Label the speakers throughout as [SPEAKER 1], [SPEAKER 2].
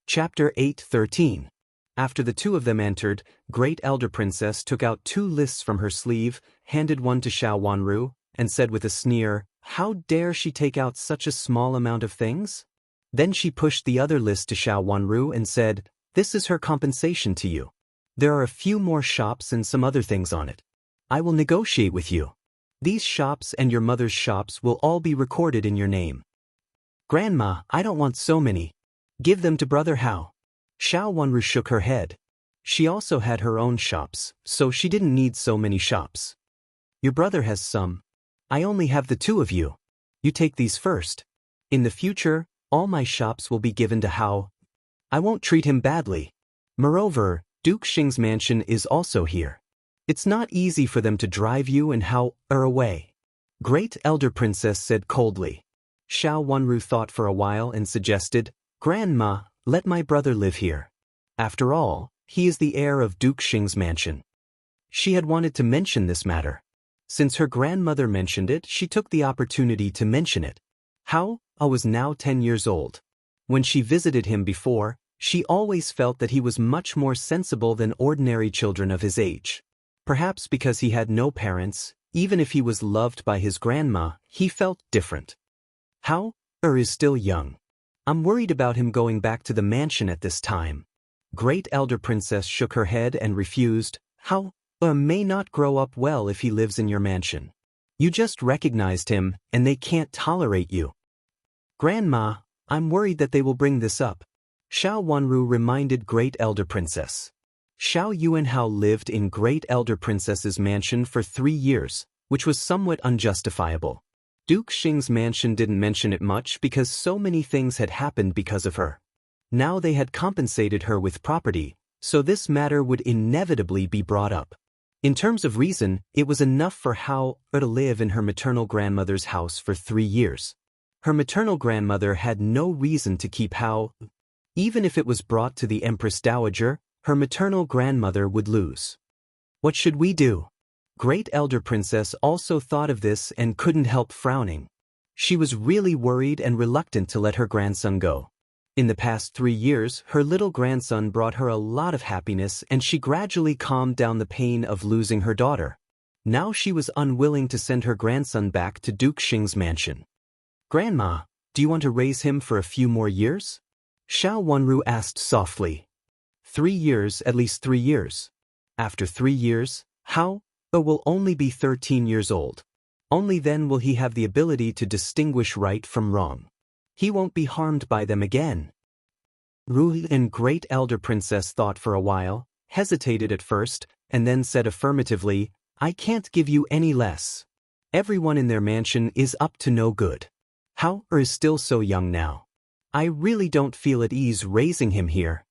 [SPEAKER 1] Chapter 8:13. After the two of them entered, Great Elder Princess took out 2 lists from her sleeve, handed one to Xiao Wanru, and said with a sneer, "How dare she take out such a small amount of things?" Then she pushed the other list to Xiao Wanru and said, "This is her compensation to you. There are a few more shops and some other things on it. I will negotiate with you. These shops and your mother's shops will all be recorded in your name." "Grandma, I don't want so many. Give them to Brother Hao." Xiao Wanru shook her head. She also had her own shops, so she didn't need so many shops. "Your brother has some. I only have the 2 of you. You take these first. In the future, all my shops will be given to Hao. I won't treat him badly. Moreover, Duke Xing's mansion is also here. It's not easy for them to drive you and Hao away." Great Elder Princess said coldly. Xiao Wanru thought for a while and suggested, "Grandma, let my brother live here. After all, he is the heir of Duke Xing's mansion." She had wanted to mention this matter. Since her grandmother mentioned it, she took the opportunity to mention it. Hao was now 10 years old. When she visited him before, she always felt that he was much more sensible than ordinary children of his age. Perhaps because he had no parents, even if he was loved by his grandma, he felt different. Hao is still young. I'm worried about him going back to the mansion at this time. Great Elder Princess shook her head and refused. "Hao may not grow up well if he lives in your mansion. You just recognized him, and they can't tolerate you." "Grandma, I'm worried that they will bring this up." Xiao Wanru reminded Great Elder Princess. Xiao Yuanhao lived in Great Elder Princess's mansion for 3 years, which was somewhat unjustifiable. Duke Xing's mansion didn't mention it much because so many things had happened because of her. Now they had compensated her with property, so this matter would inevitably be brought up. In terms of reason, it was enough for Hao to live in her maternal grandmother's house for 3 years. Her maternal grandmother had no reason to keep Hao. Even if it was brought to the Empress Dowager, her maternal grandmother would lose. "What should we do?" Great Elder Princess also thought of this and couldn't help frowning. She was really worried and reluctant to let her grandson go. In the past 3 years, her little grandson brought her a lot of happiness and she gradually calmed down the pain of losing her daughter. Now she was unwilling to send her grandson back to Duke Xing's mansion. "Grandma, do you want to raise him for a few more years?" Xiao Wanru asked softly. 3 years, at least 3 years. After 3 years, Hao will only be 13 years old. Only then will he have the ability to distinguish right from wrong. He won't be harmed by them again. Ru and Great Elder Princess thought for a while, hesitated at first, and then said affirmatively, "I can't give you any less. Everyone in their mansion is up to no good. Hao is still so young now. I really don't feel at ease raising him here."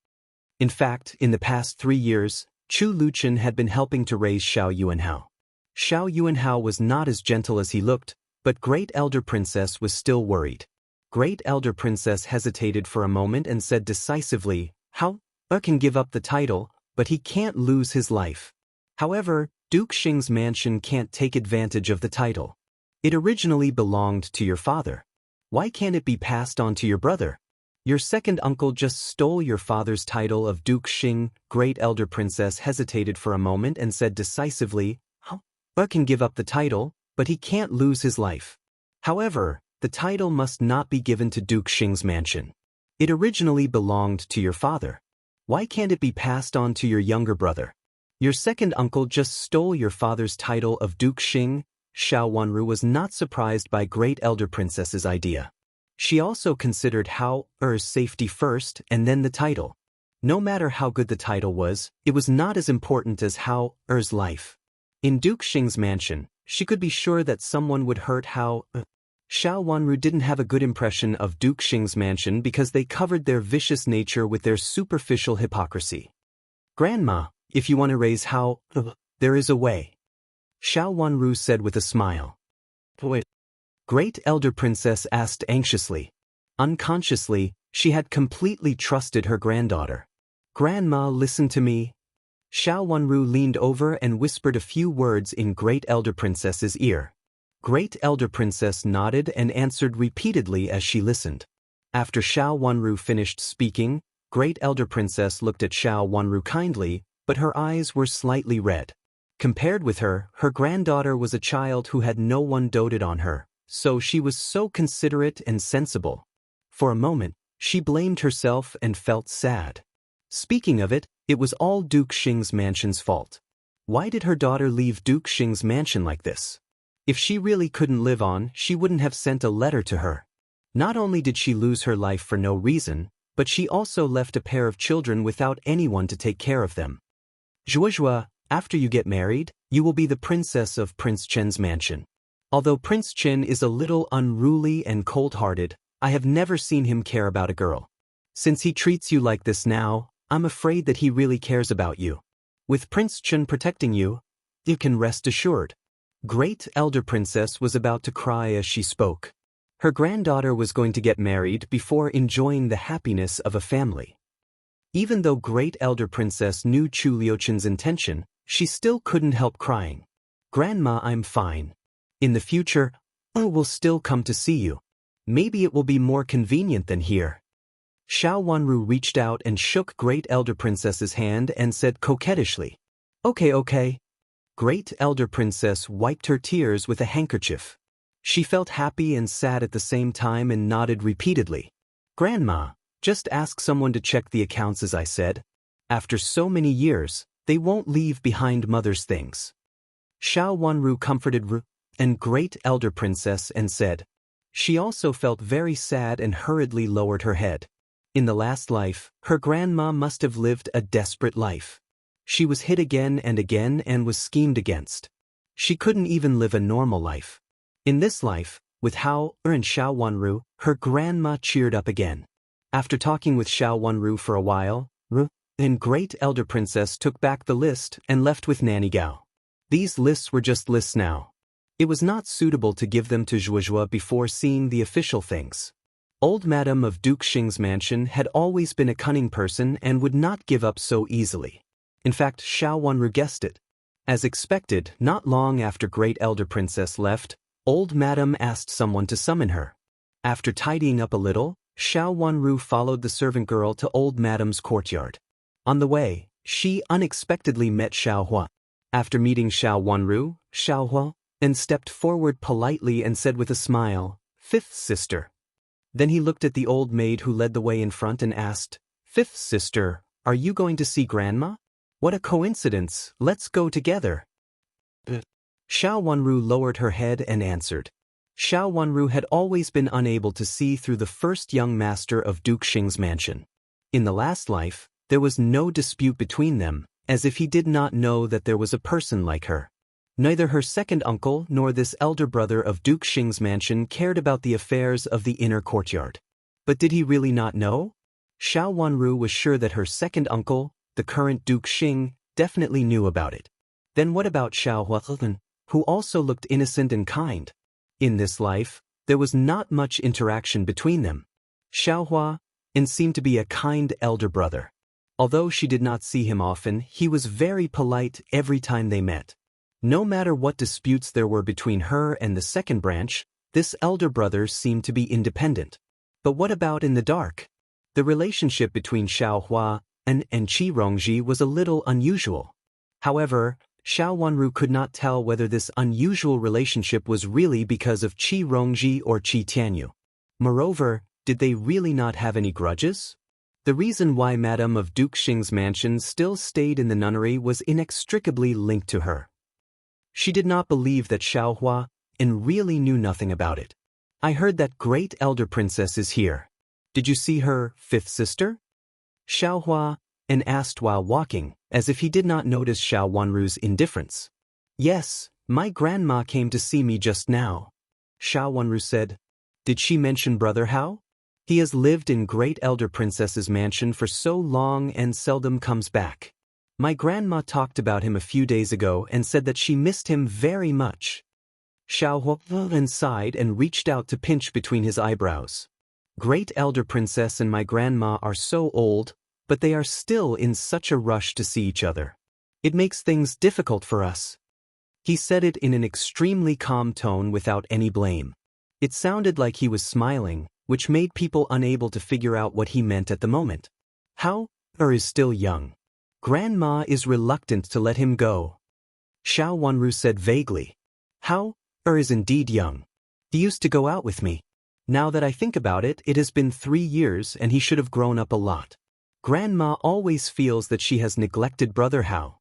[SPEAKER 1] In fact, in the past 3 years, Chu Luchen had been helping to raise Xiao Yuanhao. Xiao Yuanhao was not as gentle as he looked, but Great Elder Princess was still worried. Great Elder Princess hesitated for a moment and said decisively, "Hao can give up the title, but he can't lose his life. However, Duke Xing's mansion can't take advantage of the title. It originally belonged to your father. Why can't it be passed on to your brother? Your second uncle just stole your father's title of Duke Xing." Great Elder Princess hesitated for a moment and said decisively, "Hao can give up the title, but he can't lose his life. However, the title must not be given to Duke Xing's mansion. It originally belonged to your father. Why can't it be passed on to your younger brother? Your second uncle just stole your father's title of Duke Xing." Xiao Wanru was not surprised by Great Elder Princess's idea. She also considered Hao's safety first and then the title. No matter how good the title was, it was not as important as Hao's life. In Duke Xing's mansion, she could be sure that someone would hurt Hao. Xiao Wanru didn't have a good impression of Duke Xing's mansion because they covered their vicious nature with their superficial hypocrisy. "Grandma, if you want to raise Hao, there is a way," Xiao Wanru said with a smile. "Wait?" Great Elder Princess asked anxiously. Unconsciously, she had completely trusted her granddaughter. "Grandma, listen to me." Xiao Wanru leaned over and whispered a few words in Great Elder Princess's ear. Great Elder Princess nodded and answered repeatedly as she listened. After Xiao Wanru finished speaking, Great Elder Princess looked at Xiao Wanru kindly, but her eyes were slightly red. Compared with her, her granddaughter was a child who had no one doted on her, so she was so considerate and sensible. For a moment, she blamed herself and felt sad. Speaking of it, it was all Duke Xing's mansion's fault. Why did her daughter leave Duke Xing's mansion like this? If she really couldn't live on, she wouldn't have sent a letter to her. Not only did she lose her life for no reason, but she also left a pair of children without anyone to take care of them. Zhuozhua, after you get married, you will be the princess of Prince Chen's mansion. Although Prince Chen is a little unruly and cold-hearted, I have never seen him care about a girl. Since he treats you like this now, I'm afraid that he really cares about you. With Prince Chen protecting you, you can rest assured. Great Elder Princess was about to cry as she spoke. Her granddaughter was going to get married before enjoying the happiness of a family. Even though Great Elder Princess knew Chu Liuchen's intention, she still couldn't help crying. Grandma, I'm fine. In the future, I will still come to see you. Maybe it will be more convenient than here. Xiao Wanru reached out and shook Great Elder Princess's hand and said coquettishly, Okay. Great Elder Princess wiped her tears with a handkerchief. She felt happy and sad at the same time and nodded repeatedly. Grandma, just ask someone to check the accounts as I said. After so many years, they won't leave behind mother's things. Xiao Wanru comforted Ru and Great Elder Princess and said. She also felt very sad and hurriedly lowered her head. In the last life, her grandma must have lived a desperate life. She was hit again and was schemed against. She couldn't even live a normal life. In this life, with Hao and Xiao Wanru, her grandma cheered up again. After talking with Xiao Wanru for a while, Ru and Great Elder Princess took back the list and left with Nanny Gao. These lists were just lists now. It was not suitable to give them to Zhuozhua before seeing the official things. Old Madame of Duke Xing's mansion had always been a cunning person and would not give up so easily. In fact, Xiao Wanru guessed it. As expected, not long after Great Elder Princess left, Old Madame asked someone to summon her. After tidying up a little, Xiao Wanru followed the servant girl to Old Madame's courtyard. On the way, she unexpectedly met Xiao Hua. After meeting Xiao Wanru, Xiao Hua and stepped forward politely and said with a smile, "Fifth sister." Then he looked at the old maid who led the way in front and asked, "Fifth sister, are you going to see Grandma? What a coincidence, let's go together." Xiao Wanru lowered her head and answered. Xiao Wanru had always been unable to see through the first young master of Duke Xing's mansion. In the last life, there was no dispute between them, as if he did not know that there was a person like her. Neither her second uncle nor this elder brother of Duke Xing's mansion cared about the affairs of the inner courtyard. But did he really not know? Xiao Wanru was sure that her second uncle, the current Duke Xing, definitely knew about it. Then what about Xiao Hua, who also looked innocent and kind? In this life, there was not much interaction between them. Xiao Hua seemed to be a kind elder brother. Although she did not see him often, he was very polite every time they met. No matter what disputes there were between her and the second branch, this elder brother seemed to be independent. But what about in the dark? The relationship between Xiao Hua and Qi Rongji was a little unusual. However, Xiao Wanru could not tell whether this unusual relationship was really because of Qi Rongji or Qi Tianyu. Moreover, did they really not have any grudges? The reason why Madame of Duke Xing's mansion still stayed in the nunnery was inextricably linked to her. She did not believe that Xiao Hua really knew nothing about it. I heard that Great Elder Princess is here. Did you see her fifth sister? Xiao Hua asked while walking, as if he did not notice Xiao Wanru's indifference. Yes, my grandma came to see me just now. Xiao Wanru said. Did she mention Brother Hao? He has lived in Great Elder Princess's mansion for so long and seldom comes back. My grandma talked about him a few days ago and said that she missed him very much. Xiao Hua sighed and reached out to pinch between his eyebrows. Great Elder Princess and my grandma are so old, but they are still in such a rush to see each other. It makes things difficult for us. He said it in an extremely calm tone without any blame. It sounded like he was smiling, which made people unable to figure out what he meant at the moment. How is still young. Grandma is reluctant to let him go. Xiao Wanru said vaguely. How is indeed young. He used to go out with me. Now that I think about it, it has been 3 years and he should have grown up a lot. Grandma always feels that she has neglected brother Hao.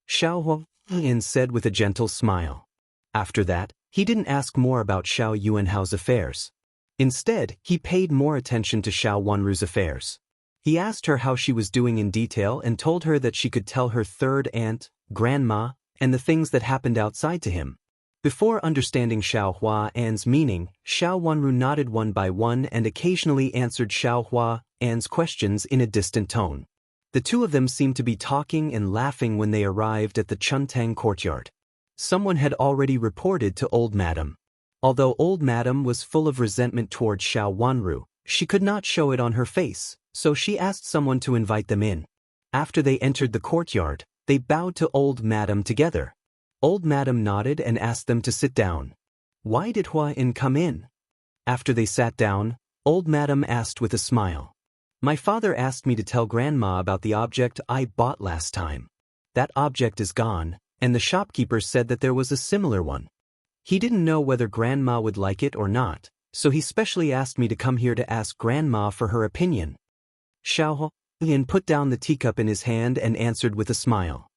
[SPEAKER 1] Xiao Huan said with a gentle smile. After that, he didn't ask more about Xiao Yuanhao's affairs. Instead, he paid more attention to Xiao Wanru's affairs. He asked her how she was doing in detail and told her that she could tell her third aunt, grandma, and the things that happened outside to him. Before understanding Xiao Huan's meaning, Xiao Wanru nodded one by one and occasionally answered Xiao Huan's questions in a distant tone. The two of them seemed to be talking and laughing when they arrived at the Chuntang courtyard. Someone had already reported to Old Madam. Although Old Madam was full of resentment toward Xiao Wanru, she could not show it on her face, so she asked someone to invite them in. After they entered the courtyard, they bowed to Old Madam together. Old Madam nodded and asked them to sit down. Why did Huan come in? After they sat down, Old Madam asked with a smile. My father asked me to tell Grandma about the object I bought last time. That object is gone, and the shopkeeper said that there was a similar one. He didn't know whether Grandma would like it or not, so he specially asked me to come here to ask Grandma for her opinion. Xiao Huan put down the teacup in his hand and answered with a smile.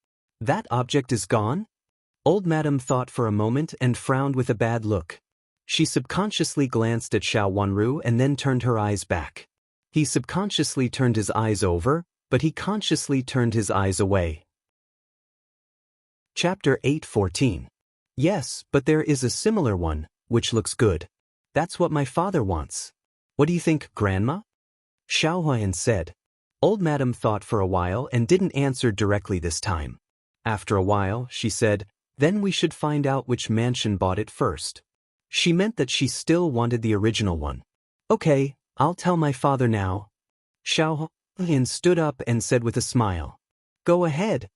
[SPEAKER 1] That object is gone? Old Madam thought for a moment and frowned with a bad look. She subconsciously glanced at Xiao Wanru and then turned her eyes back. He subconsciously turned his eyes over, but he consciously turned his eyes away. Chapter 8:14. Yes, but there is a similar one, which looks good. That's what my father wants. What do you think, Grandma? Xiao Huan said. Old Madam thought for a while and didn't answer directly this time. After a while, she said, then we should find out which mansion bought it first. She meant that she still wanted the original one. Okay, I'll tell my father now. Xiao Huan stood up and said with a smile. Go ahead.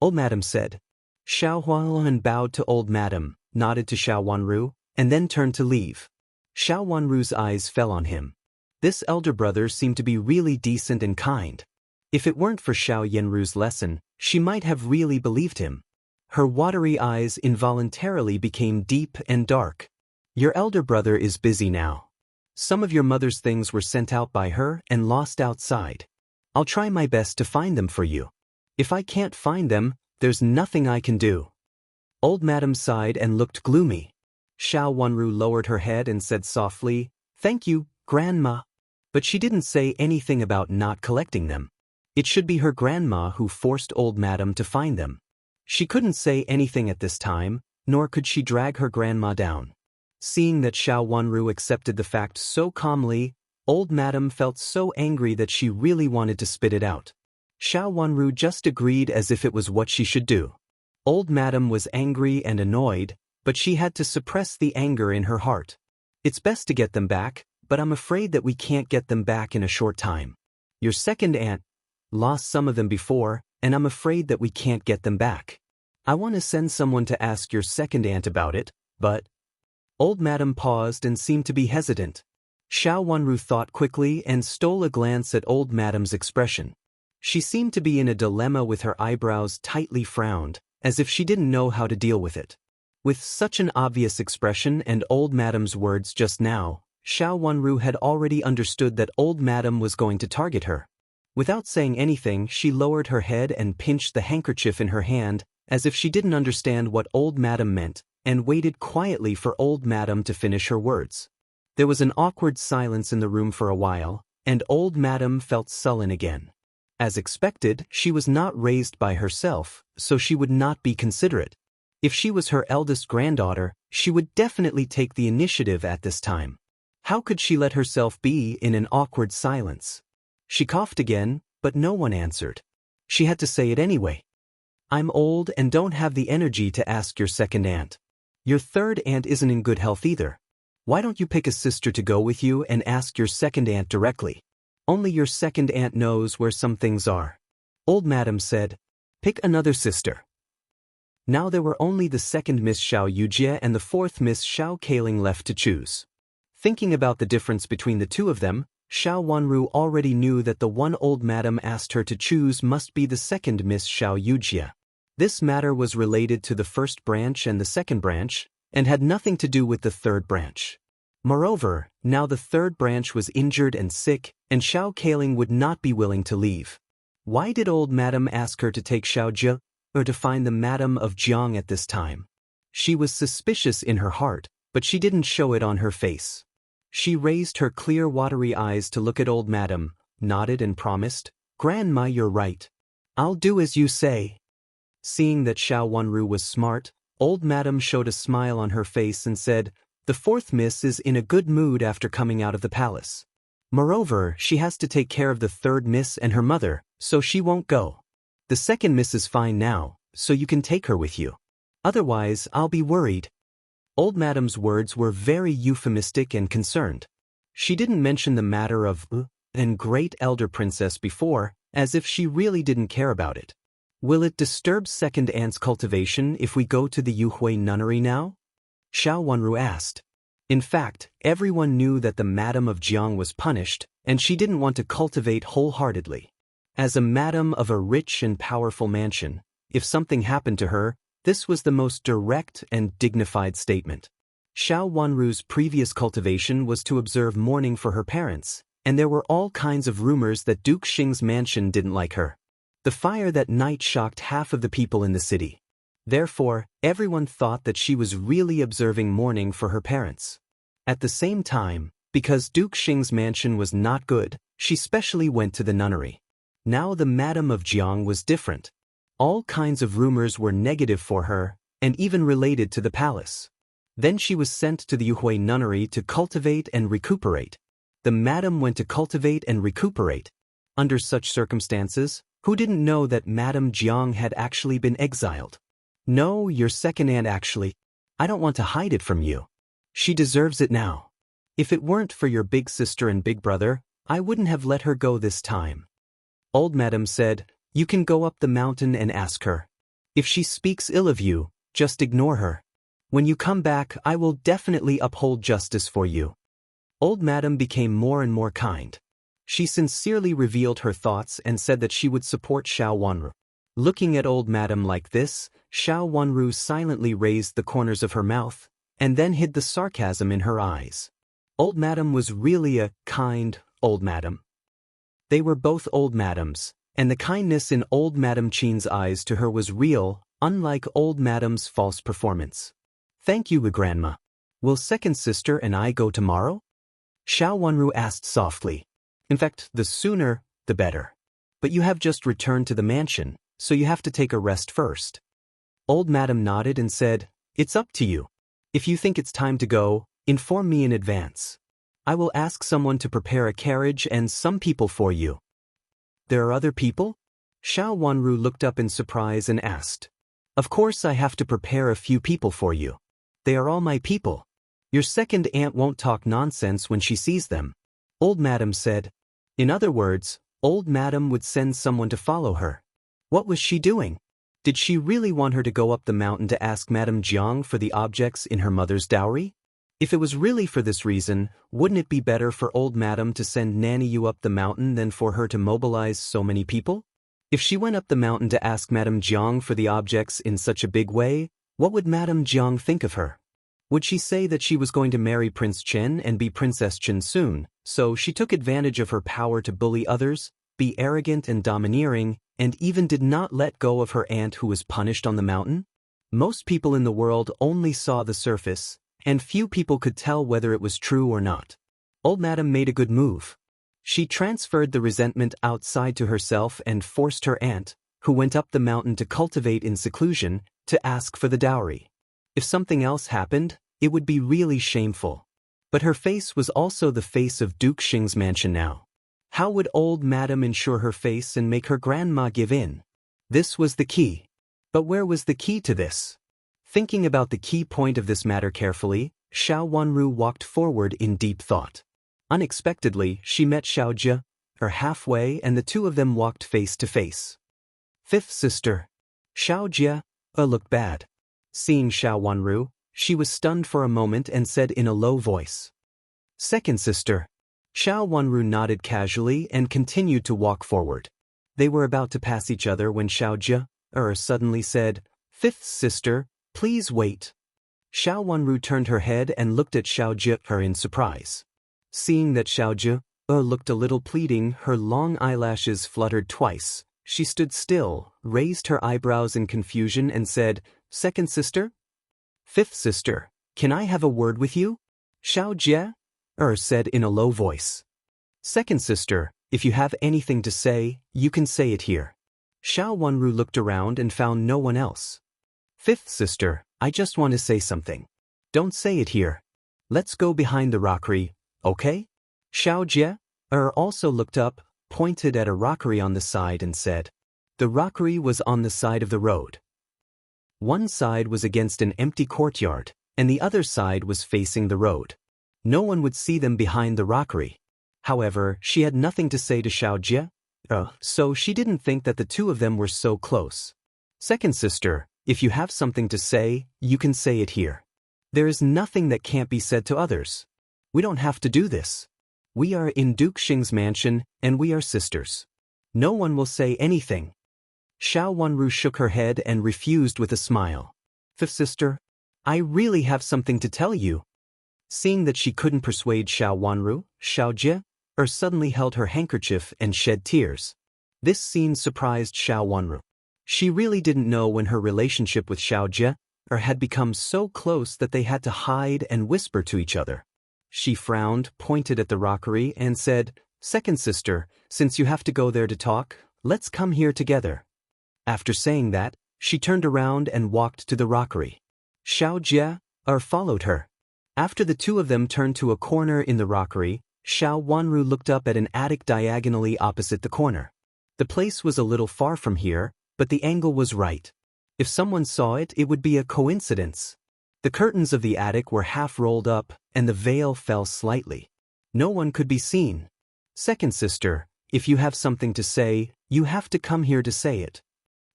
[SPEAKER 1] Old Madam said. Xiao Huan bowed to Old Madam, nodded to Xiao Wanru, and then turned to leave. Xiao Wanru's eyes fell on him. This elder brother seemed to be really decent and kind. If it weren't for Xiao Yanru's lesson, she might have really believed him. Her watery eyes involuntarily became deep and dark. Your elder brother is busy now. Some of your mother's things were sent out by her and lost outside. I'll try my best to find them for you. If I can't find them, there's nothing I can do. Old Madam sighed and looked gloomy. Xiao Wanru lowered her head and said softly, Thank you, Grandma. But she didn't say anything about not collecting them. It should be her grandma who forced Old Madam to find them. She couldn't say anything at this time, nor could she drag her grandma down. Seeing that Xiao Wanru accepted the fact so calmly, Old Madam felt so angry that she really wanted to spit it out. Xiao Wanru just agreed as if it was what she should do. Old Madam was angry and annoyed, but she had to suppress the anger in her heart. It's best to get them back, but I'm afraid that we can't get them back in a short time. Your second aunt lost some of them before, and I'm afraid that we can't get them back. I want to send someone to ask your second aunt about it, but... Old Madam paused and seemed to be hesitant. Xiao Wanru thought quickly and stole a glance at Old Madam's expression. She seemed to be in a dilemma with her eyebrows tightly frowned, as if she didn't know how to deal with it. With such an obvious expression and Old Madam's words just now, Xiao Wanru had already understood that Old Madam was going to target her. Without saying anything, she lowered her head and pinched the handkerchief in her hand, as if she didn't understand what Old Madam meant, and waited quietly for Old Madam to finish her words. There was an awkward silence in the room for a while, and Old Madam felt sullen again. As expected, she was not raised by herself, so she would not be considerate. If she was her eldest granddaughter, she would definitely take the initiative at this time. How could she let herself be in an awkward silence? She coughed again, but no one answered. She had to say it anyway. I'm old and don't have the energy to ask your second aunt. Your third aunt isn't in good health either. Why don't you pick a sister to go with you and ask your second aunt directly? Only your second aunt knows where some things are. Old Madam said, Pick another sister. Now there were only the second Miss Xiao Yujie and the fourth Miss Xiao Kaling left to choose. Thinking about the difference between the two of them, Xiao Wanru already knew that the one old madam asked her to choose must be the second Miss Xiao Yujia. This matter was related to the first branch and the second branch, and had nothing to do with the third branch. Moreover, now the third branch was injured and sick, and Xiao Kaling would not be willing to leave. Why did old madam ask her to take Xiao Jie, or to find the madam of Jiang at this time? She was suspicious in her heart, but she didn't show it on her face. She raised her clear watery eyes to look at old madam, nodded and promised, "Grandma, you're right. I'll do as you say." Seeing that Xiao Wanru was smart, old madam showed a smile on her face and said, "The fourth miss is in a good mood after coming out of the palace. Moreover, she has to take care of the third miss and her mother, so she won't go. The second miss is fine now, so you can take her with you. Otherwise, I'll be worried." Old madam's words were very euphemistic and concerned. She didn't mention the matter of and great elder princess before, as if she really didn't care about it. "Will it disturb second aunt's cultivation if we go to the Yuhui nunnery now?" Xiao Wanru asked. In fact, everyone knew that the madam of Jiang was punished, and she didn't want to cultivate wholeheartedly. As a madam of a rich and powerful mansion, if something happened to her, this was the most direct and dignified statement. Xiao Wanru's previous cultivation was to observe mourning for her parents, and there were all kinds of rumors that Duke Xing's mansion didn't like her. The fire that night shocked half of the people in the city. Therefore, everyone thought that she was really observing mourning for her parents. At the same time, because Duke Xing's mansion was not good, she specially went to the nunnery. Now the madam of Jiang was different. All kinds of rumors were negative for her, and even related to the palace. Then she was sent to the Yuhui nunnery to cultivate and recuperate. The madam went to cultivate and recuperate. Under such circumstances, who didn't know that Madame Jiang had actually been exiled? "No, your second aunt actually. I don't want to hide it from you. She deserves it now. If it weren't for your big sister and big brother, I wouldn't have let her go this time." Old madam said, "You can go up the mountain and ask her. If she speaks ill of you, just ignore her. When you come back, I will definitely uphold justice for you." Old madam became more and more kind. She sincerely revealed her thoughts and said that she would support Xiao Wanru. Looking at old madam like this, Xiao Wanru silently raised the corners of her mouth, and then hid the sarcasm in her eyes. Old madam was really a kind old madam. They were both old madams, and the kindness in old Madam Qin's eyes to her was real, unlike old madam's false performance. "Thank you, Grandma. Will second sister and I go tomorrow?" Xiao Wanru asked softly. "In fact, the sooner, the better. But you have just returned to the mansion, so you have to take a rest first." Old madam nodded and said, "It's up to you. If you think it's time to go, inform me in advance. I will ask someone to prepare a carriage and some people for you." "There are other people?" Xiao Wanru looked up in surprise and asked. "Of course I have to prepare a few people for you. They are all my people. Your second aunt won't talk nonsense when she sees them," old madam said. In other words, old madam would send someone to follow her. What was she doing? Did she really want her to go up the mountain to ask Madame Jiang for the objects in her mother's dowry? If it was really for this reason, wouldn't it be better for old madam to send Nanny Yu up the mountain than for her to mobilize so many people? If she went up the mountain to ask Madame Jiang for the objects in such a big way, what would Madame Jiang think of her? Would she say that she was going to marry Prince Chen and be Princess Chen soon, so she took advantage of her power to bully others, be arrogant and domineering, and even did not let go of her aunt who was punished on the mountain? Most people in the world only saw the surface, and few people could tell whether it was true or not. Old madam made a good move. She transferred the resentment outside to herself and forced her aunt, who went up the mountain to cultivate in seclusion, to ask for the dowry. If something else happened, it would be really shameful. But her face was also the face of Duke Xing's mansion now. How would old madam ensure her face and make her grandma give in? This was the key. But where was the key to this? Thinking about the key point of this matter carefully, Xiao Wanru walked forward in deep thought. Unexpectedly, she met Xiao Jie, her halfway, and the two of them walked face to face. "Fifth sister." Xiao Jie looked bad. Seeing Xiao Wanru, she was stunned for a moment and said in a low voice, "Second sister." Xiao Wanru nodded casually and continued to walk forward. They were about to pass each other when Xiao Jie suddenly said, "Fifth sister, please wait." Xiao Wanru turned her head and looked at Xiao Jie in surprise. Seeing that Xiao Jie looked a little pleading, her long eyelashes fluttered twice. She stood still, raised her eyebrows in confusion and said, "Second sister? Fifth sister, can I have a word with you?" Xiao Jie said in a low voice. "Second sister, if you have anything to say, you can say it here." Xiao Wanru looked around and found no one else. "Fifth sister, I just want to say something. Don't say it here. Let's go behind the rockery, okay?" Xiao Jie also looked up, pointed at a rockery on the side and said. The rockery was on the side of the road. One side was against an empty courtyard, and the other side was facing the road. No one would see them behind the rockery. However, she had nothing to say to Xiao Jie, so she didn't think that the two of them were so close. "Second sister, if you have something to say, you can say it here. There is nothing that can't be said to others. We don't have to do this. We are in Duke Xing's mansion, and we are sisters. No one will say anything." Xiao Wanru shook her head and refused with a smile. "Fifth sister, I really have something to tell you." Seeing that she couldn't persuade Xiao Wanru, Xiao Jie suddenly held her handkerchief and shed tears. This scene surprised Xiao Wanru. She really didn't know when her relationship with Xiao Jie had become so close that they had to hide and whisper to each other. She frowned, pointed at the rockery, and said, "Second sister, since you have to go there to talk, let's come here together." After saying that, she turned around and walked to the rockery. Xiao Jie followed her. After the two of them turned to a corner in the rockery, Xiao Wanru looked up at an attic diagonally opposite the corner. The place was a little far from here, but the angle was right. If someone saw it, it would be a coincidence. The curtains of the attic were half rolled up, and the veil fell slightly. No one could be seen. "Second sister, if you have something to say, you have to come here to say it."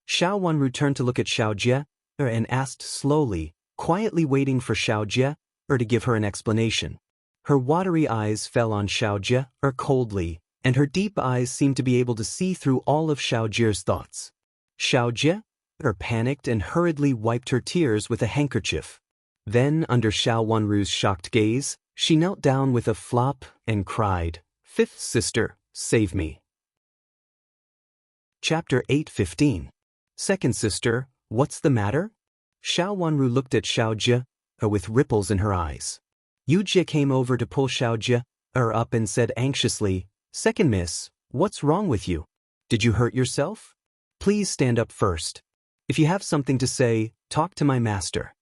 [SPEAKER 1] Xiao Wanru turned to look at Xiao Jie and asked slowly, quietly waiting for Xiao Jie to give her an explanation. Her watery eyes fell on Xiao Jie coldly, and her deep eyes seemed to be able to see through all of Xiao Jie's thoughts. Xiao Jie panicked and hurriedly wiped her tears with a handkerchief. Then, under Xiao Wanru's shocked gaze, she knelt down with a flop and cried, "Fifth sister, save me." Chapter 8:15. Second sister, what's the matter? Xiao Wanru looked at Xiao Jie with ripples in her eyes. Yu Jie came over to pull Xiao Jie up and said anxiously, "Second miss, what's wrong with you? Did you hurt yourself? Please stand up first. If you have something to say, talk to my master."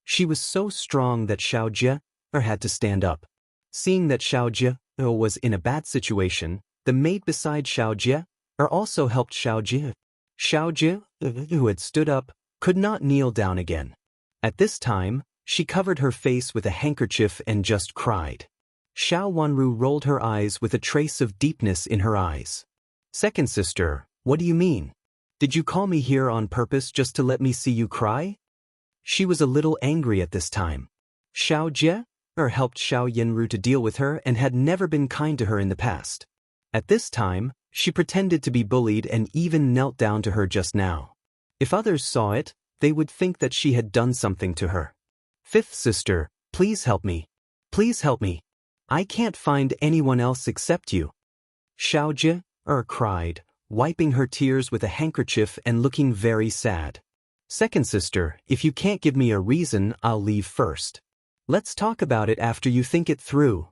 [SPEAKER 1] She was so strong that Xiao Jie had to stand up. Seeing that Xiao Jie was in a bad situation, the maid beside Xiao Jie also helped Xiao Jie. Xiao Jie, who had stood up, could not kneel down again. At this time, she covered her face with a handkerchief and just cried. Xiao Wanru rolled her eyes with a trace of deepness in her eyes. "Second sister, what do you mean? Did you call me here on purpose just to let me see you cry?" She was a little angry at this time. Xiao Jie helped Xiao Yanru to deal with her and had never been kind to her in the past. At this time, she pretended to be bullied and even knelt down to her just now. If others saw it, they would think that she had done something to her. "Fifth sister, please help me. Please help me. I can't find anyone else except you." Xiao Jie cried, wiping her tears with a handkerchief and looking very sad. "Second sister, if you can't give me a reason, I'll leave first. Let's talk about it after you think it through."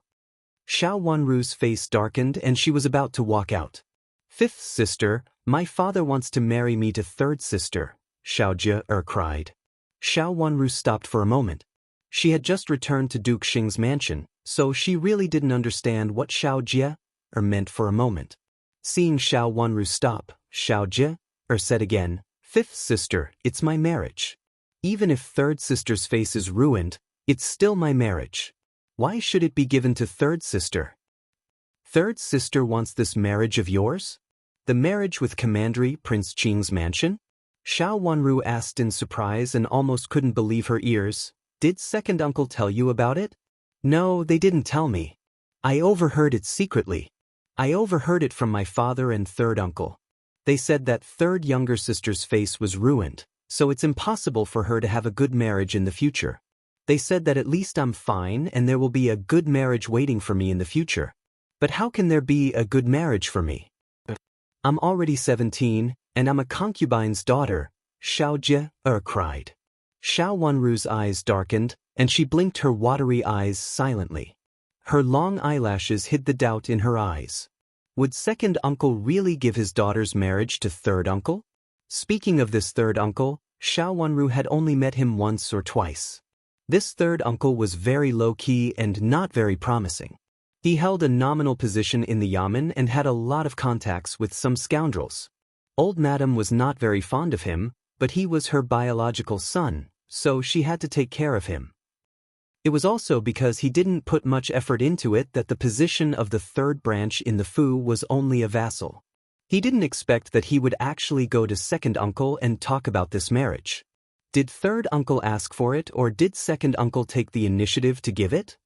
[SPEAKER 1] Xiao Wanru's face darkened and she was about to walk out. "Fifth sister, my father wants to marry me to third sister," Xiao Jie cried. Xiao Wanru stopped for a moment. She had just returned to Duke Xing's mansion, so she really didn't understand what Xiao Jie meant for a moment. Seeing Xiao Wanru stop, Xiao Jie said again, "Fifth sister, it's my marriage. Even if third sister's face is ruined, it's still my marriage. Why should it be given to third sister?" "Third sister wants this marriage of yours? The marriage with Commandery Prince Qing's mansion?" Xiao Wanru asked in surprise and almost couldn't believe her ears. "Did second uncle tell you about it?" "No, they didn't tell me. I overheard it secretly. I overheard it from my father and third uncle. They said that third younger sister's face was ruined, so it's impossible for her to have a good marriage in the future. They said that at least I'm fine and there will be a good marriage waiting for me in the future. But how can there be a good marriage for me? I'm already 17, and I'm a concubine's daughter, Xiao Jie cried. Xiao Wanru's eyes darkened, and she blinked her watery eyes silently. Her long eyelashes hid the doubt in her eyes. Would second uncle really give his daughter's marriage to third uncle? Speaking of this third uncle, Xiao Wanru had only met him once or twice. This third uncle was very low-key and not very promising. He held a nominal position in the yamen and had a lot of contacts with some scoundrels. Old Madam was not very fond of him, but he was her biological son, so she had to take care of him. It was also because he didn't put much effort into it that the position of the third branch in the Fu was only a vassal. He didn't expect that he would actually go to second uncle and talk about this marriage. Did third uncle ask for it, or did second uncle take the initiative to give it?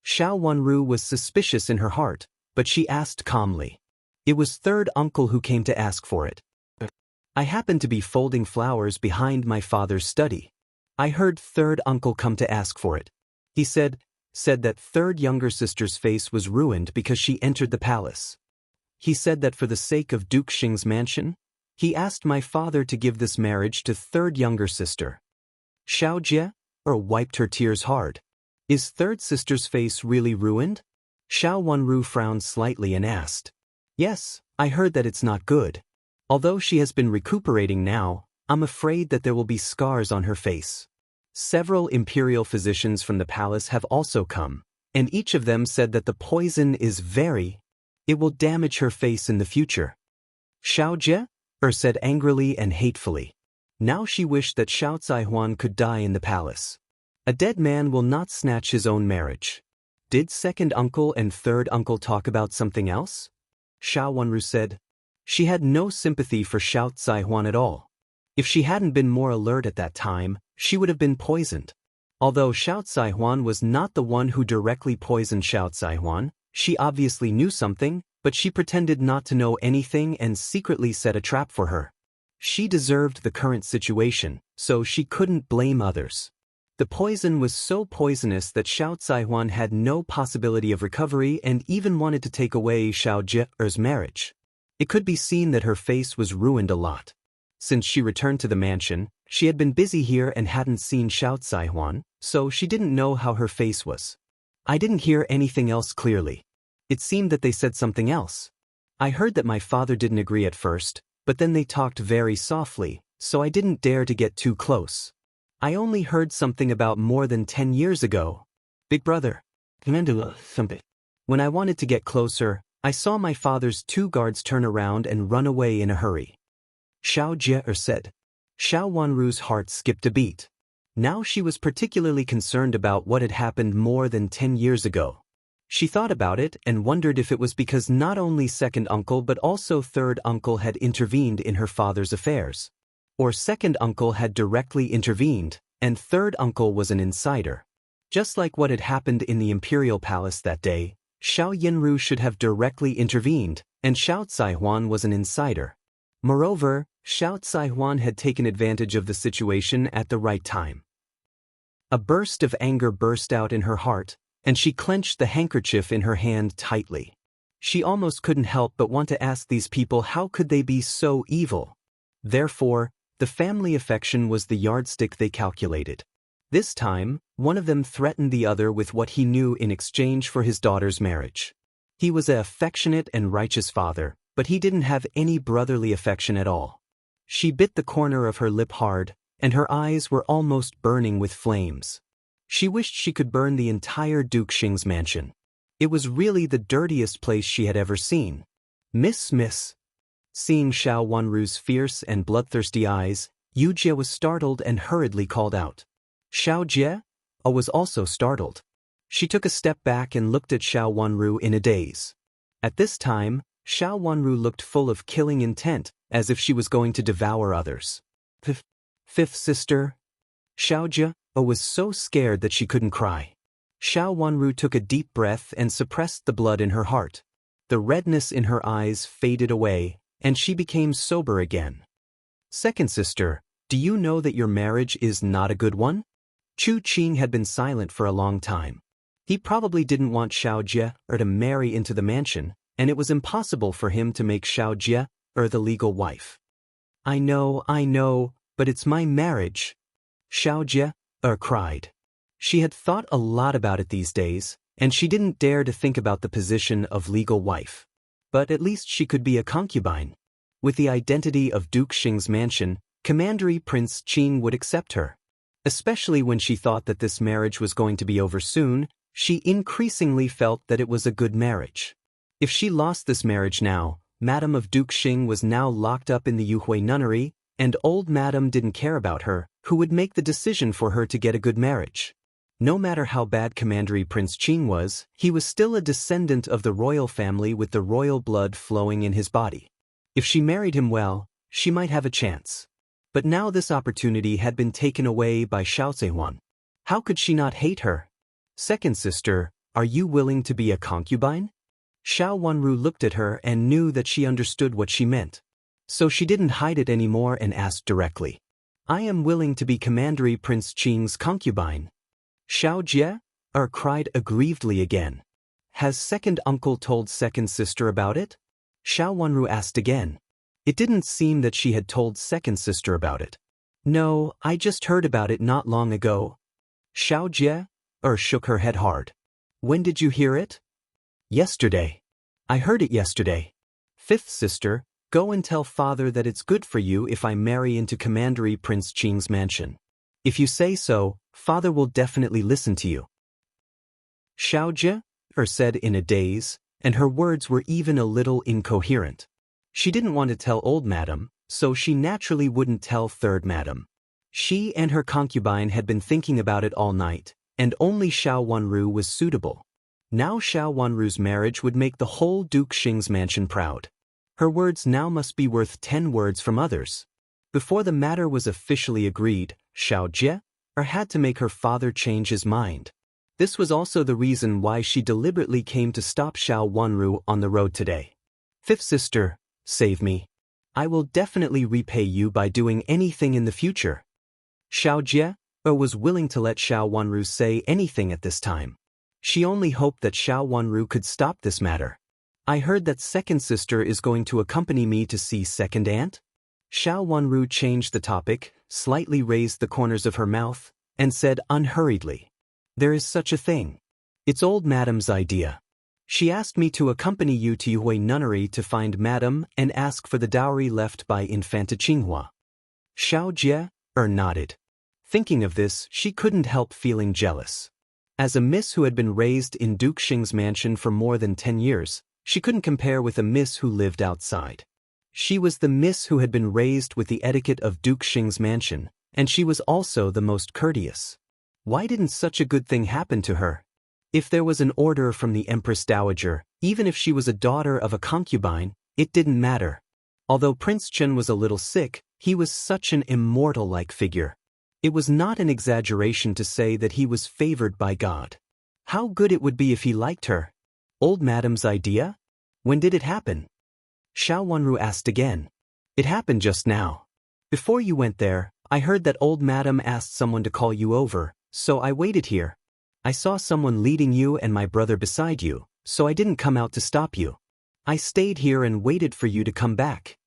[SPEAKER 1] Xiao Wanru was suspicious in her heart, but she asked calmly. It was third uncle who came to ask for it. I happened to be folding flowers behind my father's study. I heard third uncle come to ask for it. He said that third younger sister's face was ruined because she entered the palace. He said that for the sake of Duke Xing's mansion, he asked my father to give this marriage to third younger sister. Xiao Jie wiped her tears hard. Is third sister's face really ruined? Xiao Wanru frowned slightly and asked. Yes, I heard that it's not good. Although she has been recuperating now, I'm afraid that there will be scars on her face. Several imperial physicians from the palace have also come, and each of them said that the poison is it will damage her face in the future. Xiao Jie said angrily and hatefully. Now she wished that Xiao Zaihuan could die in the palace. A dead man will not snatch his own marriage. Did second uncle and third uncle talk about something else? Xiao Wanru said. She had no sympathy for Xiao Zaihuan at all. If she hadn't been more alert at that time, she would have been poisoned. Although Xiao Zaihuan was not the one who directly poisoned Xiao Zaihuan, she obviously knew something, but she pretended not to know anything and secretly set a trap for her. She deserved the current situation, so she couldn't blame others. The poison was so poisonous that Xiao Zaihuan had no possibility of recovery and even wanted to take away Xiao Jie's marriage. It could be seen that her face was ruined a lot. Since she returned to the mansion, she had been busy here and hadn't seen Xiao Zaihuan, so she didn't know how her face was. I didn't hear anything else clearly. It seemed that they said something else. I heard that my father didn't agree at first, but then they talked very softly, so I didn't dare to get too close. I only heard something about more than 10 years ago. Big brother. When I wanted to get closer, I saw my father's 2 guards turn around and run away in a hurry. Xiao Jie said. Xiao Wanru's heart skipped a beat. Now she was particularly concerned about what had happened more than 10 years ago. She thought about it and wondered if it was because not only second uncle but also third uncle had intervened in her father's affairs. Or second uncle had directly intervened, and third uncle was an insider. Just like what had happened in the Imperial Palace that day, Xiao Yanru should have directly intervened, and Xiao Zaihuan was an insider. Moreover, Xiao Zaihuan had taken advantage of the situation at the right time. A burst of anger burst out in her heart, and she clenched the handkerchief in her hand tightly. She almost couldn't help but want to ask these people how could they be so evil. Therefore, the family affection was the yardstick they calculated. This time, one of them threatened the other with what he knew in exchange for his daughter's marriage. He was an affectionate and righteous father, but he didn't have any brotherly affection at all. She bit the corner of her lip hard, and her eyes were almost burning with flames. She wished she could burn the entire Duke Xing's mansion. It was really the dirtiest place she had ever seen. Miss. Seeing Xiao Wanru's fierce and bloodthirsty eyes, Yu Jie was startled and hurriedly called out. Xiao Jie was also startled. She took a step back and looked at Xiao Wanru in a daze. At this time, Xiao Wanru looked full of killing intent, as if she was going to devour others. Fifth sister? Xiao Jie was so scared that she couldn't cry. Xiao Wanru took a deep breath and suppressed the blood in her heart. The redness in her eyes faded away, and she became sober again. Second sister, do you know that your marriage is not a good one? Chu Qing had been silent for a long time. He probably didn't want Xiao Jie to marry into the mansion, and it was impossible for him to make Xiao Jie the legal wife. I know, but it's my marriage, Xiao Jie cried. She had thought a lot about it these days, and she didn't dare to think about the position of legal wife. But at least she could be a concubine. With the identity of Duke Xing's mansion, Commandery Prince Qing would accept her. Especially when she thought that this marriage was going to be over soon, she increasingly felt that it was a good marriage. If she lost this marriage now, Madame of Duke Xing was now locked up in the Yuhui nunnery, and old Madame didn't care about her, who would make the decision for her to get a good marriage. No matter how bad Commandery Prince Qing was, he was still a descendant of the royal family with the royal blood flowing in his body. If she married him well, she might have a chance. But now this opportunity had been taken away by Xiao Zhehuan. How could she not hate her? Second sister, are you willing to be a concubine? Xiao Wanru looked at her and knew that she understood what she meant. So she didn't hide it anymore and asked directly. I am willing to be Commandery Prince Qing's concubine. Xiao Jie cried aggrievedly again. Has second uncle told second sister about it? Xiao Wanru asked again. It didn't seem that she had told second sister about it. No, I just heard about it not long ago. Xiao Jie shook her head hard. When did you hear it? Yesterday. I heard it yesterday. Fifth sister, go and tell father that it's good for you if I marry into Commandery Prince Qing's mansion. If you say so, father will definitely listen to you. Xiao Jie said in a daze, and her words were even a little incoherent. She didn't want to tell old Madam, so she naturally wouldn't tell third Madam. She and her concubine had been thinking about it all night, and only Xiao Wanru was suitable. Now Xiao Wanru's marriage would make the whole Duke Xing's mansion proud. Her words now must be worth 10 words from others. Before the matter was officially agreed, Xiao Jie had to make her father change his mind. This was also the reason why she deliberately came to stop Xiao Wanru on the road today. Fifth sister, save me. I will definitely repay you by doing anything in the future. Xiao Jie was willing to let Xiao Wanru say anything at this time. She only hoped that Xiao Wanru could stop this matter. I heard that second sister is going to accompany me to see second aunt? Xiao Wanru changed the topic, slightly raised the corners of her mouth, and said unhurriedly. There is such a thing. It's old Madam's idea. She asked me to accompany you to Yuhui nunnery to find Madam and ask for the dowry left by Infanta Qinghua. Xiao Jie nodded. Thinking of this, she couldn't help feeling jealous. As a miss who had been raised in Duke Xing's mansion for more than 10 years, she couldn't compare with a miss who lived outside. She was the miss who had been raised with the etiquette of Duke Xing's mansion, and she was also the most courteous. Why didn't such a good thing happen to her? If there was an order from the Empress Dowager, even if she was a daughter of a concubine, it didn't matter. Although Prince Chen was a little sick, he was such an immortal-like figure. It was not an exaggeration to say that he was favored by God. How good it would be if he liked her. Old Madam's idea? When did it happen? Xiao Wanru asked again. It happened just now. Before you went there, I heard that old Madam asked someone to call you over, so I waited here. I saw someone leading you and my brother beside you, so I didn't come out to stop you. I stayed here and waited for you to come back.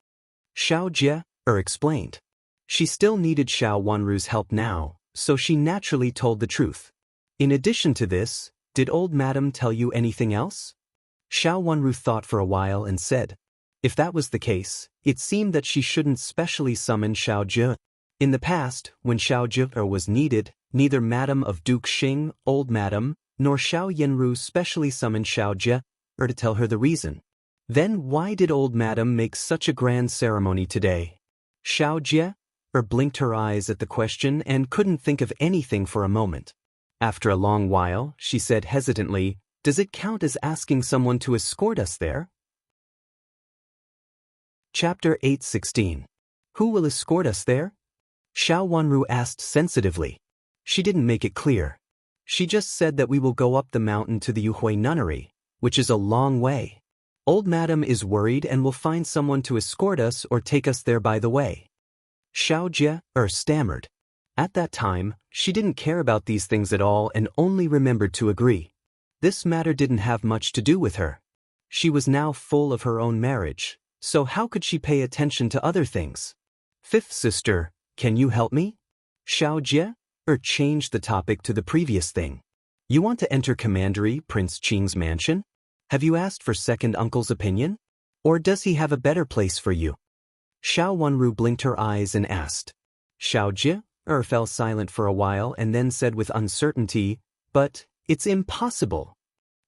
[SPEAKER 1] Xiao Jie explained. She still needed Xiao Wanru's help now, so she naturally told the truth. In addition to this, did old Madam tell you anything else? Xiao Wanru thought for a while and said, if that was the case, it seemed that she shouldn't specially summon Xiao Jie. In the past, when Xiao Jie was needed, neither Madam of Duke Xing, old Madam, nor Xiao Yanru specially summoned Xiao Jie to tell her the reason. Then why did old Madam make such a grand ceremony today? Xiao Jie blinked her eyes at the question and couldn't think of anything for a moment. After a long while, she said hesitantly, does it count as asking someone to escort us there? Chapter 8:16. Who will escort us there? Xiao Wanru asked sensitively. She didn't make it clear. She just said that we will go up the mountain to the Yuhui nunnery, which is a long way. Old Madam is worried and will find someone to escort us or take us there by the way. Xiao Jie stammered. At that time, she didn't care about these things at all and only remembered to agree. This matter didn't have much to do with her. She was now full of her own marriage, so how could she pay attention to other things? Fifth sister, can you help me? Xiao Jie changed the topic to the previous thing. You want to enter Commandery Prince Qing's mansion? Have you asked for second uncle's opinion? Or does he have a better place for you? Xiao Wenru blinked her eyes and asked. Xiao Jie fell silent for a while and then said with uncertainty, but it's impossible.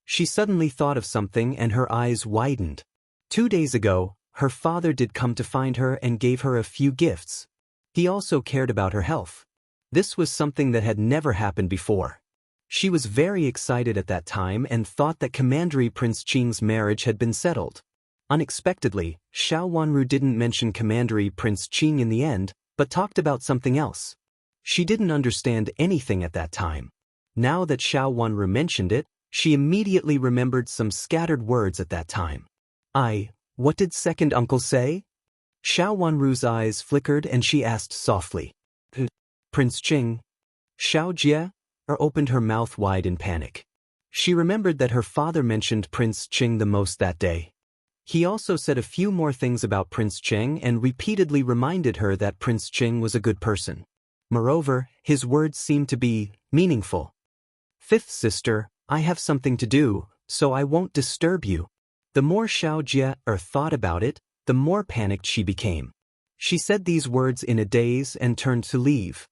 [SPEAKER 1] She suddenly thought of something and her eyes widened. 2 days ago, her father did come to find her and gave her a few gifts. He also cared about her health. This was something that had never happened before. She was very excited at that time and thought that Commandery Prince Qing's marriage had been settled. Unexpectedly, Xiao Wenru didn't mention Commandery Prince Qing in the end, but talked about something else. She didn't understand anything at that time. Now that Xiao Wenru mentioned it, she immediately remembered some scattered words at that time. What did second uncle say? Xiao Wenru's eyes flickered and she asked softly. Prince Qing. Xiao Jie opened her mouth wide in panic. She remembered that her father mentioned Prince Qing the most that day. He also said a few more things about Prince Qing and repeatedly reminded her that Prince Qing was a good person. Moreover, his words seemed to be meaningful. Fifth sister, I have something to do, so I won't disturb you. The more Xiao Jie thought about it, the more panicked she became. She said these words in a daze and turned to leave.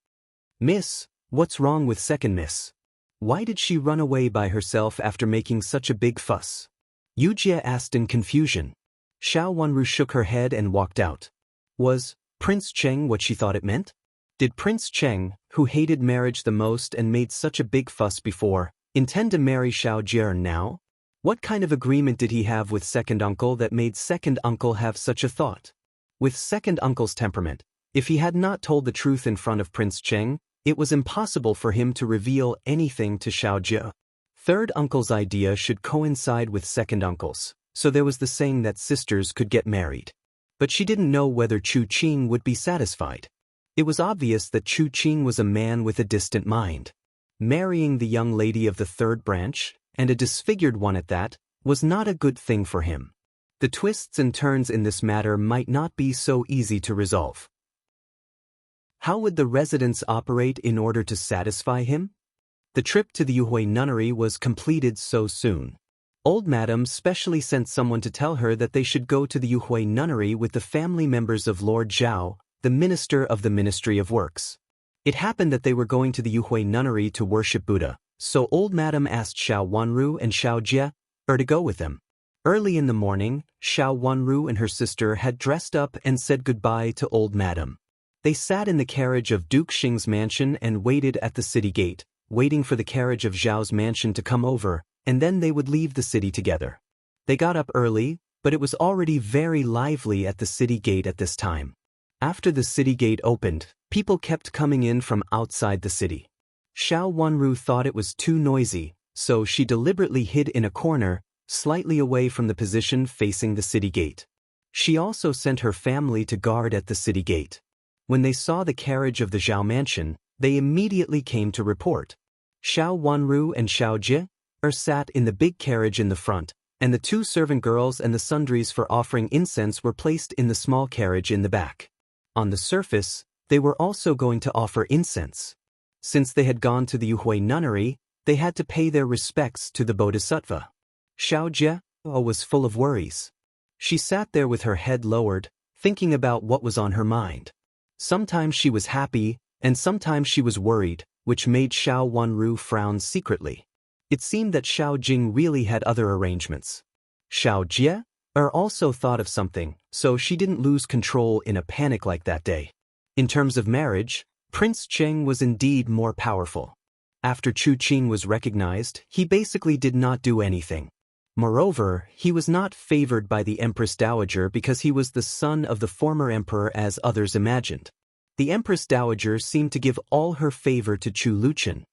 [SPEAKER 1] Miss, what's wrong with second miss? Why did she run away by herself after making such a big fuss? Yu Jie asked in confusion. Xiao Wenru shook her head and walked out. Was Prince Cheng what she thought it meant? Did Prince Cheng, who hated marriage the most and made such a big fuss before, intend to marry Xiao Jie now? What kind of agreement did he have with second uncle that made second uncle have such a thought? With second uncle's temperament, if he had not told the truth in front of Prince Cheng, it was impossible for him to reveal anything to Xiao Jie. Third uncle's idea should coincide with second uncle's, so there was the saying that sisters could get married. But she didn't know whether Chu Qing would be satisfied. It was obvious that Chu Qing was a man with a distant mind. Marrying the young lady of the third branch, and a disfigured one at that, was not a good thing for him. The twists and turns in this matter might not be so easy to resolve. How would the residents operate in order to satisfy him? The trip to the Yuhui nunnery was completed so soon. Old Madam specially sent someone to tell her that they should go to the Yuhui nunnery with the family members of Lord Zhao, the minister of the Ministry of Works. It happened that they were going to the Yuhui nunnery to worship Buddha, so Old Madam asked Xiao Wenru and Xiao Jie to go with them. Early in the morning, Xiao Wenru and her sister had dressed up and said goodbye to Old Madam. They sat in the carriage of Duke Xing's mansion and waited at the city gate, waiting for the carriage of Zhao's mansion to come over, and then they would leave the city together. They got up early, but it was already very lively at the city gate at this time. After the city gate opened, people kept coming in from outside the city. Xiao Wenru thought it was too noisy, so she deliberately hid in a corner, slightly away from the position facing the city gate. She also sent her family to guard at the city gate. When they saw the carriage of the Zhao mansion, they immediately came to report. Xiao Wenru and Xiao Jie sat in the big carriage in the front, and the 2 servant girls and the sundries for offering incense were placed in the small carriage in the back. On the surface, they were also going to offer incense. Since they had gone to the Yuhui nunnery, they had to pay their respects to the Bodhisattva. Xiao Jie was full of worries. She sat there with her head lowered, thinking about what was on her mind. Sometimes she was happy, and sometimes she was worried, which made Xiao Wenru frown secretly. It seemed that Xiao Jing really had other arrangements. Xiao Jie also thought of something, so she didn't lose control in a panic like that day. In terms of marriage, Prince Cheng was indeed more powerful. After Chu Qing was recognized, he basically did not do anything. Moreover, he was not favored by the Empress Dowager because he was the son of the former emperor as others imagined. The Empress Dowager seemed to give all her favor to Chu Luqian.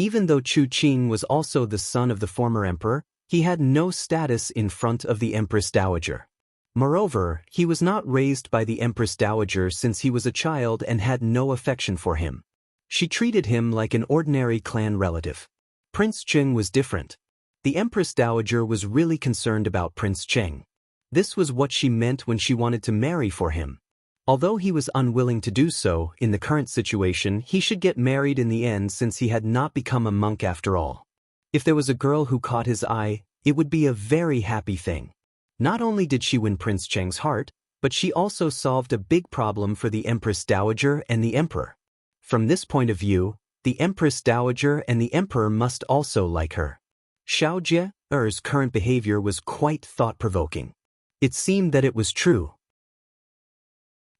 [SPEAKER 1] Even though Chu Qing was also the son of the former emperor, he had no status in front of the Empress Dowager. Moreover, he was not raised by the Empress Dowager since he was a child and had no affection for him. She treated him like an ordinary clan relative. Prince Cheng was different. The Empress Dowager was really concerned about Prince Cheng. This was what she meant when she wanted to marry for him. Although he was unwilling to do so, in the current situation he should get married in the end since he had not become a monk after all. If there was a girl who caught his eye, it would be a very happy thing. Not only did she win Prince Cheng's heart, but she also solved a big problem for the Empress Dowager and the Emperor. From this point of view, the Empress Dowager and the Emperor must also like her. Xiao Jie's current behavior was quite thought-provoking. It seemed that it was true.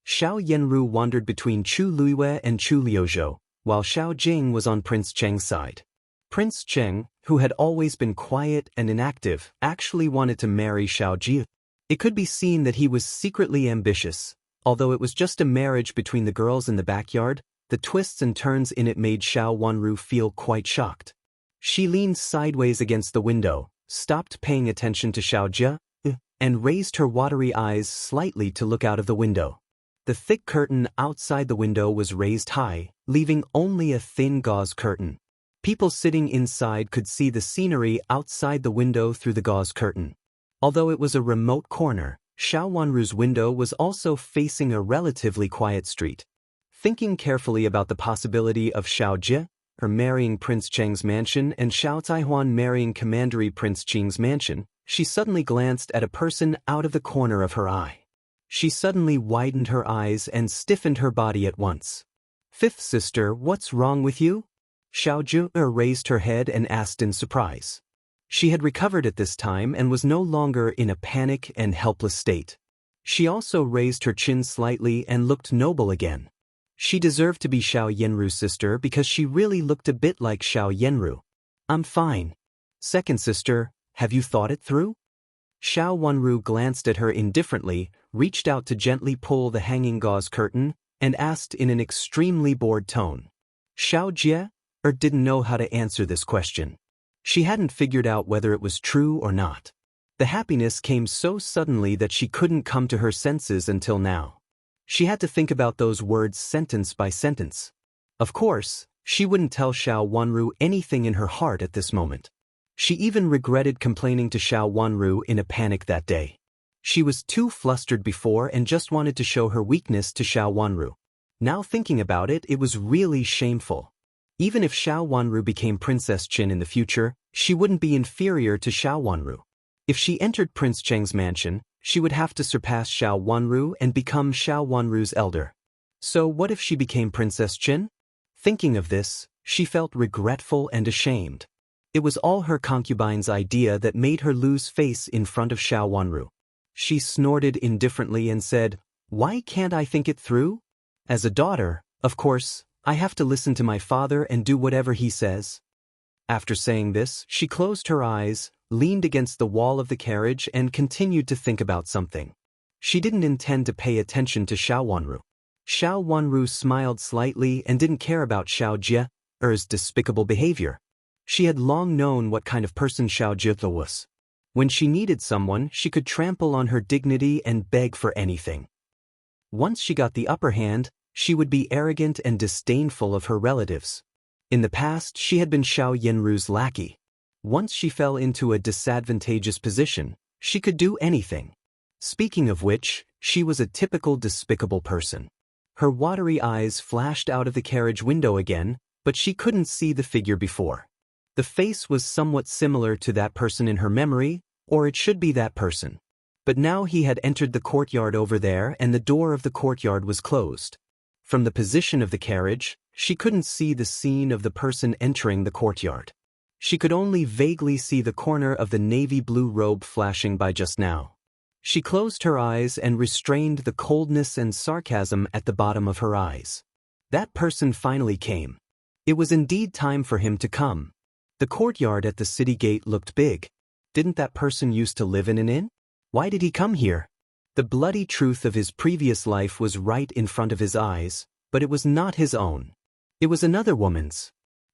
[SPEAKER 1] Xiao Yanru wandered between Chu Luiwei and Chu Liuzhou, while Xiao Jing was on Prince Cheng's side. Prince Cheng, who had always been quiet and inactive, actually wanted to marry Xiao Jie. It could be seen that he was secretly ambitious. Although it was just a marriage between the girls in the backyard, the twists and turns in it made Xiao Wanru feel quite shocked. She leaned sideways against the window, stopped paying attention to Xiao Jie, and raised her watery eyes slightly to look out of the window. The thick curtain outside the window was raised high, leaving only a thin gauze curtain. People sitting inside could see the scenery outside the window through the gauze curtain. Although it was a remote corner, Xiao Wanru's window was also facing a relatively quiet street. Thinking carefully about the possibility of Xiao Jie marrying Prince Cheng's mansion and Xiao Taihuan marrying Commandery Prince Qing's mansion, she suddenly glanced at a person out of the corner of her eye. She suddenly widened her eyes and stiffened her body at once. "Fifth sister, what's wrong with you?" Xiao Jie raised her head and asked in surprise. She had recovered at this time and was no longer in a panic and helpless state. She also raised her chin slightly and looked noble again. She deserved to be Xiao Yanru's sister because she really looked a bit like Xiao Yanru. "I'm fine. Second sister, have you thought it through?" Xiao Wanru glanced at her indifferently, reached out to gently pull the hanging gauze curtain, and asked in an extremely bored tone. Xiao Jie didn't know how to answer this question. She hadn't figured out whether it was true or not. The happiness came so suddenly that she couldn't come to her senses until now. She had to think about those words sentence by sentence. Of course, she wouldn't tell Xiao Wanru anything in her heart at this moment. She even regretted complaining to Xiao Wanru in a panic that day. She was too flustered before and just wanted to show her weakness to Xiao Wanru. Now thinking about it, it was really shameful. Even if Xiao Wanru became Princess Qin in the future, she wouldn't be inferior to Xiao Wanru. If she entered Prince Cheng's mansion, she would have to surpass Xiao Wanru and become Xiao Wanru's elder. So what if she became Princess Qin? Thinking of this, she felt regretful and ashamed. It was all her concubine's idea that made her lose face in front of Xiao Wanru. She snorted indifferently and said, "Why can't I think it through? As a daughter, of course, I have to listen to my father and do whatever he says." After saying this, she closed her eyes, leaned against the wall of the carriage and continued to think about something. She didn't intend to pay attention to Xiao Wanru. Xiao Wanru smiled slightly and didn't care about Xiao Jie's despicable behavior. She had long known what kind of person Xiao Jie was. When she needed someone, she could trample on her dignity and beg for anything. Once she got the upper hand, she would be arrogant and disdainful of her relatives. In the past, she had been Xiao Yanru's lackey. Once she fell into a disadvantageous position, she could do anything. Speaking of which, she was a typical despicable person. Her watery eyes flashed out of the carriage window again, but she couldn't see the figure before. The face was somewhat similar to that person in her memory, or it should be that person. But now he had entered the courtyard over there and the door of the courtyard was closed. From the position of the carriage, she couldn't see the scene of the person entering the courtyard. She could only vaguely see the corner of the navy blue robe flashing by just now. She closed her eyes and restrained the coldness and sarcasm at the bottom of her eyes. That person finally came. It was indeed time for him to come. The courtyard at the city gate looked big. Didn't that person used to live in an inn? Why did he come here? The bloody truth of his previous life was right in front of his eyes, but it was not his own. It was another woman's.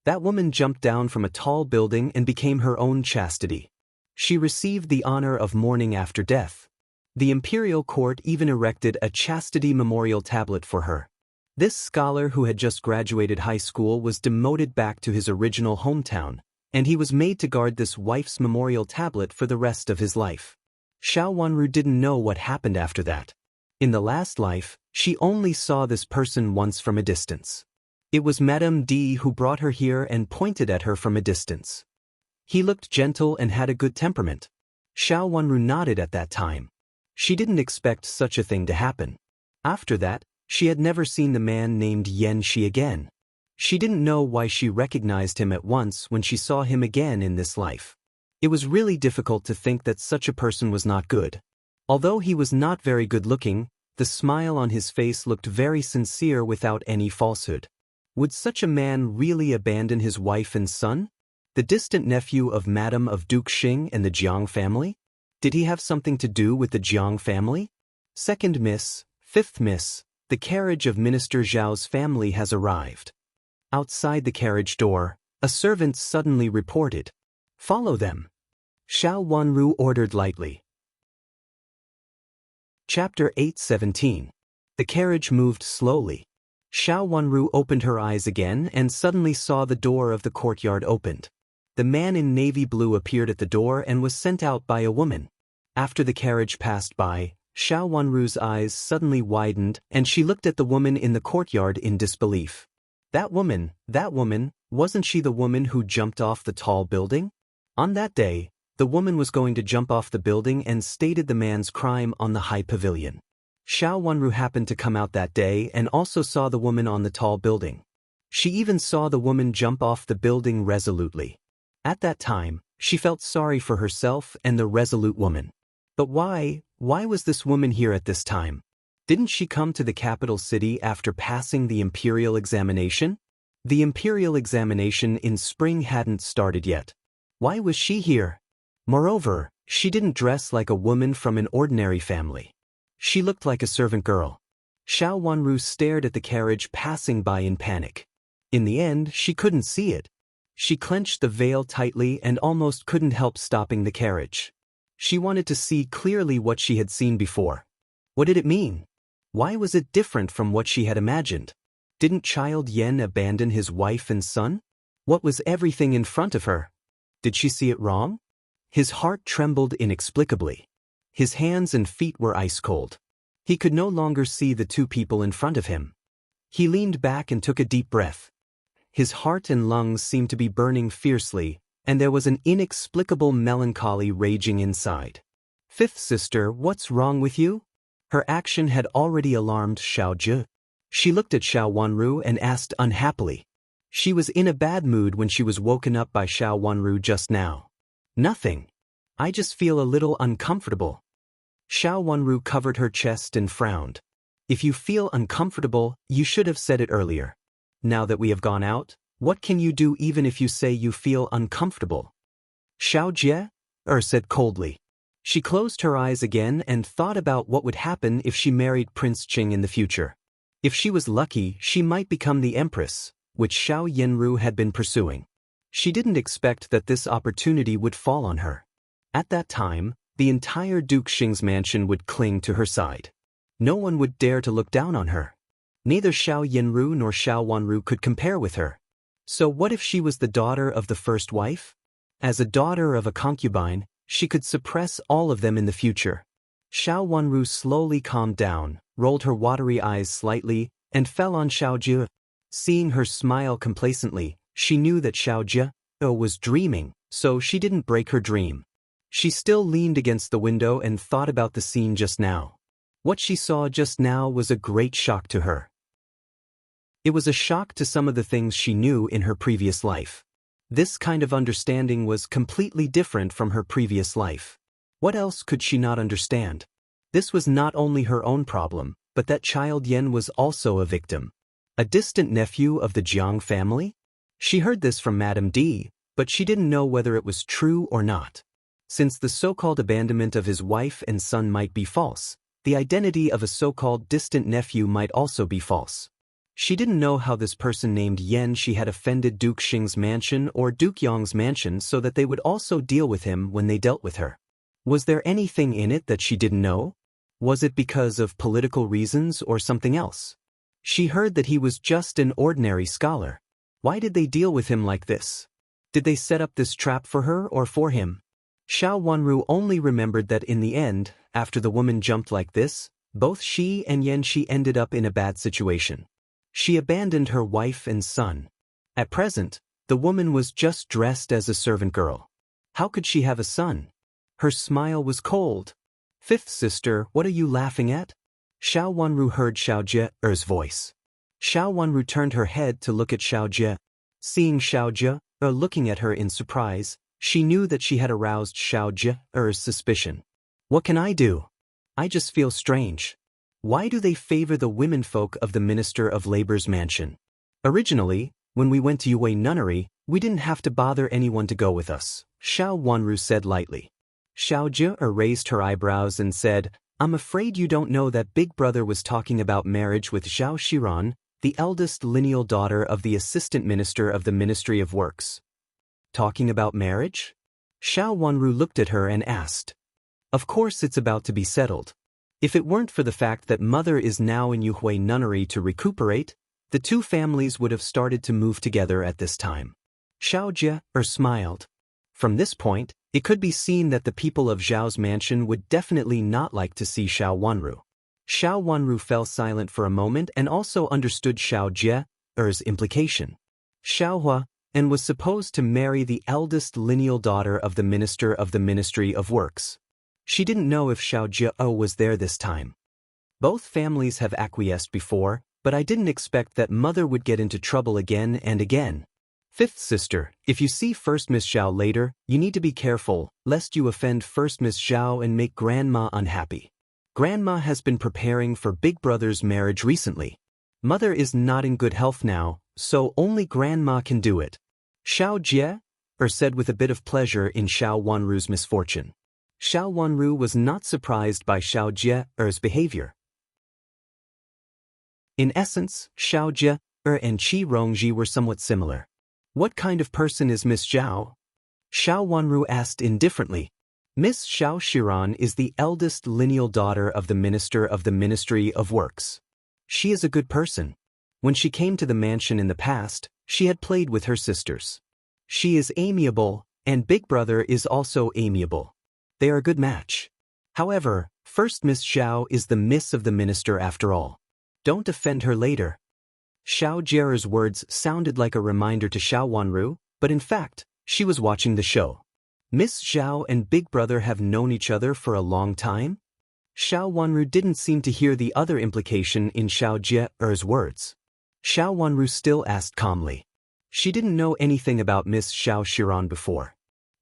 [SPEAKER 1] That woman jumped down from a tall building and became her own chastity. She received the honor of mourning after death. The imperial court even erected a chastity memorial tablet for her. This scholar who had just graduated high school was demoted back to his original hometown, and he was made to guard this wife's memorial tablet for the rest of his life. Xiao Wanru didn't know what happened after that. In the last life, she only saw this person once from a distance. It was Madame D who brought her here and pointed at her from a distance. He looked gentle and had a good temperament. Xiao Wanru nodded at that time. She didn't expect such a thing to happen. After that, she had never seen the man named Yan Shi again. She didn't know why she recognized him at once when she saw him again in this life. It was really difficult to think that such a person was not good. Although he was not very good-looking, the smile on his face looked very sincere without any falsehood. Would such a man really abandon his wife and son? The distant nephew of Madame of Duke Xing and the Jiang family? Did he have something to do with the Jiang family? Second miss, fifth miss, the carriage of Minister Zhao's family has arrived. Outside the carriage door, a servant suddenly reported, "Follow them." Xiao Wanru ordered lightly. Chapter 8:17. The carriage moved slowly. Xiao Wanru opened her eyes again and suddenly saw the door of the courtyard opened. The man in navy blue appeared at the door and was sent out by a woman. After the carriage passed by, Xiao Wanru's eyes suddenly widened and she looked at the woman in the courtyard in disbelief. That woman, wasn't she the woman who jumped off the tall building? On that day, the woman was going to jump off the building and stated the man's crime on the high pavilion. Xiao Wanru happened to come out that day and also saw the woman on the tall building. She even saw the woman jump off the building resolutely. At that time, she felt sorry for herself and the resolute woman. But why was this woman here at this time? Didn't she come to the capital city after passing the Imperial examination? The Imperial examination in spring hadn't started yet. Why was she here? Moreover, she didn't dress like a woman from an ordinary family. She looked like a servant girl. Xiao Wanru stared at the carriage passing by in panic. In the end, she couldn't see it. She clenched the veil tightly and almost couldn't help stopping the carriage. She wanted to see clearly what she had seen before. What did it mean? Why was it different from what she had imagined? Didn't Child Yen abandon his wife and son? What was everything in front of her? Did she see it wrong? His heart trembled inexplicably. His hands and feet were ice cold. He could no longer see the two people in front of him. He leaned back and took a deep breath. His heart and lungs seemed to be burning fiercely, and there was an inexplicable melancholy raging inside. Fifth sister, what's wrong with you? Her action had already alarmed Xiao Zhi. She looked at Xiao Wanru and asked unhappily. She was in a bad mood when she was woken up by Xiao Wanru just now. Nothing. I just feel a little uncomfortable. Xiao Wanru covered her chest and frowned. If you feel uncomfortable, you should have said it earlier. Now that we have gone out, what can you do even if you say you feel uncomfortable? Xiao Jie said coldly. She closed her eyes again and thought about what would happen if she married Prince Qing in the future. If she was lucky, she might become the empress, which Xiao Yenru had been pursuing. She didn't expect that this opportunity would fall on her. At that time, the entire Duke Xing's mansion would cling to her side. No one would dare to look down on her. Neither Xiao Yenru nor Xiao Wanru could compare with her. So what if she was the daughter of the first wife? As a daughter of a concubine, she could suppress all of them in the future. Xiao Wanru slowly calmed down, rolled her watery eyes slightly, and fell on Xiao Jie. Seeing her smile complacently, she knew that Xiao Jie was dreaming, so she didn't break her dream. She still leaned against the window and thought about the scene just now. What she saw just now was a great shock to her. It was a shock to some of the things she knew in her previous life. This kind of understanding was completely different from her previous life. What else could she not understand? This was not only her own problem, but that Child Yen was also a victim. A distant nephew of the Jiang family? She heard this from Madame D, but she didn't know whether it was true or not. Since the so-called abandonment of his wife and son might be false, the identity of a so-called distant nephew might also be false. She didn't know how this person named Yen she had offended Duke Xing's mansion or Duke Yong's mansion so that they would also deal with him when they dealt with her. Was there anything in it that she didn't know? Was it because of political reasons or something else? She heard that he was just an ordinary scholar. Why did they deal with him like this? Did they set up this trap for her or for him? Xiao Wanru only remembered that in the end, after the woman jumped like this, both she and Yan Shi ended up in a bad situation. She abandoned her wife and son. At present, the woman was just dressed as a servant girl. How could she have a son? Her smile was cold. Fifth sister, what are you laughing at? Xiao Wanru heard Xiao Jie's voice. Xiao Wanru turned her head to look at Xiao Jie. Seeing Xiao Jie looking at her in surprise, she knew that she had aroused Xiao Jie's suspicion. What can I do? I just feel strange. Why do they favor the womenfolk of the Minister of Labor's mansion? Originally, when we went to Yue Nunnery, we didn't have to bother anyone to go with us, Xiao Wanru said lightly. Xiao Jie raised her eyebrows and said, I'm afraid you don't know that Big Brother was talking about marriage with Zhao Xiran, the eldest lineal daughter of the Assistant Minister of the Ministry of Works. Talking about marriage? Xiao Wanru looked at her and asked. Of course it's about to be settled. If it weren't for the fact that Mother is now in Yue Nunnery to recuperate, the two families would have started to move together at this time. Xiao Jie smiled. From this point, it could be seen that the people of Zhao's mansion would definitely not like to see Xiao Wanru. Xiao Wanru fell silent for a moment and also understood Xiao Jie's implication. Xiao Hua and was supposed to marry the eldest lineal daughter of the Minister of the Ministry of Works. She didn't know if Xiao Jie was there this time. Both families have acquiesced before, but I didn't expect that Mother would get into trouble again and again. Fifth sister, if you see First Miss Zhao later, you need to be careful, lest you offend First Miss Zhao and make Grandma unhappy. Grandma has been preparing for Big Brother's marriage recently. Mother is not in good health now, so only Grandma can do it. Xiao Jie said with a bit of pleasure in Xiao Wanru's misfortune. Xiao Wanru was not surprised by Xiao Jie's behavior. In essence, Xiao Jie and Qi Rongji were somewhat similar. What kind of person is Miss Zhao? Xiao Wanru asked indifferently. Miss Zhao Xiran is the eldest lineal daughter of the Minister of the Ministry of Works. She is a good person. When she came to the mansion in the past, she had played with her sisters. She is amiable, and Big Brother is also amiable. They are a good match. However, First Miss Zhao is the miss of the minister after all. Don't offend her later. Xiao Jie's words sounded like a reminder to Xiao Wanru, but in fact, she was watching the show. Miss Zhao and Big Brother have known each other for a long time? Xiao Wanru didn't seem to hear the other implication in Xiao Jie's words. Xiao Wanru still asked calmly. She didn't know anything about Miss Zhao Xiran before.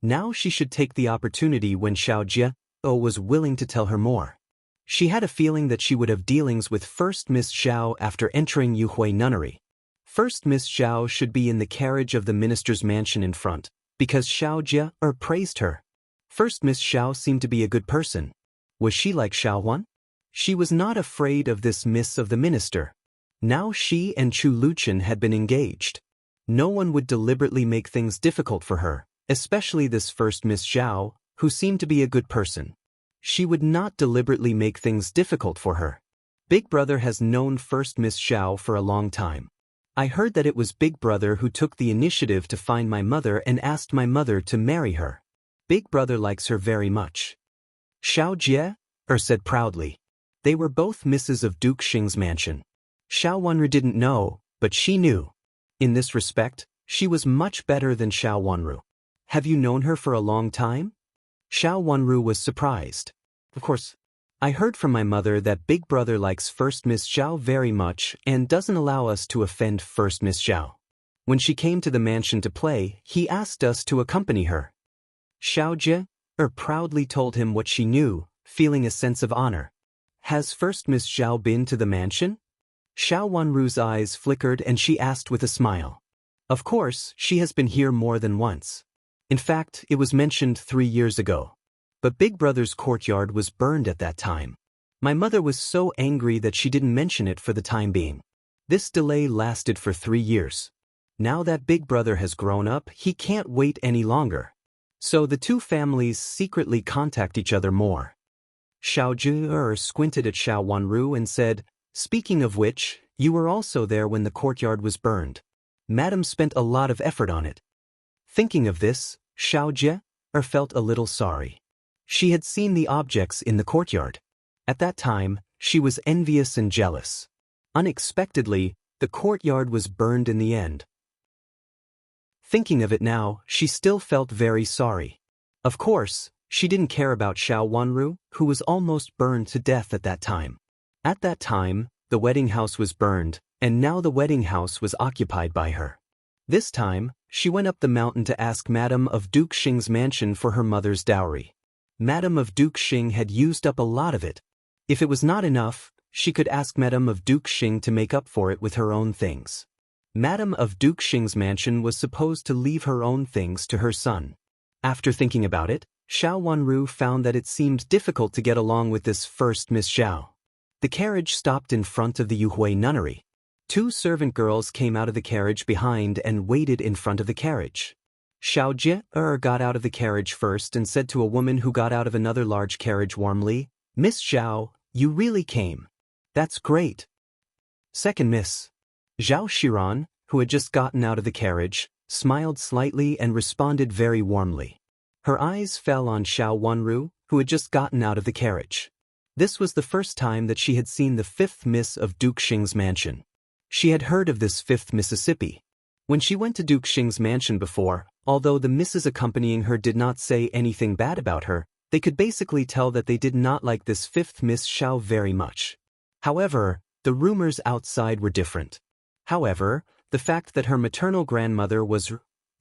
[SPEAKER 1] Now she should take the opportunity when Xiao Jie was willing to tell her more. She had a feeling that she would have dealings with First Miss Zhao after entering Yue Nunnery. First Miss Zhao should be in the carriage of the minister's mansion in front, because Xiao Jie praised her. First Miss Zhao seemed to be a good person. Was she like Xiao Huan? She was not afraid of this miss of the minister. Now she and Chu Luqian had been engaged. No one would deliberately make things difficult for her, especially this First Miss Zhao, who seemed to be a good person. She would not deliberately make things difficult for her. Big Brother has known First Miss Zhao for a long time. I heard that it was Big Brother who took the initiative to find my mother and asked my mother to marry her. Big Brother likes her very much. Xiao Jie said proudly. They were both misses of Duke Xing's mansion. Xiao Wanru didn't know, but she knew. In this respect, she was much better than Xiao Wanru. Have you known her for a long time? Xiao Wanru was surprised. Of course. I heard from my mother that Big Brother likes First Miss Zhao very much and doesn't allow us to offend First Miss Zhao. When she came to the mansion to play, he asked us to accompany her. Xiao Jie proudly told him what she knew, feeling a sense of honor. Has First Miss Zhao been to the mansion? Xiao Wanru's eyes flickered and she asked with a smile. Of course, she has been here more than once. In fact, it was mentioned 3 years ago. But Big Brother's courtyard was burned at that time. My mother was so angry that she didn't mention it for the time being. This delay lasted for 3 years. Now that Big Brother has grown up, he can't wait any longer. So the two families secretly contact each other more. Xiao Zhi squinted at Xiao Wanru and said, "Speaking of which, you were also there when the courtyard was burned. Madam spent a lot of effort on it." Thinking of this, Xiao Jie felt a little sorry. She had seen the objects in the courtyard. At that time, she was envious and jealous. Unexpectedly, the courtyard was burned in the end. Thinking of it now, she still felt very sorry. Of course, she didn't care about Xiao Wanru, who was almost burned to death at that time. At that time, the wedding house was burned, and now the wedding house was occupied by her. This time, she went up the mountain to ask Madame of Duke Xing's mansion for her mother's dowry. Madame of Duke Xing had used up a lot of it. If it was not enough, she could ask Madame of Duke Xing to make up for it with her own things. Madame of Duke Xing's mansion was supposed to leave her own things to her son. After thinking about it, Xiao Wanru found that it seemed difficult to get along with this first Miss Xiao. The carriage stopped in front of the Yuhui nunnery. Two servant girls came out of the carriage behind and waited in front of the carriage. Xiao Jie got out of the carriage first and said to a woman who got out of another large carriage warmly, "Miss Xiao, you really came. That's great." Second Miss Zhao Shiran, who had just gotten out of the carriage, smiled slightly and responded very warmly. Her eyes fell on Xiao Wanru, who had just gotten out of the carriage. This was the first time that she had seen the fifth Miss of Duke Xing's mansion. She had heard of this fifth Mississippi. When she went to Duke Xing's mansion before, although the misses accompanying her did not say anything bad about her, they could basically tell that they did not like this fifth Miss Xiao very much. However, the rumors outside were different. However, the fact that her maternal grandmother was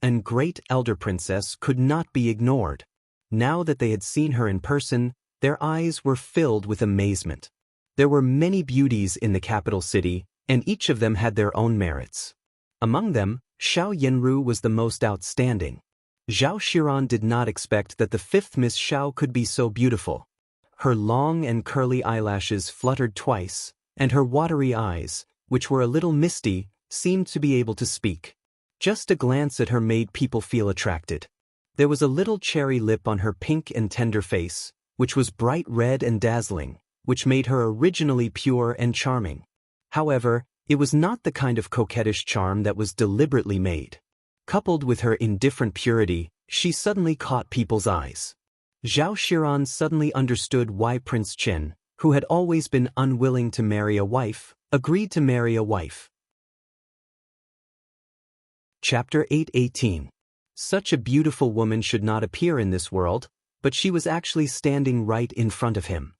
[SPEAKER 1] a great elder princess could not be ignored. Now that they had seen her in person, their eyes were filled with amazement. There were many beauties in the capital city, and each of them had their own merits. Among them, Xiao Yanru was the most outstanding. Zhao Shiran did not expect that the fifth Miss Xiao could be so beautiful. Her long and curly eyelashes fluttered twice, and her watery eyes, which were a little misty, seemed to be able to speak. Just a glance at her made people feel attracted. There was a little cherry lip on her pink and tender face, which was bright red and dazzling, which made her originally pure and charming. However, it was not the kind of coquettish charm that was deliberately made. Coupled with her indifferent purity, she suddenly caught people's eyes. Zhao Shiran suddenly understood why Prince Chen, who had always been unwilling to marry a wife, agreed to marry a wife. Chapter 8:18. Such a beautiful woman should not appear in this world, but she was actually standing right in front of him.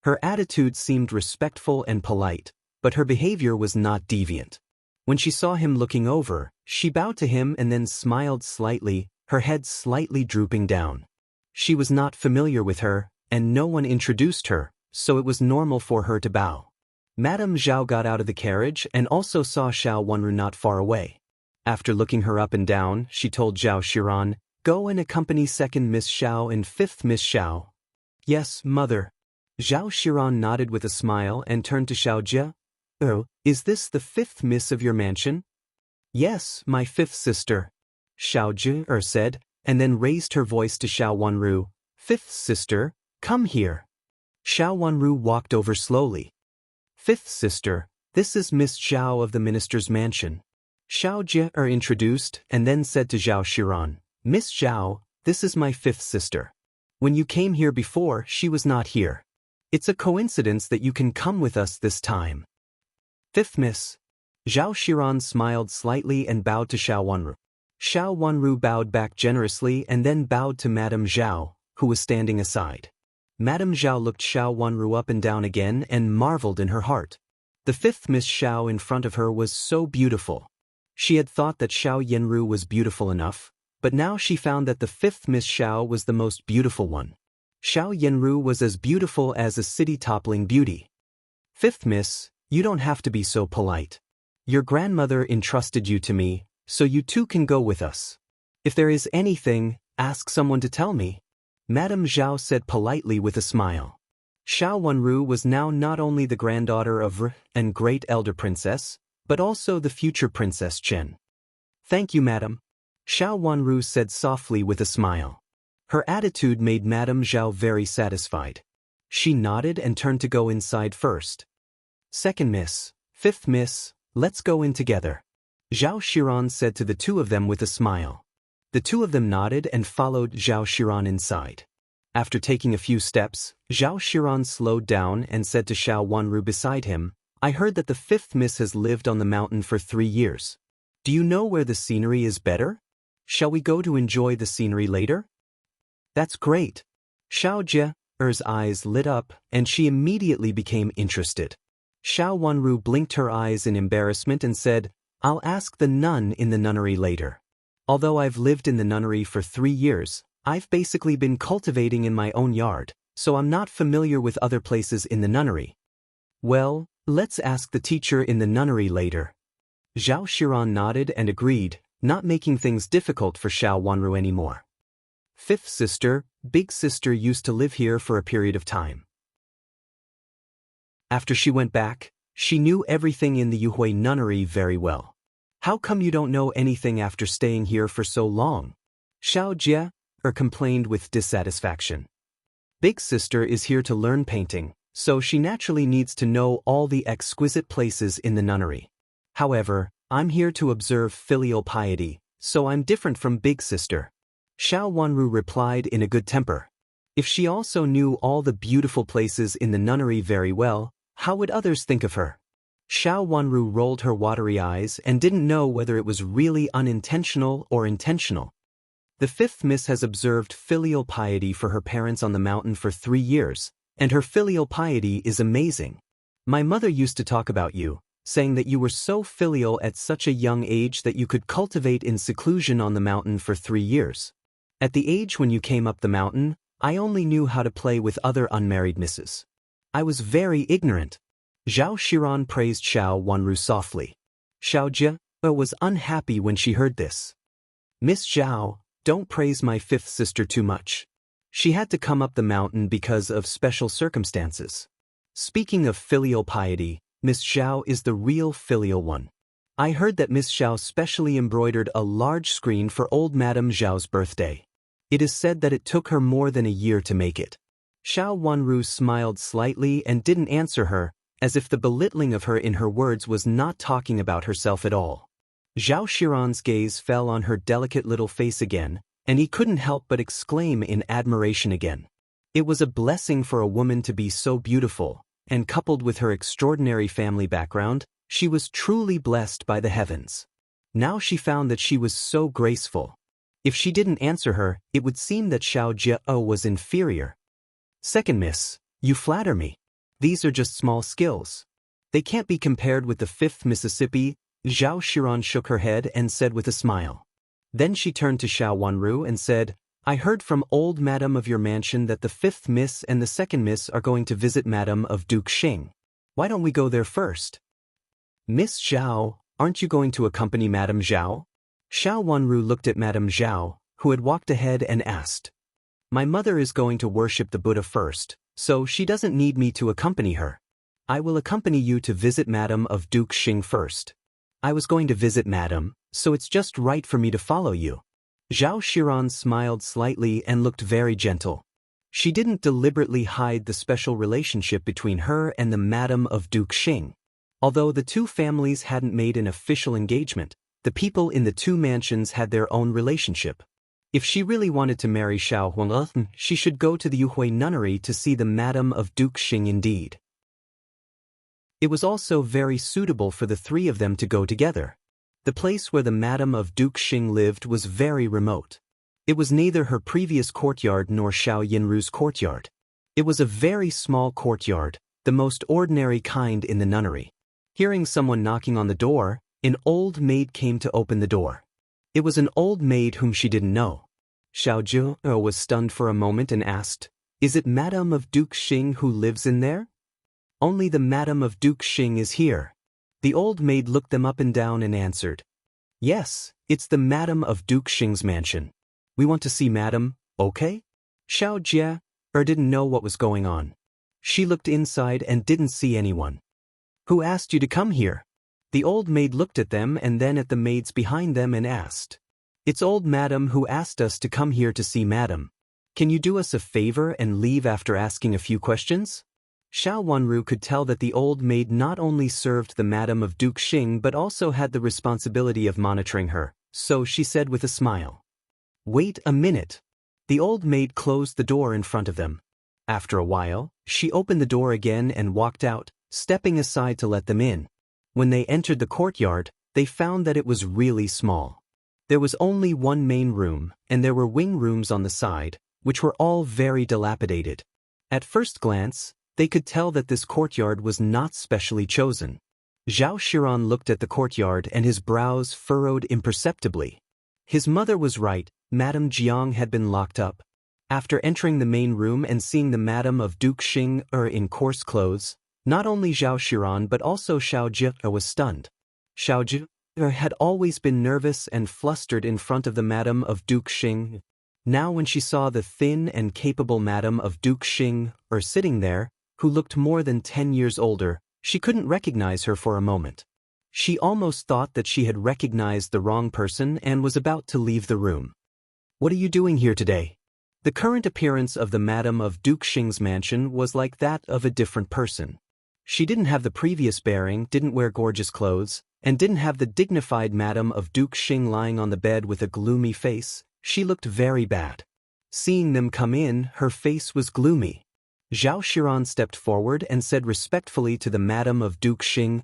[SPEAKER 1] Her attitude seemed respectful and polite, but her behavior was not deviant. When she saw him looking over, she bowed to him and then smiled slightly, her head slightly drooping down. She was not familiar with her, and no one introduced her, so it was normal for her to bow. Madame Zhao got out of the carriage and also saw Xiao Wanru not far away. After looking her up and down, she told Zhao Shiran, "Go and accompany second Miss Xiao and fifth Miss Xiao." "Yes, mother." Zhao Shiran nodded with a smile and turned to Xiao Jie. "Oh, is this the fifth miss of your mansion?" "Yes, my fifth sister," Xiao Jie said, and then raised her voice to Xiao Wanru. "Fifth sister, come here." Xiao Wanru walked over slowly. "Fifth sister, this is Miss Zhao of the minister's mansion." Xiao Jie introduced and then said to Zhao Shiran, "Miss Zhao, this is my fifth sister. When you came here before, she was not here. It's a coincidence that you can come with us this time." "Fifth Miss." Zhao Shiran smiled slightly and bowed to Xiao Wanru. Xiao Wanru bowed back generously and then bowed to Madame Zhao, who was standing aside. Madame Zhao looked Xiao Wanru up and down again and marveled in her heart. The fifth Miss Xiao in front of her was so beautiful. She had thought that Xiao Yanru was beautiful enough, but now she found that the fifth Miss Xiao was the most beautiful one. Xiao Yanru was as beautiful as a city-toppling beauty. "Fifth Miss, you don't have to be so polite. Your grandmother entrusted you to me, so you too can go with us. If there is anything, ask someone to tell me," Madame Zhao said politely with a smile. Xiao Wanru was now not only the granddaughter of and great elder princess, but also the future Princess Chen. Thank you, madam, Xiao Wanru said softly with a smile. Her attitude made Madame Zhao very satisfied. She nodded and turned to go inside first. Second miss, fifth miss, let's go in together, Zhao Xiran said to the two of them with a smile. The two of them nodded and followed Zhao Xiran inside. After taking a few steps, Zhao Xiran slowed down and said to Xiao Wanru beside him, I heard that the fifth miss has lived on the mountain for 3 years. Do you know where the scenery is better? Shall we go to enjoy the scenery later? That's great. Xiao Jie's eyes lit up and she immediately became interested. Xiao Wanru blinked her eyes in embarrassment and said, I'll ask the nun in the nunnery later. Although I've lived in the nunnery for 3 years, I've basically been cultivating in my own yard, so I'm not familiar with other places in the nunnery. Well, let's ask the teacher in the nunnery later. Zhao Xiran nodded and agreed, not making things difficult for Xiao Wanru anymore. Fifth sister, big sister used to live here for a period of time. After she went back, she knew everything in the Yuhui nunnery very well. How come you don't know anything after staying here for so long? Xiao Jie complained with dissatisfaction. Big sister is here to learn painting, so she naturally needs to know all the exquisite places in the nunnery. However, I'm here to observe filial piety, so I'm different from big sister. Xiao Wanru replied in a good temper. If she also knew all the beautiful places in the nunnery very well, how would others think of her? Xiao Wanru rolled her watery eyes and didn't know whether it was really unintentional or intentional. The fifth miss has observed filial piety for her parents on the mountain for 3 years, and her filial piety is amazing. My mother used to talk about you, saying that you were so filial at such a young age that you could cultivate in seclusion on the mountain for 3 years. At the age when you came up the mountain, I only knew how to play with other unmarried misses. I was very ignorant. Zhao Xiran praised Xiao Wanru softly. Xiao Jie was unhappy when she heard this. Miss Zhao, don't praise my fifth sister too much. She had to come up the mountain because of special circumstances. Speaking of filial piety, Miss Zhao is the real filial one. I heard that Miss Zhao specially embroidered a large screen for old Madame Zhao's birthday. It is said that it took her more than a year to make it. Xiao Wanru smiled slightly and didn't answer her, as if the belittling of her in her words was not talking about herself at all. Zhao Xiran's gaze fell on her delicate little face again, and he couldn't help but exclaim in admiration again. It was a blessing for a woman to be so beautiful, and coupled with her extraordinary family background, she was truly blessed by the heavens. Now she found that she was so graceful. If she didn't answer her, it would seem that Xiao Jie was inferior. Second miss, you flatter me. These are just small skills. They can't be compared with the fifth Mississippi. Zhao Xiran shook her head and said with a smile. Then she turned to Xiao Wanru and said, I heard from old Madame of your mansion that the fifth miss and the second miss are going to visit Madame of Duke Xing. Why don't we go there first? Miss Zhao, aren't you going to accompany Madame Zhao? Xiao Wanru looked at Madame Zhao, who had walked ahead and asked. My mother is going to worship the Buddha first, so she doesn't need me to accompany her. I will accompany you to visit Madame of Duke Xing first. I was going to visit Madame, so it's just right for me to follow you. Zhao Xiran smiled slightly and looked very gentle. She didn't deliberately hide the special relationship between her and the Madame of Duke Xing. Although the two families hadn't made an official engagement, the people in the two mansions had their own relationship. If she really wanted to marry Xiao Huang, she should go to the Yuhui nunnery to see the Madame of Duke Xing indeed. It was also very suitable for the three of them to go together. The place where the Madame of Duke Xing lived was very remote. It was neither her previous courtyard nor Xiao Yinru's courtyard. It was a very small courtyard, the most ordinary kind in the nunnery. Hearing someone knocking on the door, an old maid came to open the door. It was an old maid whom she didn't know. Xiao Jie was stunned for a moment and asked, Is it Madame of Duke Xing who lives in there? Only the Madame of Duke Xing is here. The old maid looked them up and down and answered, Yes, it's the Madame of Duke Xing's mansion. We want to see Madame, okay? Xiao Jie didn't know what was going on. She looked inside and didn't see anyone. Who asked you to come here? The old maid looked at them and then at the maids behind them and asked, "It's old madam who asked us to come here to see madam. Can you do us a favor and leave after asking a few questions?" Xiao Wanru could tell that the old maid not only served the madam of Duke Xing but also had the responsibility of monitoring her, so she said with a smile, "Wait a minute." The old maid closed the door in front of them. After a while, she opened the door again and walked out, stepping aside to let them in. When they entered the courtyard, they found that it was really small. There was only one main room, and there were wing rooms on the side, which were all very dilapidated. At first glance, they could tell that this courtyard was not specially chosen. Zhao Shiran looked at the courtyard and his brows furrowed imperceptibly. His mother was right, Madame Jiang had been locked up. After entering the main room and seeing the Madame of Duke Xing in coarse clothes, not only Zhao Shiran but also Xiao Jie was stunned. Xiao Jie had always been nervous and flustered in front of the Madame of Duke Xing. Now when she saw the thin and capable Madame of Duke Xing sitting there, who looked more than 10 years older, she couldn't recognize her for a moment. She almost thought that she had recognized the wrong person and was about to leave the room. "What are you doing here today?" The current appearance of the Madame of Duke Xing's mansion was like that of a different person. She didn't have the previous bearing, didn't wear gorgeous clothes, and didn't have the dignified Madame of Duke Xing lying on the bed with a gloomy face. She looked very bad. Seeing them come in, her face was gloomy. Zhao Shiran stepped forward and said respectfully to the Madame of Duke Xing,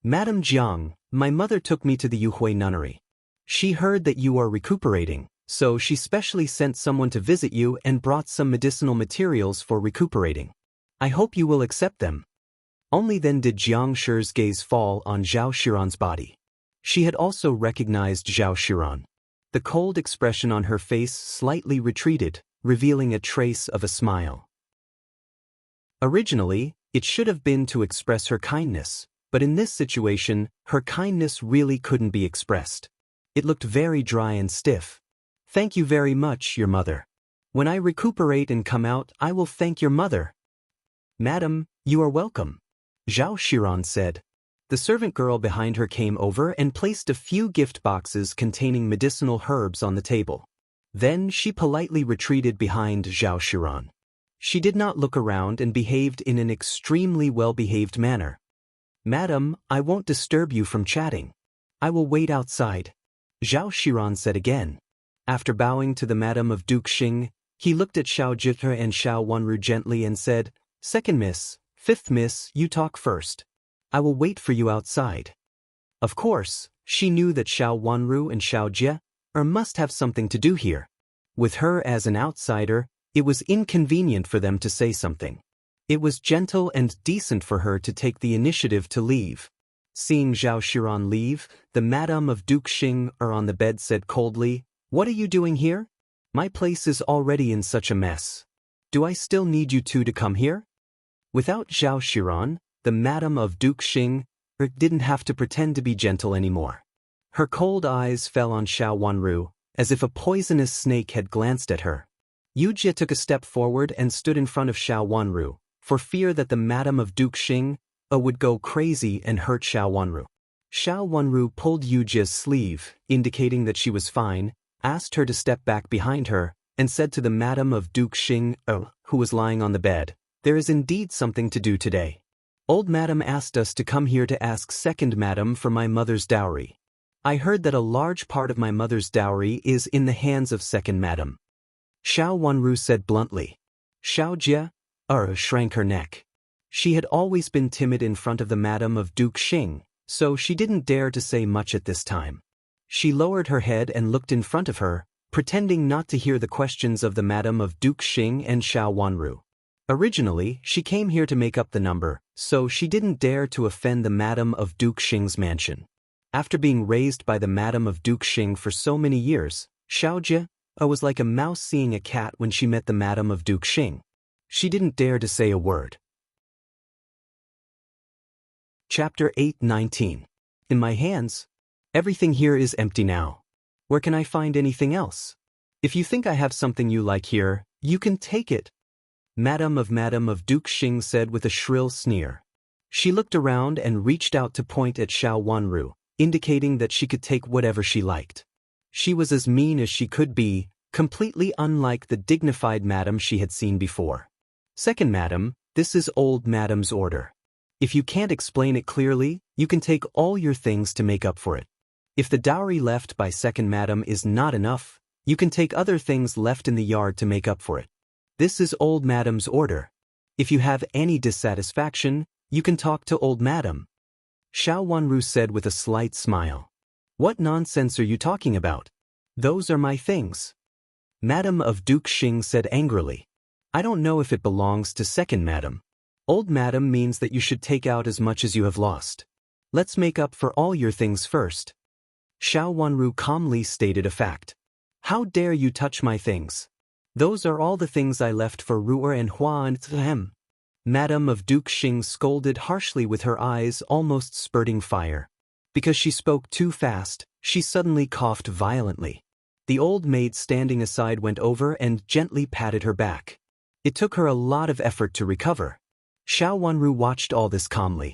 [SPEAKER 1] "Madame Jiang, my mother took me to the Yuhui nunnery. She heard that you are recuperating, so she specially sent someone to visit you and brought some medicinal materials for recuperating. I hope you will accept them." Only then did Jiang Shi's gaze fall on Zhao Shiran's body. She had also recognized Zhao Shiran. The cold expression on her face slightly retreated, revealing a trace of a smile. Originally, it should have been to express her kindness, but in this situation, her kindness really couldn't be expressed. It looked very dry and stiff. "Thank you very much, your mother. When I recuperate and come out, I will thank your mother." "Madam, you are welcome," Zhao Shiran said. The servant girl behind her came over and placed a few gift boxes containing medicinal herbs on the table. Then she politely retreated behind Zhao Shiran. She did not look around and behaved in an extremely well-behaved manner. "Madam, I won't disturb you from chatting. I will wait outside," Zhao Shiran said again. After bowing to the Madame of Duke Xing, he looked at Xiao Jie and Xiao Wanru gently and said, "Second miss, fifth miss, you talk first. I will wait for you outside." Of course, she knew that Xiao Wanru and Xiao Jie must have something to do here. With her as an outsider, it was inconvenient for them to say something. It was gentle and decent for her to take the initiative to leave. Seeing Zhao Shiran leave, the Madame of Duke Xing on the bed said coldly, "What are you doing here? My place is already in such a mess. Do I still need you two to come here?" Without Zhao Shiran, the Madame of Duke Xing didn't have to pretend to be gentle anymore. Her cold eyes fell on Xiao Wanru, as if a poisonous snake had glanced at her. Yu Jie took a step forward and stood in front of Xiao Wanru, for fear that the Madame of Duke Xing would go crazy and hurt Xiao Wanru. Xiao Wanru pulled Yu Jie's sleeve, indicating that she was fine, asked her to step back behind her, and said to the Madame of Duke Xing, who was lying on the bed, "There is indeed something to do today. Old Madam asked us to come here to ask Second Madam for my mother's dowry. I heard that a large part of my mother's dowry is in the hands of Second Madam." Xiao Wanru said bluntly. Xiao Jie shrank her neck. She had always been timid in front of the Madame of Duke Xing, so she didn't dare to say much at this time. She lowered her head and looked in front of her, pretending not to hear the questions of the Madame of Duke Xing and Xiao Wanru. Originally, she came here to make up the number, so she didn't dare to offend the Madame of Duke Xing's mansion. After being raised by the Madame of Duke Xing for so many years, Xiao Jie was like a mouse seeing a cat when she met the Madame of Duke Xing. She didn't dare to say a word. Chapter 8:19. In my hands. Everything here is empty now. Where can I find anything else? If you think I have something you like here, you can take it, Madame of Duke Xing said with a shrill sneer. She looked around and reached out to point at Xiao Wanru, indicating that she could take whatever she liked. She was as mean as she could be, completely unlike the dignified madam she had seen before. Second madam, this is old madam's order. If you can't explain it clearly, you can take all your things to make up for it. If the dowry left by second madam is not enough, you can take other things left in the yard to make up for it. This is old madam's order. If you have any dissatisfaction, you can talk to old madam. Xiao Wanru said with a slight smile. What nonsense are you talking about? Those are my things. Madam of Duke Xing said angrily. I don't know if it belongs to second madam. Old madam means that you should take out as much as you have lost. Let's make up for all your things first. Xiao Wanru calmly stated a fact. How dare you touch my things? Those are all the things I left for Ruer and Hua and Them. Madam of Duke Xing scolded harshly with her eyes almost spurting fire. Because she spoke too fast, she suddenly coughed violently. The old maid standing aside went over and gently patted her back. It took her a lot of effort to recover. Xiao Wanru watched all this calmly.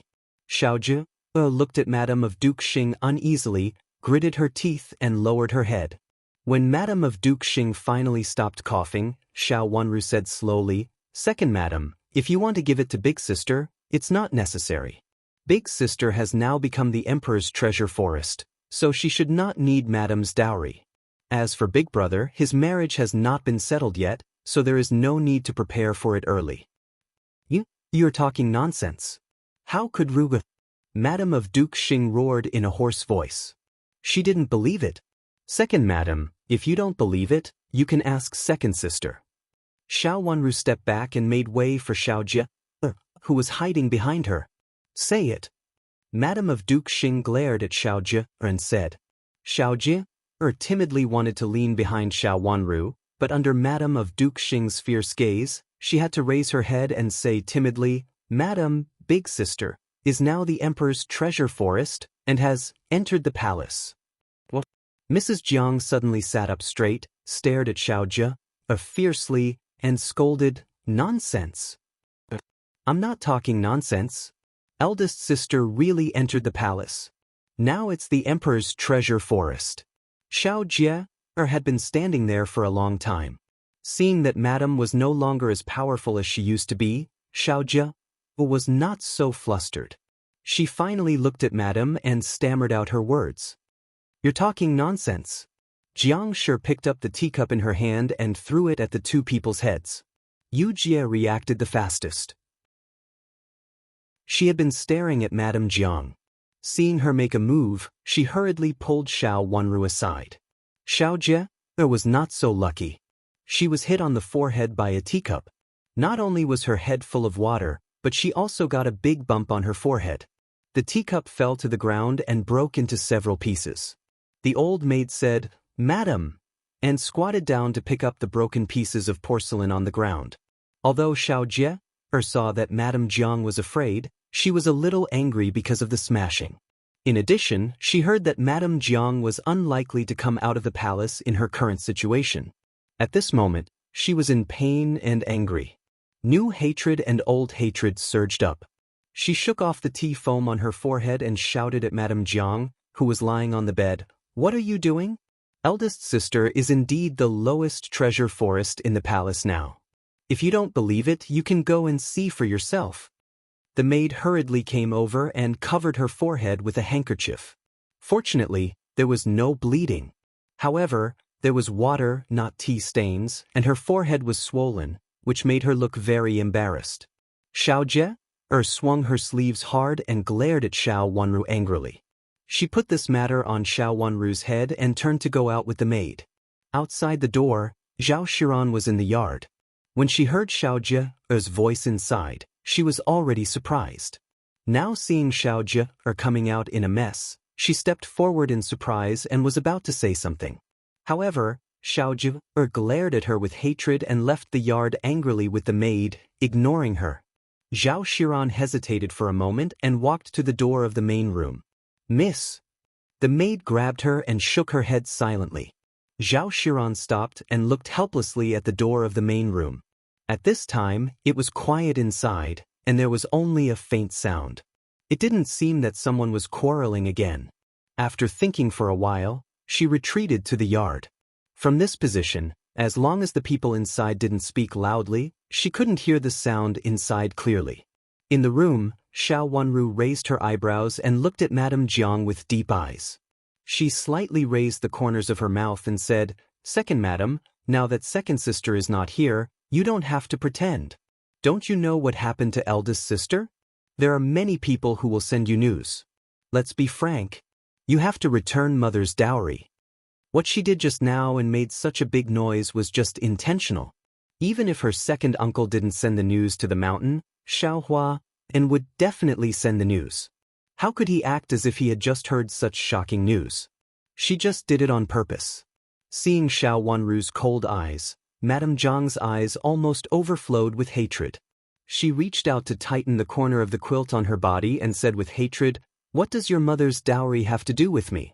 [SPEAKER 1] Xiao Jie looked at Madam of Duke Xing uneasily, gritted her teeth and lowered her head. When Madam of Duke Xing finally stopped coughing, Xiao Wanru said slowly, Second madam, if you want to give it to big sister, it's not necessary. Big sister has now become the emperor's treasure forest, so she should not need madam's dowry. As for big brother, his marriage has not been settled yet, so there is no need to prepare for it early. You're talking nonsense. How could Ruga? Madam of Duke Xing roared in a hoarse voice. She didn't believe it. Second madam, if you don't believe it, you can ask second sister. Xiao Wanru stepped back and made way for Xiao Jie, who was hiding behind her. Say it. Madam of Duke Xing glared at Xiao Jie and said. Xiao Jie timidly wanted to lean behind Xiao Wanru, but under Madam of Duke Xing's fierce gaze, she had to raise her head and say timidly, Madam, big sister, is now the emperor's treasure forest and has entered the palace. What? Mrs. Jiang suddenly sat up straight, stared at Xiao Jie fiercely, and scolded, Nonsense. I'm not talking nonsense. Eldest sister really entered the palace. Now it's the emperor's treasure forest. Xiao Jie had been standing there for a long time. Seeing that Madam was no longer as powerful as she used to be, Xiao Jie was not so flustered. She finally looked at Madam and stammered out her words. You're talking nonsense. Jiang Shi picked up the teacup in her hand and threw it at the two people's heads. Yu Jie reacted the fastest. She had been staring at Madame Jiang. Seeing her make a move, she hurriedly pulled Xiao Wanru aside. Xiao Jie was not so lucky. She was hit on the forehead by a teacup. Not only was her head full of water, but she also got a big bump on her forehead. The teacup fell to the ground and broke into several pieces. The old maid said, Madam, and squatted down to pick up the broken pieces of porcelain on the ground. Although Xiao Jie saw that Madame Jiang was afraid, she was a little angry because of the smashing. In addition, she heard that Madame Jiang was unlikely to come out of the palace in her current situation. At this moment, she was in pain and angry. New hatred and old hatred surged up. She shook off the tea foam on her forehead and shouted at Madame Jiang, who was lying on the bed, What are you doing? Eldest sister is indeed the lowest treasure forest in the palace now. If you don't believe it, you can go and see for yourself. The maid hurriedly came over and covered her forehead with a handkerchief. Fortunately, there was no bleeding. However, there was water, not tea stains, and her forehead was swollen, which made her look very embarrassed. Xiao Jie swung her sleeves hard and glared at Xiao Wanru angrily. She put this matter on Xiao Wanru's head and turned to go out with the maid. Outside the door, Zhao Xiran was in the yard. When she heard Xiao Jie's voice inside, she was already surprised. Now seeing Xiao Jie coming out in a mess, she stepped forward in surprise and was about to say something. However, Xiao Jie glared at her with hatred and left the yard angrily with the maid, ignoring her. Zhao Xiran hesitated for a moment and walked to the door of the main room. Miss. The maid grabbed her and shook her head silently. Zhao Xiran stopped and looked helplessly at the door of the main room. At this time, it was quiet inside, and there was only a faint sound. It didn't seem that someone was quarreling again. After thinking for a while, she retreated to the yard. From this position, as long as the people inside didn't speak loudly, she couldn't hear the sound inside clearly. In the room, Xiao Wanru raised her eyebrows and looked at Madame Jiang with deep eyes. She slightly raised the corners of her mouth and said, "Second madam, now that second sister is not here, you don't have to pretend. Don't you know what happened to eldest sister? There are many people who will send you news. Let's be frank. You have to return mother's dowry." What she did just now and made such a big noise was just intentional. Even if her second uncle didn't send the news to the mountain, Xiaohua, and would definitely send the news. How could he act as if he had just heard such shocking news? She just did it on purpose. Seeing Xiao Wanru's cold eyes, Madame Jiang's eyes almost overflowed with hatred. She reached out to tighten the corner of the quilt on her body and said with hatred, "What does your mother's dowry have to do with me?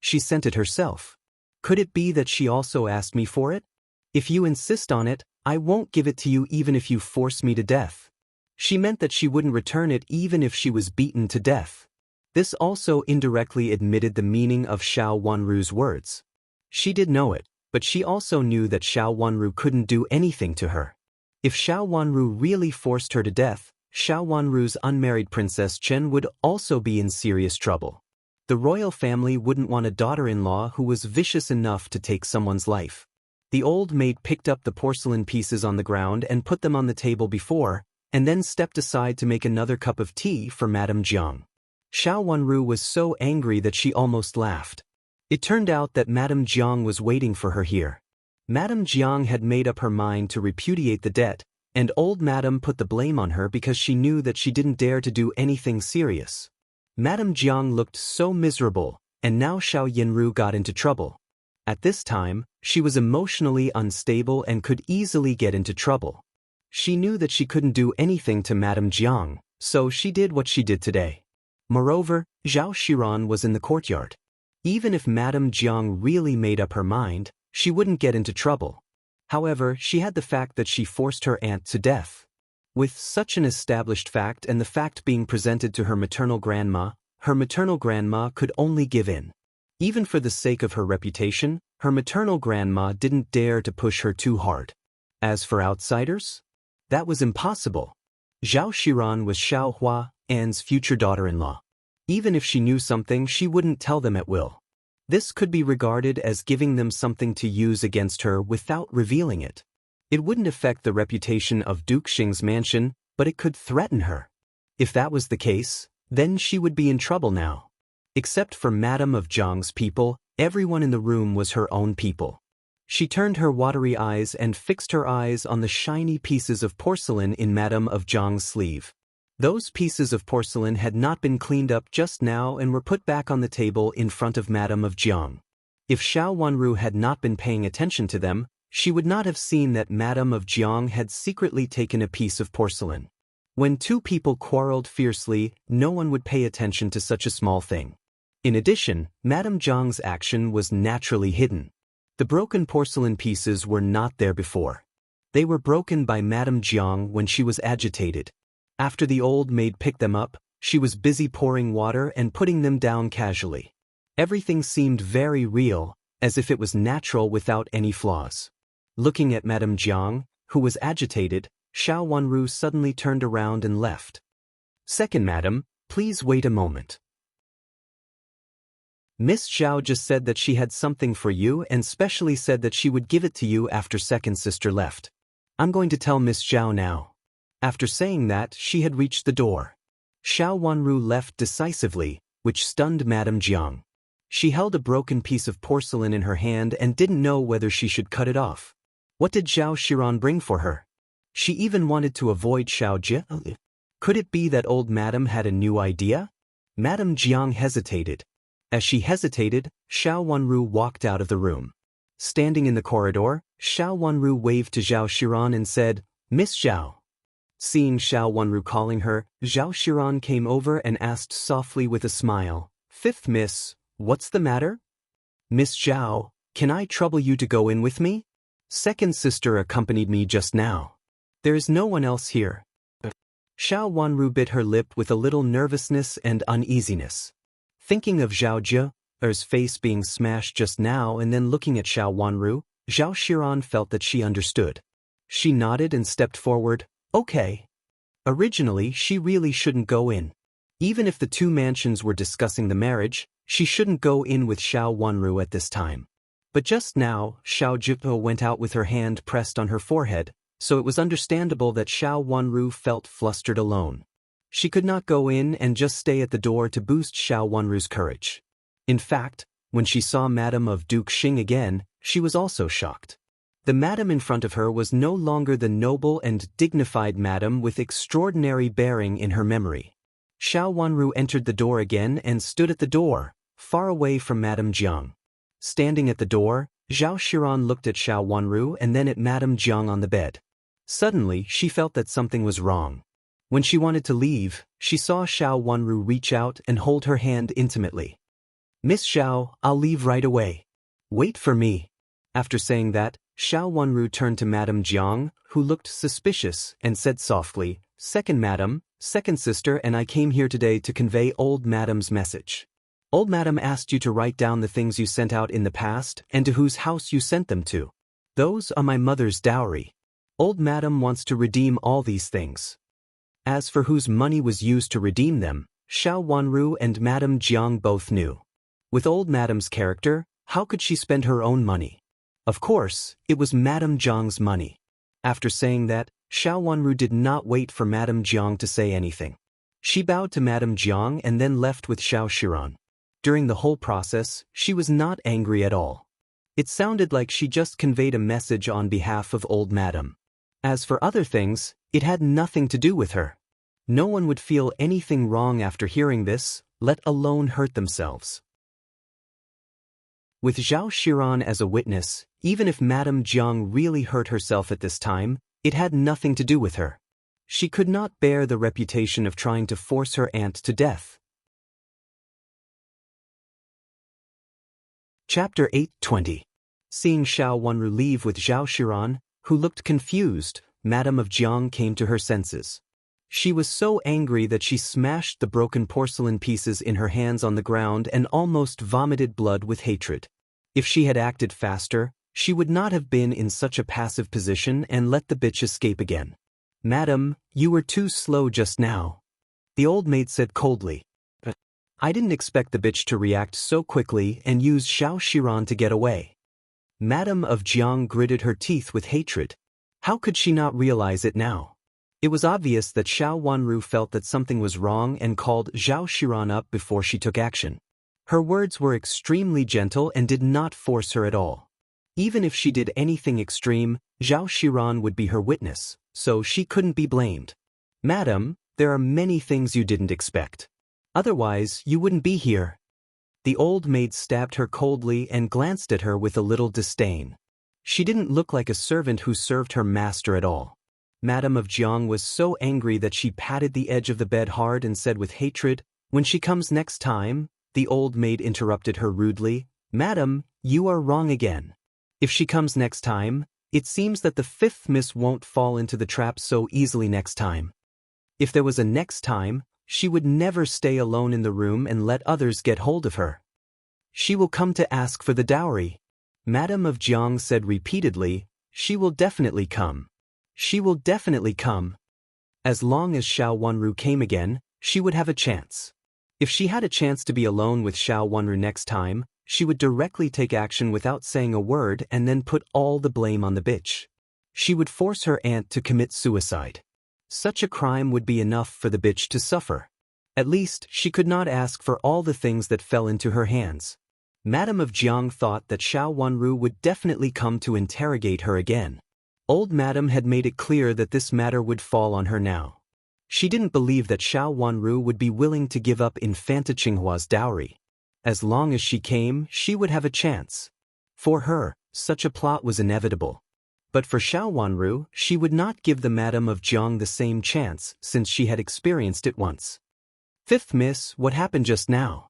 [SPEAKER 1] She sent it herself. Could it be that she also asked me for it? If you insist on it, I won't give it to you even if you force me to death." She meant that she wouldn't return it even if she was beaten to death. This also indirectly admitted the meaning of Xiao Wanru's words. She did know it, but she also knew that Xiao Wanru couldn't do anything to her. If Xiao Wanru really forced her to death, Xiao Wanru's unmarried Princess Chen would also be in serious trouble. The royal family wouldn't want a daughter-in-law who was vicious enough to take someone's life. The old maid picked up the porcelain pieces on the ground and put them on the table before, and then stepped aside to make another cup of tea for Madame Jiang. Xiao Wanru was so angry that she almost laughed. It turned out that Madame Jiang was waiting for her here. Madame Jiang had made up her mind to repudiate the debt, and old Madame put the blame on her because she knew that she didn't dare to do anything serious. Madame Jiang looked so miserable, and now Xiao Yanru got into trouble. At this time, she was emotionally unstable and could easily get into trouble. She knew that she couldn't do anything to Madame Jiang, so she did what she did today. Moreover, Zhao Xiran was in the courtyard. Even if Madame Jiang really made up her mind, she wouldn't get into trouble. However, she had the fact that she forced her aunt to death. With such an established fact and the fact being presented to her maternal grandma could only give in. Even for the sake of her reputation, her maternal grandma didn't dare to push her too hard. As for outsiders, that was impossible. Zhao Xiran was Xiao Hua, Anne's future daughter-in-law. Even if she knew something, she wouldn't tell them at will. This could be regarded as giving them something to use against her without revealing it. It wouldn't affect the reputation of Duke Xing's mansion, but it could threaten her. If that was the case, then she would be in trouble now. Except for Madame of Jiang's people, everyone in the room was her own people. She turned her watery eyes and fixed her eyes on the shiny pieces of porcelain in Madame of Jiang's sleeve. Those pieces of porcelain had not been cleaned up just now and were put back on the table in front of Madame of Jiang. If Xiao Wanru had not been paying attention to them, she would not have seen that Madame of Jiang had secretly taken a piece of porcelain. When two people quarreled fiercely, no one would pay attention to such a small thing. In addition, Madame Jiang's action was naturally hidden. The broken porcelain pieces were not there before. They were broken by Madame Jiang when she was agitated. After the old maid picked them up, she was busy pouring water and putting them down casually. Everything seemed very real, as if it was natural without any flaws. Looking at Madame Jiang, who was agitated, Xiao Wanru suddenly turned around and left. "Second madam, please wait a moment. Miss Xiao just said that she had something for you and specially said that she would give it to you after second sister left. I'm going to tell Miss Xiao now." After saying that, she had reached the door. Xiao Wanru left decisively, which stunned Madame Jiang. She held a broken piece of porcelain in her hand and didn't know whether she should cut it off. What did Zhao Xiran bring for her? She even wanted to avoid Xiao Jie. Could it be that old Madame had a new idea? Madame Jiang hesitated. As she hesitated, Xiao Wanru walked out of the room. Standing in the corridor, Xiao Wanru waved to Zhao Xiran and said, "Miss Zhao." Seeing Xiao Wanru calling her, Zhao Xiran came over and asked softly with a smile, "Fifth miss, what's the matter?" "Miss Zhao, can I trouble you to go in with me? Second sister accompanied me just now. There is no one else here." Xiao Wanru bit her lip with a little nervousness and uneasiness. Thinking of Zhao Jie's face being smashed just now and then looking at Xiao Wanru, Zhao Shiran felt that she understood. She nodded and stepped forward. Okay. Originally, she really shouldn't go in. Even if the two mansions were discussing the marriage, she shouldn't go in with Xiao Wanru at this time. But just now, Xiao Jie went out with her hand pressed on her forehead, so it was understandable that Xiao Wanru felt flustered alone. She could not go in and just stay at the door to boost Xiao Wanru's courage. In fact, when she saw Madame of Duke Xing again, she was also shocked. The madam in front of her was no longer the noble and dignified madam with extraordinary bearing in her memory. Xiao Wanru entered the door again and stood at the door, far away from Madame Jiang. Standing at the door, Zhao Shiran looked at Xiao Wanru and then at Madame Jiang on the bed. Suddenly, she felt that something was wrong. When she wanted to leave, she saw Xiao Wanru reach out and hold her hand intimately. Miss Xiao, I'll leave right away. Wait for me. After saying that, Xiao Wanru turned to Madame Jiang, who looked suspicious, and said softly, Second Madam, second sister, and I came here today to convey Old Madam's message. Old Madam asked you to write down the things you sent out in the past and to whose house you sent them to. Those are my mother's dowry. Old Madam wants to redeem all these things. As for whose money was used to redeem them, Xiao Wanru and Madame Jiang both knew. With Old Madam's character, how could she spend her own money? Of course, it was Madame Jiang's money. After saying that, Xiao Wanru did not wait for Madame Jiang to say anything. She bowed to Madame Jiang and then left with Xiao Shiran. During the whole process, she was not angry at all. It sounded like she just conveyed a message on behalf of Old Madam. As for other things, it had nothing to do with her. No one would feel anything wrong after hearing this, let alone hurt themselves. With Zhao Shiran as a witness, even if Madame Jiang really hurt herself at this time, it had nothing to do with her. She could not bear the reputation of trying to force her aunt to death. Chapter 8:20. Seeing Xiao Wanru leave with Zhao Shiran, who looked confused, Madame of Jiang came to her senses. She was so angry that she smashed the broken porcelain pieces in her hands on the ground and almost vomited blood with hatred. If she had acted faster, she would not have been in such a passive position and let the bitch escape again. Madam, you were too slow just now. The old maid said coldly. I didn't expect the bitch to react so quickly and use Xiao Shiran to get away. Madame of Jiang gritted her teeth with hatred. How could she not realize it now? It was obvious that Xiao Wanru felt that something was wrong and called Zhao Shiran up before she took action. Her words were extremely gentle and did not force her at all. Even if she did anything extreme, Zhao Shiran would be her witness, so she couldn't be blamed. Madam, there are many things you didn't expect. Otherwise, you wouldn't be here. The old maid stabbed her coldly and glanced at her with a little disdain. She didn't look like a servant who served her master at all. Madame of Jiang was so angry that she patted the edge of the bed hard and said with hatred, When she comes next time, the old maid interrupted her rudely, Madam, you are wrong again. If she comes next time, it seems that the fifth miss won't fall into the trap so easily next time. If there was a next time, she would never stay alone in the room and let others get hold of her. She will come to ask for the dowry. Madame of Jiang said repeatedly, She will definitely come. She will definitely come. As long as Xiao Wanru came again, she would have a chance. If she had a chance to be alone with Xiao Wanru next time, she would directly take action without saying a word and then put all the blame on the bitch. She would force her aunt to commit suicide. Such a crime would be enough for the bitch to suffer. At least, she could not ask for all the things that fell into her hands. Madame of Jiang thought that Xiao Wanru would definitely come to interrogate her again. Old Madame had made it clear that this matter would fall on her now. She didn't believe that Xiao Wanru would be willing to give up Infanta Qinghua's dowry. As long as she came, she would have a chance. For her, such a plot was inevitable. But for Xiao Wanru, she would not give the Madame of Jiang the same chance since she had experienced it once. Fifth miss, what happened just now?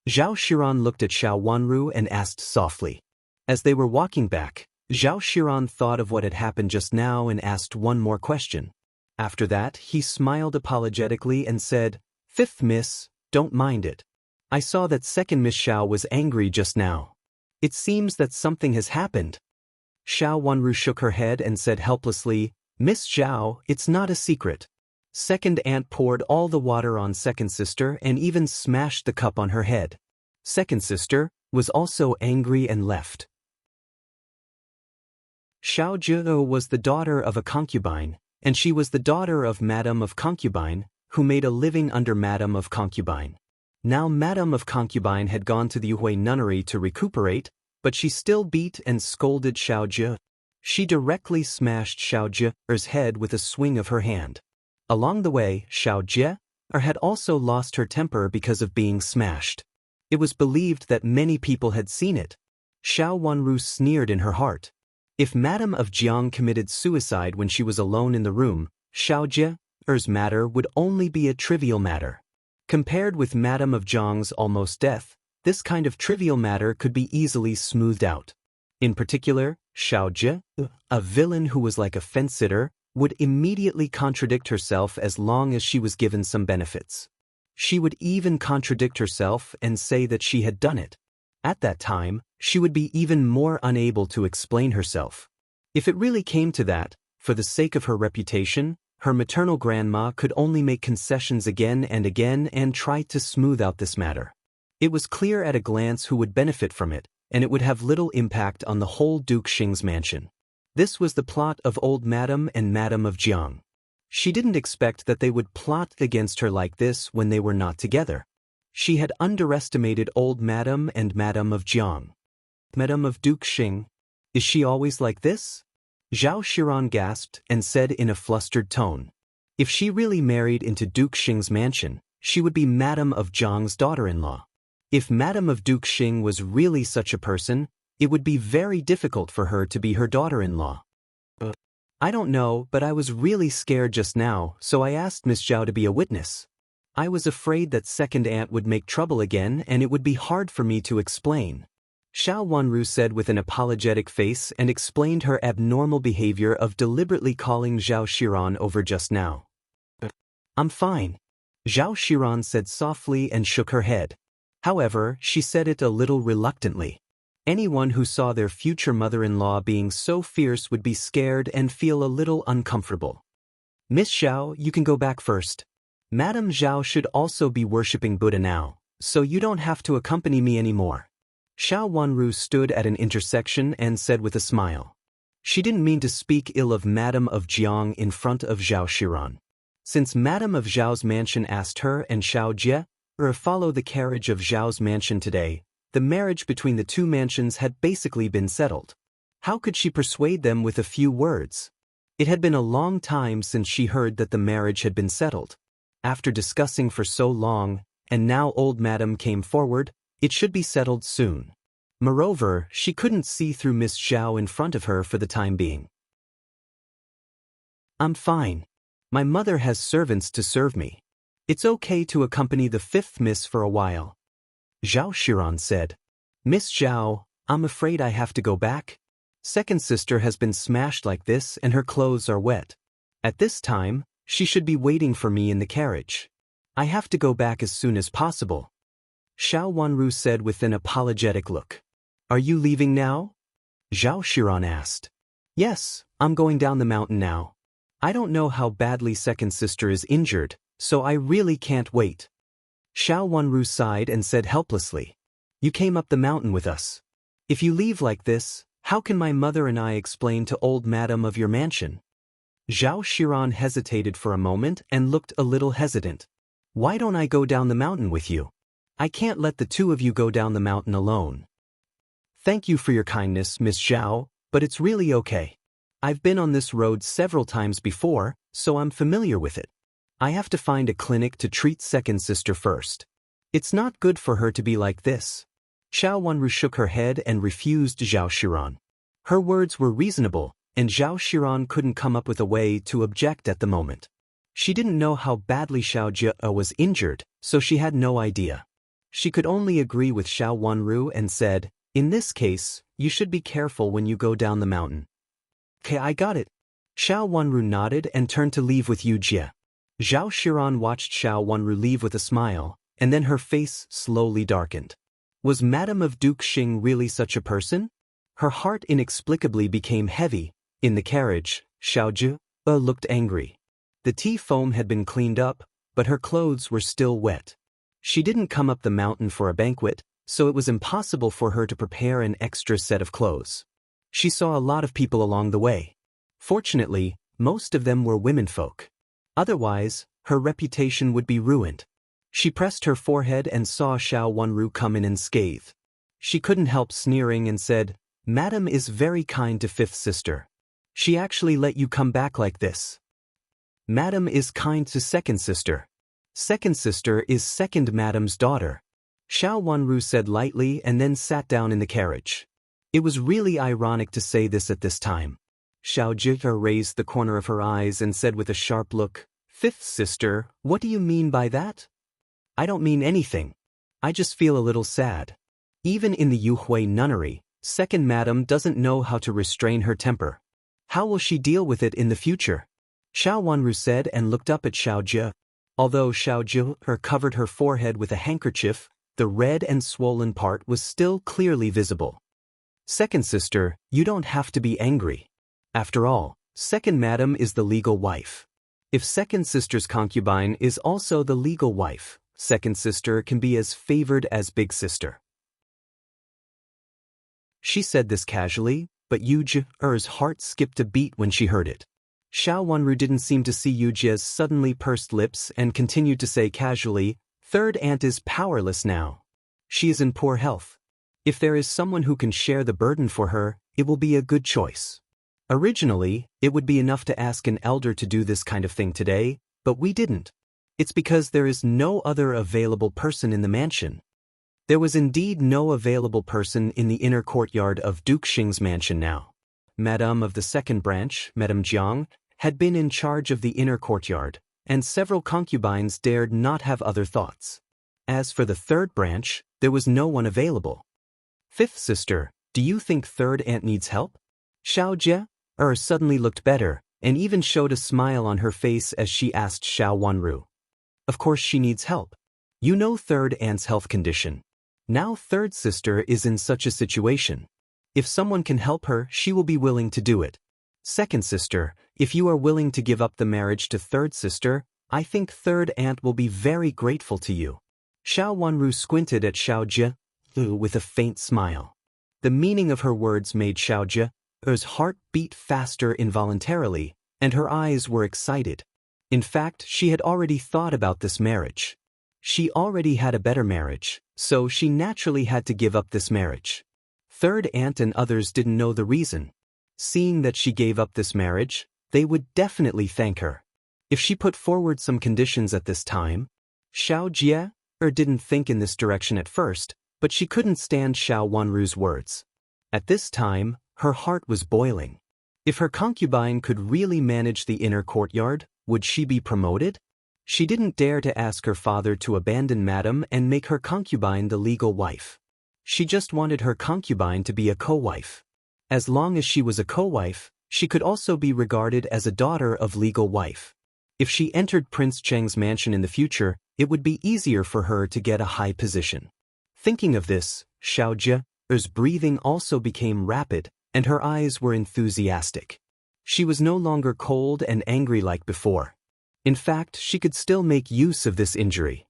[SPEAKER 1] Zhao Shiran looked at Xiao Wanru and asked softly. As they were walking back, Zhao Shiran thought of what had happened just now and asked one more question. After that, he smiled apologetically and said, "Fifth miss, don't mind it. I saw that second Miss Xiao was angry just now. It seems that something has happened." Xiao Wanru shook her head and said helplessly, "Miss Xiao, it's not a secret." Second aunt poured all the water on second sister and even smashed the cup on her head. Second sister was also angry and left. Xiao Zhiou was the daughter of a concubine, and she was the daughter of Madame of Concubine, who made a living under Madame of Concubine. Now Madame of Concubine had gone to the Yuhui nunnery to recuperate, but she still beat and scolded Xiao Zhi. She directly smashed Xiao Zhi's head with a swing of her hand. Along the way, Xiao Zhi had also lost her temper because of being smashed. It was believed that many people had seen it. Xiao Wanru sneered in her heart. If Madame of Jiang committed suicide when she was alone in the room, Xiao Zhi's matter would only be a trivial matter. Compared with Madame of Jiang's almost death, this kind of trivial matter could be easily smoothed out. In particular, Xiao Zhi, a villain who was like a fence-sitter, would immediately contradict herself as long as she was given some benefits. She would even contradict herself and say that she had done it. At that time, she would be even more unable to explain herself. If it really came to that, for the sake of her reputation, her maternal grandma could only make concessions again and try to smooth out this matter. It was clear at a glance who would benefit from it, and it would have little impact on the whole Duke Xing's mansion. This was the plot of old Madame and Madame of Jiang. She didn't expect that they would plot against her like this when they were not together. She had underestimated old Madame and Madame of Jiang. Madame of Duke Xing, is she always like this? Zhao Xiran gasped and said in a flustered tone. If she really married into Duke Xing's mansion, she would be Madame of Jiang's daughter-in-law. If Madame of Duke Xing was really such a person, it would be very difficult for her to be her daughter-in-law. I don't know, but I was really scared just now, so I asked Miss Zhao to be a witness. I was afraid that second aunt would make trouble again and it would be hard for me to explain. Xiao Wanru said with an apologetic face and explained her abnormal behavior of deliberately calling Zhao Xiran over just now. I'm fine. Zhao Xiran said softly and shook her head. However, she said it a little reluctantly. Anyone who saw their future mother-in-law being so fierce would be scared and feel a little uncomfortable. Miss Zhao, you can go back first. Madame Zhao should also be worshipping Buddha now, so you don't have to accompany me anymore. Xiao Wanru stood at an intersection and said with a smile. She didn't mean to speak ill of Madame of Jiang in front of Zhao Xiran. Since Madame of Zhao's mansion asked her and Xiao Jie to follow the carriage of Zhao's mansion today, the marriage between the two mansions had basically been settled. How could she persuade them with a few words? It had been a long time since she heard that the marriage had been settled. After discussing for so long, and now old Madame came forward, it should be settled soon. Moreover, she couldn't see through Miss Zhao in front of her for the time being. I'm fine. My mother has servants to serve me. It's okay to accompany the fifth miss for a while. Zhao Xiran said. Miss Zhao, I'm afraid I have to go back. Second sister has been smashed like this and her clothes are wet. At this time, she should be waiting for me in the carriage. I have to go back as soon as possible. Xiao Wanru said with an apologetic look. Are you leaving now? Zhao Xiran asked. Yes, I'm going down the mountain now. I don't know how badly second sister is injured, so I really can't wait. Xiao Wanru sighed and said helplessly. You came up the mountain with us. If you leave like this, how can my mother and I explain to old Madame of your mansion? Zhao Xiran hesitated for a moment and looked a little hesitant. Why don't I go down the mountain with you? I can't let the two of you go down the mountain alone. Thank you for your kindness, Miss Zhao, but it's really okay. I've been on this road several times before, so I'm familiar with it. I have to find a clinic to treat second sister first. It's not good for her to be like this. Xiao Wanru shook her head and refused Zhao Xiran. Her words were reasonable, and Zhao Xiran couldn't come up with a way to object at the moment. She didn't know how badly Xiao Jie was injured, so she had no idea. She could only agree with Xiao Wanru and said, in this case, you should be careful when you go down the mountain. Okay, I got it. Xiao Wanru nodded and turned to leave with Yu Jie. Zhao Shiran watched Xiao Wanru leave with a smile, and then her face slowly darkened. Was Madame of Duke Xing really such a person? Her heart inexplicably became heavy. In the carriage, Xiao Jie looked angry. The tea foam had been cleaned up, but her clothes were still wet. She didn't come up the mountain for a banquet, so it was impossible for her to prepare an extra set of clothes. She saw a lot of people along the way. Fortunately, most of them were womenfolk. Otherwise, her reputation would be ruined. She pressed her forehead and saw Xiao Wanru come in and scathe. She couldn't help sneering and said, "Madam is very kind to fifth sister. She actually let you come back like this. Madam is kind to second sister. Second sister is second madam's daughter." Xiao Wanru said lightly and then sat down in the carriage. It was really ironic to say this at this time. Xiao Jie raised the corner of her eyes and said with a sharp look, "Fifth sister, what do you mean by that?" "I don't mean anything. I just feel a little sad. Even in the Yuhui nunnery, second madam doesn't know how to restrain her temper. How will she deal with it in the future?" Xiao Wanru said and looked up at Xiao Jie. Although Xiao Jie covered her forehead with a handkerchief, the red and swollen part was still clearly visible. "Second sister, you don't have to be angry. After all, second madam is the legal wife. If second sister's concubine is also the legal wife, second sister can be as favored as big sister." She said this casually, but Yu Jie's heart skipped a beat when she heard it. Xiao Wanru didn't seem to see Yu Jie's suddenly pursed lips and continued to say casually, "Third aunt is powerless now. She is in poor health. If there is someone who can share the burden for her, it will be a good choice. Originally, it would be enough to ask an elder to do this kind of thing today, but we didn't. It's because there is no other available person in the mansion." There was indeed no available person in the inner courtyard of Duke Xing's mansion now. Madame of the second branch, Madame Jiang, had been in charge of the inner courtyard, and several concubines dared not have other thoughts. As for the third branch, there was no one available. "Fifth sister, do you think third aunt needs help?" Xiao Jie suddenly looked better, and even showed a smile on her face as she asked Xiao Wanru. "Of course she needs help. You know third aunt's health condition. Now third sister is in such a situation. If someone can help her, she will be willing to do it. Second sister, if you are willing to give up the marriage to third sister, I think third aunt will be very grateful to you." Xiao Wanru squinted at Xiao Jie with a faint smile. The meaning of her words made Xiao Jie's heart beat faster involuntarily, and her eyes were excited. In fact, she had already thought about this marriage. She already had a better marriage, so she naturally had to give up this marriage. Third aunt and others didn't know the reason. Seeing that she gave up this marriage, they would definitely thank her. If she put forward some conditions at this time, Xiao Jie didn't think in this direction at first, but she couldn't stand Xiao Wanru's words. At this time, her heart was boiling. If her concubine could really manage the inner courtyard, would she be promoted? She didn't dare to ask her father to abandon Madame and make her concubine the legal wife. She just wanted her concubine to be a co-wife. As long as she was a co-wife, she could also be regarded as a daughter of legal wife. If she entered Prince Cheng's mansion in the future, it would be easier for her to get a high position. Thinking of this, Xiao Jie's breathing also became rapid, and her eyes were enthusiastic. She was no longer cold and angry like before. In fact, she could still make use of this injury.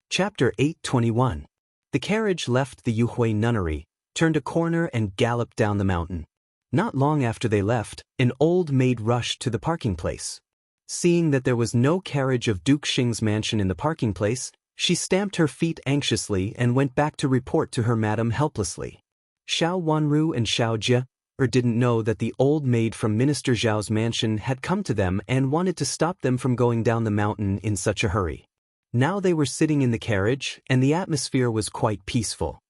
[SPEAKER 1] Chapter 8:21. The carriage left the Yuhui nunnery, turned a corner and galloped down the mountain. Not long after they left, an old maid rushed to the parking place. Seeing that there was no carriage of Duke Xing's mansion in the parking place, she stamped her feet anxiously and went back to report to her madam helplessly. Xiao Wanru and Xiao Jie didn't know that the old maid from Minister Zhao's mansion had come to them and wanted to stop them from going down the mountain in such a hurry. Now they were sitting in the carriage, and the atmosphere was quite peaceful.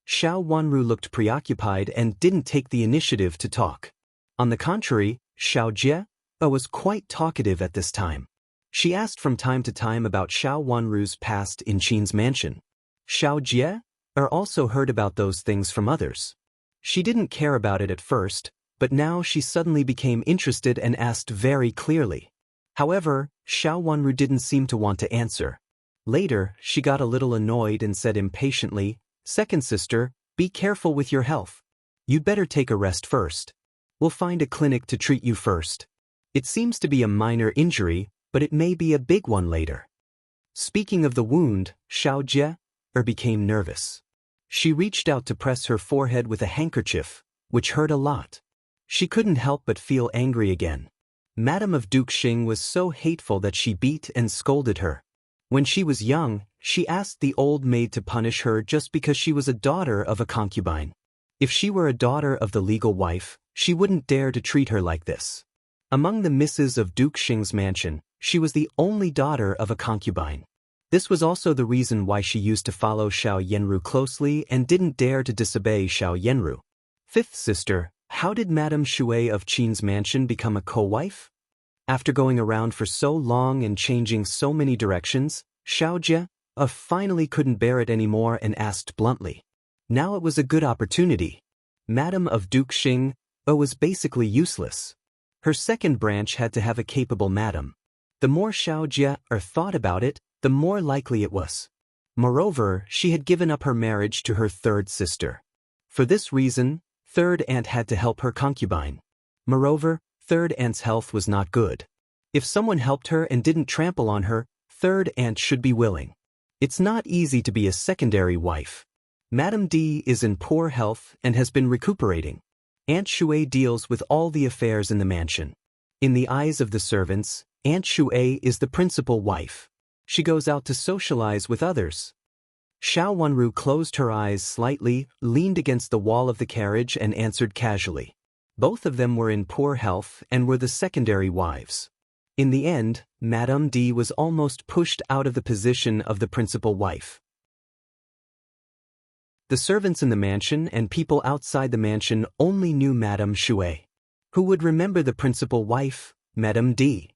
[SPEAKER 1] Xiao Wanru looked preoccupied and didn't take the initiative to talk. On the contrary, Xiao Jie was quite talkative at this time. She asked from time to time about Xiao Wanru's past in Qin's mansion. Xiao Jie also heard about those things from others. She didn't care about it at first, but now she suddenly became interested and asked very clearly. However, Xiao Wanru didn't seem to want to answer. Later, she got a little annoyed and said impatiently, "Second sister, be careful with your health. You'd better take a rest first. We'll find a clinic to treat you first. It seems to be a minor injury, but it may be a big one later." Speaking of the wound, Xiao Jie became nervous. She reached out to press her forehead with a handkerchief, which hurt a lot. She couldn't help but feel angry again. Madame of Duke Xing was so hateful that she beat and scolded her. When she was young, she asked the old maid to punish her just because she was a daughter of a concubine. If she were a daughter of the legal wife, she wouldn't dare to treat her like this. Among the misses of Duke Xing's mansion, she was the only daughter of a concubine. This was also the reason why she used to follow Xiao Yanru closely and didn't dare to disobey Xiao Yanru. Fifth sister, how did Madame Shui of Qin's mansion become a co-wife? After going around for so long and changing so many directions, Xiao Jie finally couldn't bear it anymore and asked bluntly. Now it was a good opportunity. Madame of Duke Xing was basically useless. Her second branch had to have a capable madam. The more Xiao Jie thought about it, the more likely it was. Moreover, she had given up her marriage to her third sister. For this reason, third aunt had to help her concubine. Moreover, third aunt's health was not good. If someone helped her and didn't trample on her, third aunt should be willing. It's not easy to be a secondary wife. Madame D is in poor health and has been recuperating. Aunt Shui deals with all the affairs in the mansion. In the eyes of the servants, Aunt Shui is the principal wife. She goes out to socialize with others. Xiao Wanru closed her eyes slightly, leaned against the wall of the carriage and answered casually. Both of them were in poor health and were the secondary wives. In the end, Madame D was almost pushed out of the position of the principal wife. The servants in the mansion and people outside the mansion only knew Madame Shui. Who would remember the principal wife, Madame D?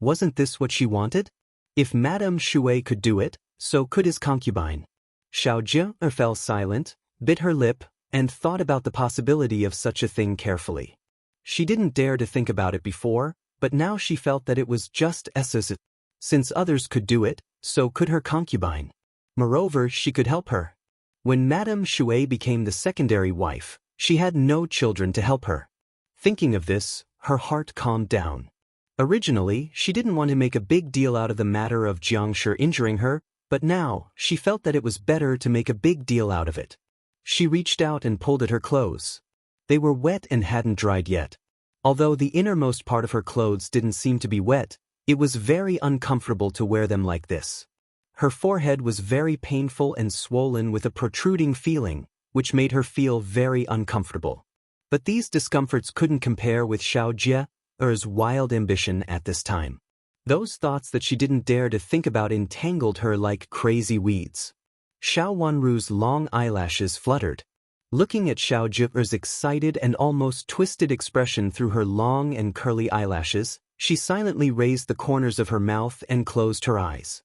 [SPEAKER 1] Wasn't this what she wanted? If Madame Shui could do it, so could his concubine. Xiao Jie fell silent, bit her lip, and thought about the possibility of such a thing carefully. She didn't dare to think about it before, but now she felt that it was just as since others could do it, so could her concubine. Moreover, she could help her. When Madame Shui became the secondary wife, she had no children to help her. Thinking of this, her heart calmed down. Originally, she didn't want to make a big deal out of the matter of Jiangshi injuring her, but now, she felt that it was better to make a big deal out of it. She reached out and pulled at her clothes. They were wet and hadn't dried yet. Although the innermost part of her clothes didn't seem to be wet, it was very uncomfortable to wear them like this. Her forehead was very painful and swollen with a protruding feeling, which made her feel very uncomfortable. But these discomforts couldn't compare with Xiao Jie's wild ambition at this time. Those thoughts that she didn't dare to think about entangled her like crazy weeds. Xiao Wanru's long eyelashes fluttered. Looking at Xiao Jie's excited and almost twisted expression through her long and curly eyelashes, she silently raised the corners of her mouth and closed her eyes.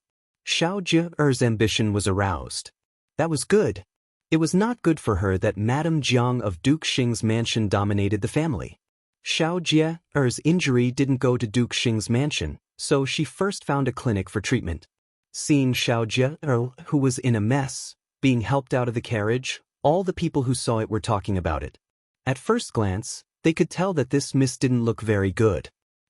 [SPEAKER 1] Xiao Jie's ambition was aroused. That was good. It was not good for her that Madame Jiang of Duke Xing's mansion dominated the family. Xiao Jie's injury didn't go to Duke Xing's mansion, so she first found a clinic for treatment. Seeing Xiao Jie, who was in a mess, being helped out of the carriage, all the people who saw it were talking about it. At first glance, they could tell that this miss didn't look very good.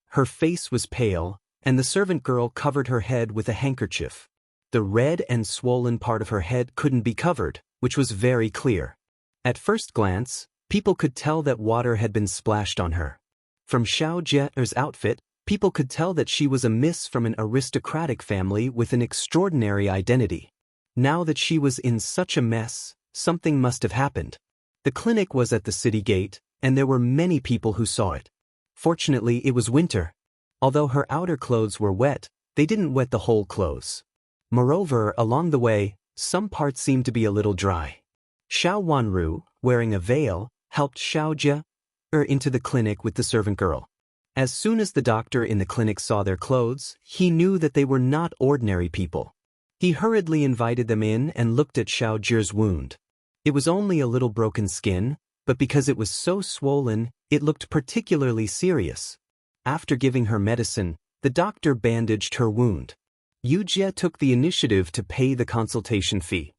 [SPEAKER 1] Her face was pale, and the servant girl covered her head with a handkerchief. The red and swollen part of her head couldn't be covered, which was very clear. At first glance, people could tell that water had been splashed on her. From Xiao Jie's outfit, people could tell that she was a miss from an aristocratic family with an extraordinary identity. Now that she was in such a mess, something must have happened. The clinic was at the city gate, and there were many people who saw it. Fortunately, it was winter. Although her outer clothes were wet, they didn't wet the whole clothes. Moreover, along the way, some parts seemed to be a little dry. Xiao Wanru, wearing a veil, helped Xiao Jie into the clinic with the servant girl. As soon as the doctor in the clinic saw their clothes, he knew that they were not ordinary people. He hurriedly invited them in and looked at Xiao Jie's wound. It was only a little broken skin, but because it was so swollen, it looked particularly serious. After giving her medicine, the doctor bandaged her wound. Yujie took the initiative to pay the consultation fee.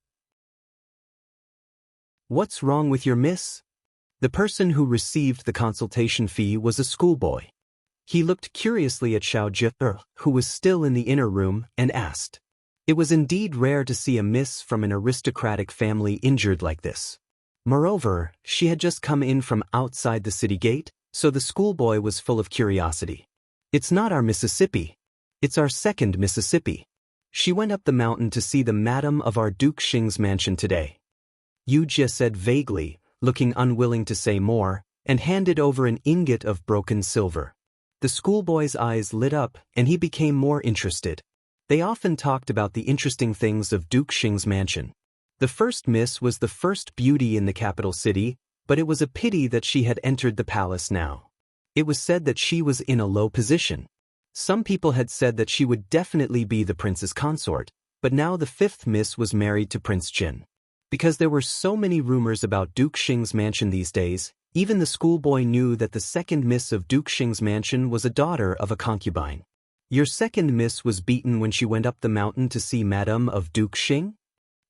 [SPEAKER 1] "What's wrong with your miss?" The person who received the consultation fee was a schoolboy. He looked curiously at Xiaojie, who was still in the inner room, and asked. It was indeed rare to see a miss from an aristocratic family injured like this. Moreover, she had just come in from outside the city gate, so the schoolboy was full of curiosity. "It's not our Mississippi. It's our second Mississippi. She went up the mountain to see the madam of our Duke Xing's mansion today," Yujie said vaguely, looking unwilling to say more, and handed over an ingot of broken silver. The schoolboy's eyes lit up, and he became more interested. They often talked about the interesting things of Duke Xing's mansion. The first miss was the first beauty in the capital city, but it was a pity that she had entered the palace now. It was said that she was in a low position. Some people had said that she would definitely be the prince's consort, but now the fifth miss was married to Prince Jin. Because there were so many rumors about Duke Xing's mansion these days, even the schoolboy knew that the second miss of Duke Xing's mansion was a daughter of a concubine. "Your second miss was beaten when she went up the mountain to see Madame of Duke Xing?"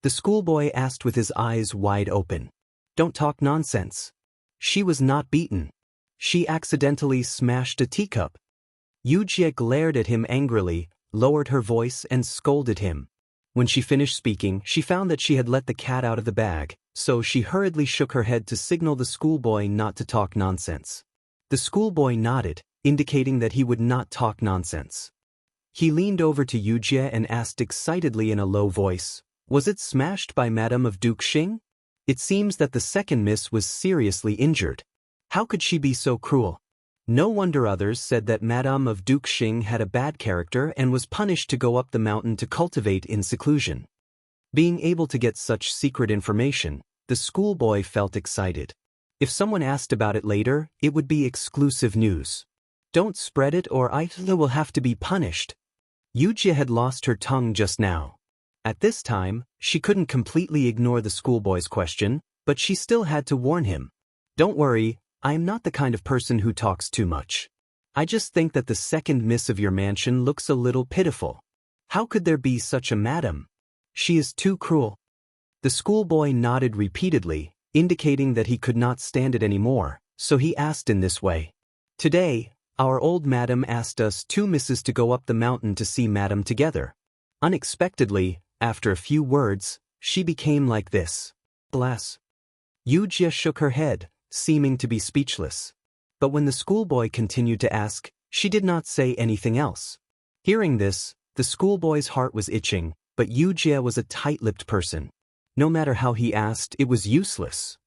[SPEAKER 1] The schoolboy asked with his eyes wide open. "Don't talk nonsense. She was not beaten. She accidentally smashed a teacup." Yujie glared at him angrily, lowered her voice and scolded him. When she finished speaking, she found that she had let the cat out of the bag, so she hurriedly shook her head to signal the schoolboy not to talk nonsense. The schoolboy nodded, indicating that he would not talk nonsense. He leaned over to Yujie and asked excitedly in a low voice, "Was it smashed by Madame of Duke Xing? It seems that the second miss was seriously injured. How could she be so cruel?" No wonder others said that Madame of Duke Xing had a bad character and was punished to go up the mountain to cultivate in seclusion. Being able to get such secret information, the schoolboy felt excited. If someone asked about it later, it would be exclusive news. "Don't spread it or I will have to be punished." Yujie had lost her tongue just now. At this time, she couldn't completely ignore the schoolboy's question, but she still had to warn him. "Don't worry. I am not the kind of person who talks too much. I just think that the second miss of your mansion looks a little pitiful. How could there be such a madam? She is too cruel." The schoolboy nodded repeatedly, indicating that he could not stand it anymore, so he asked in this way. "Today, our old madam asked us two misses to go up the mountain to see madam together. Unexpectedly, after a few words, she became like this." Bless. Yujie shook her head, seeming to be speechless. But when the schoolboy continued to ask, she did not say anything else. Hearing this, the schoolboy's heart was itching, but Yujie was a tight-lipped person. No matter how he asked, it was useless.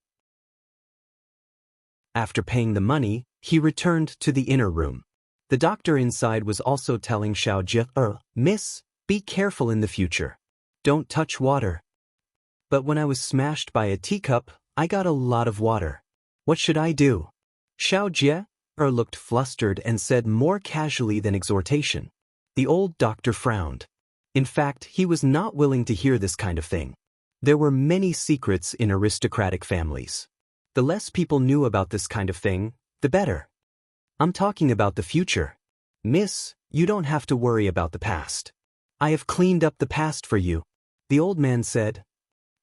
[SPEAKER 1] After paying the money, he returned to the inner room. The doctor inside was also telling Xiaojie, "Miss, be careful in the future. Don't touch water." "But when I was smashed by a teacup, I got a lot of water. What should I do?" Xiaojie looked flustered and said more casually than exhortation. The old doctor frowned. In fact, he was not willing to hear this kind of thing. There were many secrets in aristocratic families. The less people knew about this kind of thing, the better. "I'm talking about the future. Miss, you don't have to worry about the past. I have cleaned up the past for you," the old man said.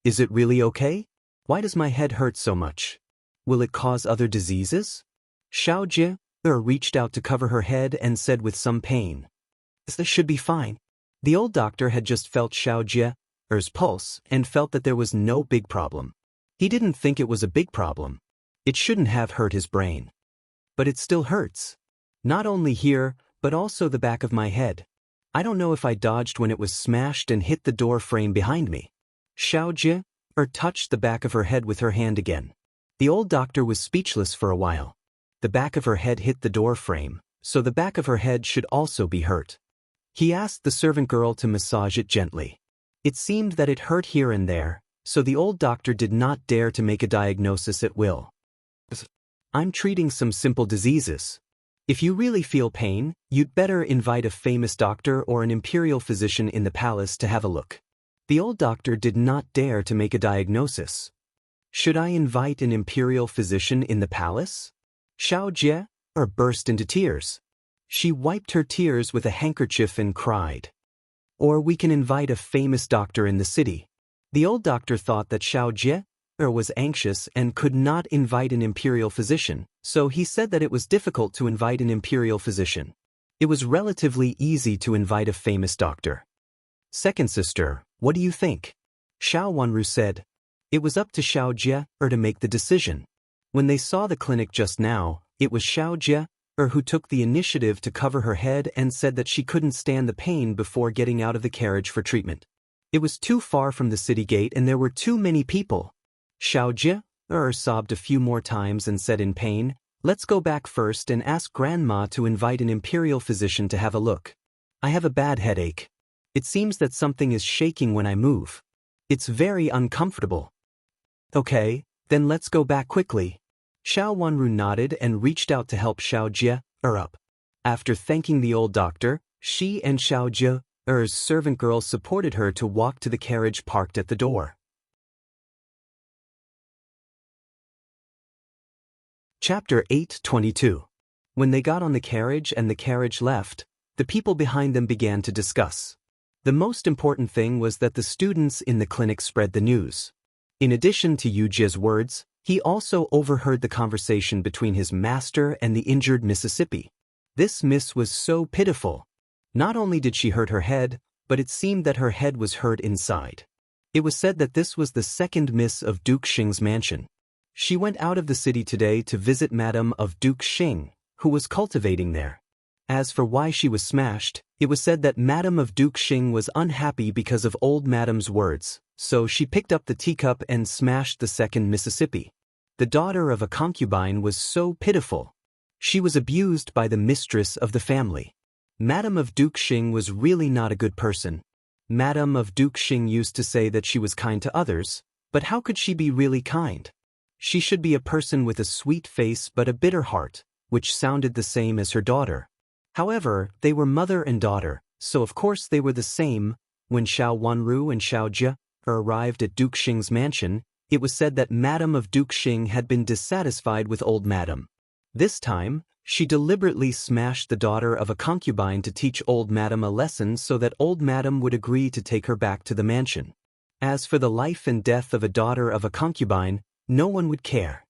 [SPEAKER 1] "Is it really okay? Why does my head hurt so much? Will it cause other diseases?" Xiaojie reached out to cover her head and said with some pain, "This should be fine." The old doctor had just felt Xiaojie's pulse and felt that there was no big problem. He didn't think it was a big problem. It shouldn't have hurt his brain. "But it still hurts. Not only here, but also the back of my head. I don't know if I dodged when it was smashed and hit the door frame behind me." Xiaojie touched the back of her head with her hand again. The old doctor was speechless for a while. The back of her head hit the door frame, so the back of her head should also be hurt. He asked the servant girl to massage it gently. It seemed that it hurt here and there, so the old doctor did not dare to make a diagnosis at will. "I'm treating some simple diseases. If you really feel pain, you'd better invite a famous doctor or an imperial physician in the palace to have a look." The old doctor did not dare to make a diagnosis. Should I invite an imperial physician in the palace? Xiao Jie burst into tears. She wiped her tears with a handkerchief and cried. Or we can invite a famous doctor in the city. The old doctor thought that Xiao Jie was anxious and could not invite an imperial physician, so he said that it was difficult to invite an imperial physician. It was relatively easy to invite a famous doctor. Second sister, what do you think? Xiao Wanru said. It was up to Xiao Jie to make the decision. When they saw the clinic just now, it was Xiao Jie who took the initiative to cover her head and said that she couldn't stand the pain before getting out of the carriage for treatment. It was too far from the city gate and there were too many people. Xiao Jie sobbed a few more times and said in pain, let's go back first and ask Grandma to invite an imperial physician to have a look. I have a bad headache. It seems that something is shaking when I move. It's very uncomfortable. Okay, then let's go back quickly. Xiao Wanru nodded and reached out to help Xiao Jie up. After thanking the old doctor, she and Xiao Jie's servant girl supported her to walk to the carriage parked at the door. Chapter 8:22. When they got on the carriage and the carriage left, the people behind them began to discuss. The most important thing was that the students in the clinic spread the news. In addition to Yu Jie's words, he also overheard the conversation between his master and the injured Mississippi. This miss was so pitiful. Not only did she hurt her head, but it seemed that her head was hurt inside. It was said that this was the second miss of Duke Xing's mansion. She went out of the city today to visit Madame of Duke Xing, who was cultivating there. As for why she was smashed, it was said that Madame of Duke Xing was unhappy because of old Madame's words, so she picked up the teacup and smashed the second Mississippi. The daughter of a concubine was so pitiful. She was abused by the mistress of the family. Madame of Duke Xing was really not a good person. Madame of Duke Xing used to say that she was kind to others, but how could she be really kind? She should be a person with a sweet face but a bitter heart, which sounded the same as her daughter. However, they were mother and daughter, so of course they were the same. When Xiao Wanru and Xiao Jie arrived at Duke Xing's mansion, it was said that Madame of Duke Xing had been dissatisfied with old Madame. This time, she deliberately smashed the daughter of a concubine to teach old Madame a lesson so that old Madame would agree to take her back to the mansion. As for the life and death of a daughter of a concubine, no one would care.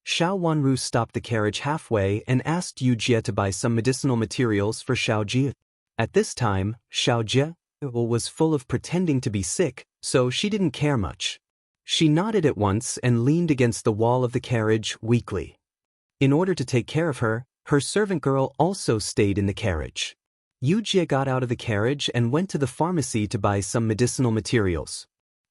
[SPEAKER 1] Xiao Wanru stopped the carriage halfway and asked Yu Jie to buy some medicinal materials for Xiao Jie. At this time, Xiao Jie was full of pretending to be sick, so she didn't care much. She nodded at once and leaned against the wall of the carriage weakly. In order to take care of her, her servant girl also stayed in the carriage. Yu Jie got out of the carriage and went to the pharmacy to buy some medicinal materials.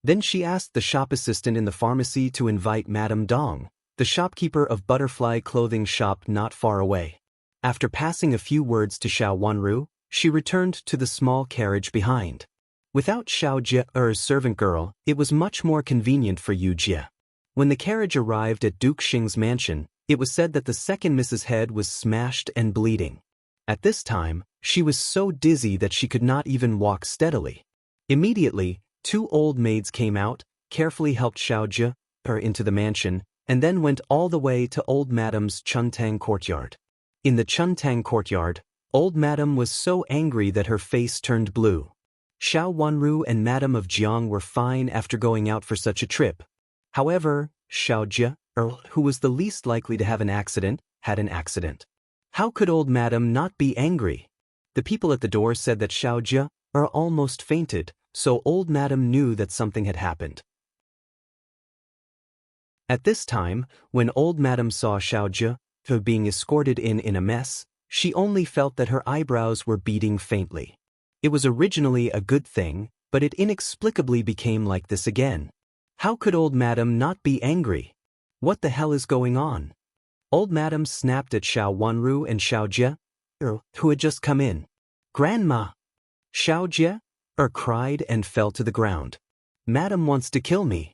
[SPEAKER 1] Then she asked the shop assistant in the pharmacy to invite Madame Dong, the shopkeeper of Butterfly Clothing Shop not far away. After passing a few words to Xiao Wanru, she returned to the small carriage behind. Without Xiao Jie's servant girl, it was much more convenient for Yu Jie. When the carriage arrived at Duke Xing's mansion, it was said that the second Mrs. Head was smashed and bleeding. At this time, she was so dizzy that she could not even walk steadily. Immediately, two old maids came out, carefully helped Xiao Jie into the mansion, and then went all the way to old Madame's Chuntang courtyard. In the Chuntang courtyard, old Madame was so angry that her face turned blue. Xiao Wanru and Madame of Jiang were fine after going out for such a trip. However, Xiao Jie, who was the least likely to have an accident, had an accident. How could old Madame not be angry? The people at the door said that Xiao Jie almost fainted, so old Madame knew that something had happened. At this time, when old Madame saw Xiao Jie being escorted in a mess, she only felt that her eyebrows were beating faintly. It was originally a good thing, but it inexplicably became like this again. How could old Madame not be angry? What the hell is going on? Old Madame snapped at Xiao Wanru and Xiao Jie, who had just come in. Grandma! Xiao Jie cried and fell to the ground. Madame wants to kill me.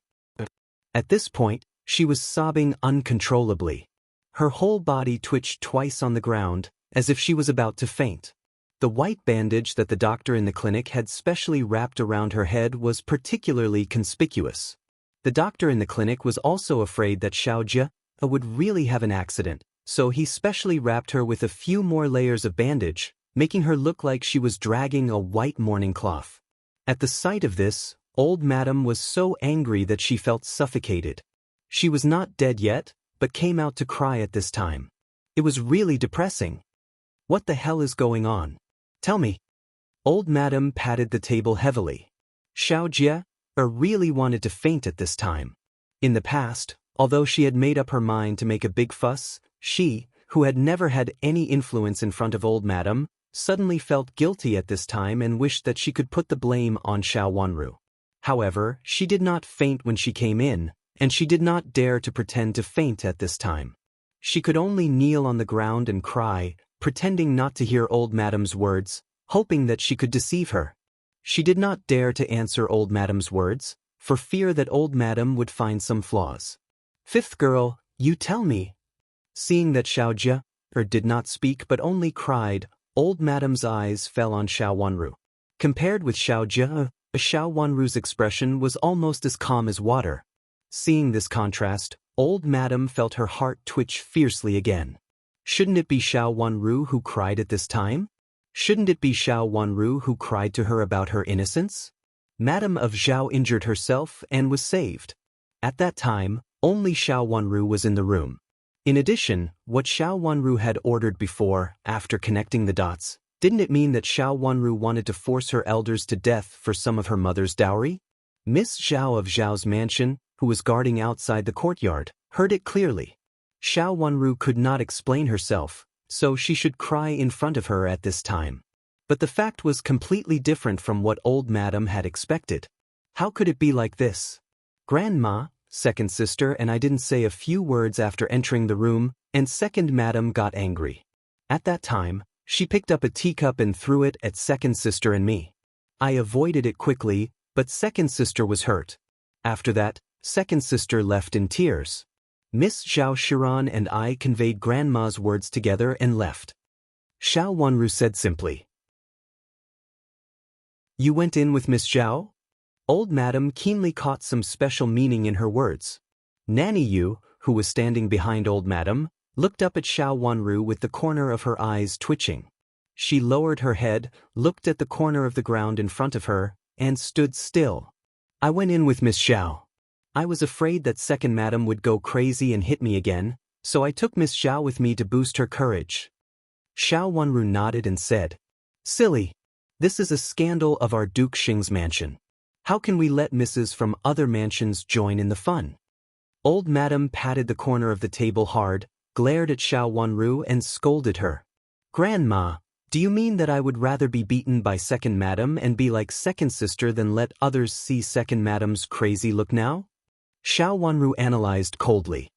[SPEAKER 1] At this point, she was sobbing uncontrollably. Her whole body twitched twice on the ground, as if she was about to faint. The white bandage that the doctor in the clinic had specially wrapped around her head was particularly conspicuous. The doctor in the clinic was also afraid that Xiao Jia would really have an accident, so he specially wrapped her with a few more layers of bandage, making her look like she was dragging a white mourning cloth. At the sight of this, old madam was so angry that she felt suffocated. She was not dead yet, but came out to cry at this time. It was really depressing. What the hell is going on? Tell me. Old madam patted the table heavily. Xiao Jia really wanted to faint at this time. In the past, although she had made up her mind to make a big fuss, she, who had never had any influence in front of old madam, suddenly felt guilty at this time and wished that she could put the blame on Xiao Wanru. However, she did not faint when she came in, and she did not dare to pretend to faint at this time. She could only kneel on the ground and cry, pretending not to hear old madam's words, hoping that she could deceive her. She did not dare to answer old madam's words, for fear that old madam would find some flaws. Fifth girl, you tell me. Seeing that Xiao Jia did not speak but only cried, old madam's eyes fell on Xiao Wanru. Compared with Xiao Jia, Xiao Wanru's expression was almost as calm as water. Seeing this contrast, old madam felt her heart twitch fiercely again. Shouldn't it be Xiao Wanru who cried at this time? Shouldn't it be Xiao Wanru who cried to her about her innocence? Madame of Zhao injured herself and was saved. At that time, only Xiao Wanru was in the room. In addition, what Xiao Wanru had ordered before, after connecting the dots, didn't it mean that Xiao Wanru wanted to force her elders to death for some of her mother's dowry? Miss Zhao of Zhao's mansion, who was guarding outside the courtyard, heard it clearly. Xiao Wanru could not explain herself, so she should cry in front of her at this time. But the fact was completely different from what old madam had expected. How could it be like this? Grandma, second sister and I didn't say a few words after entering the room, and second madam got angry. At that time, she picked up a teacup and threw it at second sister and me. I avoided it quickly, but second sister was hurt. After that, second sister left in tears. Miss Zhao Shiran and I conveyed grandma's words together and left. Xiao Wanru said simply. You went in with Miss Zhao? Old madam keenly caught some special meaning in her words. Nanny Yu, who was standing behind old madam, looked up at Xiao Wanru with the corner of her eyes twitching. She lowered her head, looked at the corner of the ground in front of her, and stood still. I went in with Miss Zhao. I was afraid that second madam would go crazy and hit me again, so I took Miss Zhao with me to boost her courage. Xiao Wanru nodded and said, Silly. This is a scandal of our Duke Xing's mansion. How can we let misses from other mansions join in the fun? Old madam patted the corner of the table hard, glared at Xiao Wanru and scolded her. Grandma, do you mean that I would rather be beaten by second madam and be like second sister than let others see second madam's crazy look now? Xiao Wanru analyzed coldly.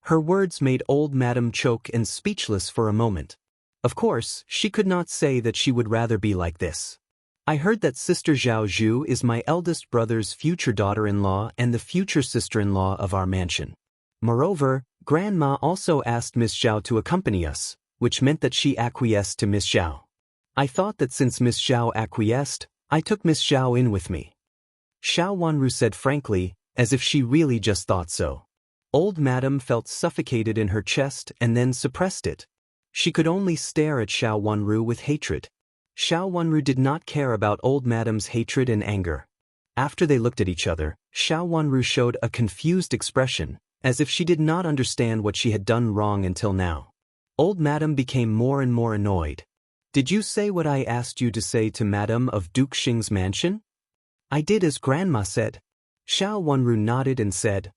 [SPEAKER 1] Her words made old madam choke and speechless for a moment. Of course, she could not say that she would rather be like this. I heard that Sister Zhao Zhu is my eldest brother's future daughter-in-law and the future sister-in-law of our mansion. Moreover, Grandma also asked Miss Zhao to accompany us, which meant that she acquiesced to Miss Zhao. I thought that since Miss Zhao acquiesced, I took Miss Zhao in with me. Xiao Wanru said frankly, as if she really just thought so. Old madam felt suffocated in her chest and then suppressed it. She could only stare at Xiao Wanru with hatred. Xiao Wanru did not care about old madam's hatred and anger. After they looked at each other, Xiao Wanru showed a confused expression, as if she did not understand what she had done wrong until now. Old madam became more and more annoyed. Did you say what I asked you to say to Madam of Duke Xing's mansion? I did as Grandma said. Xiao Wanru nodded and said,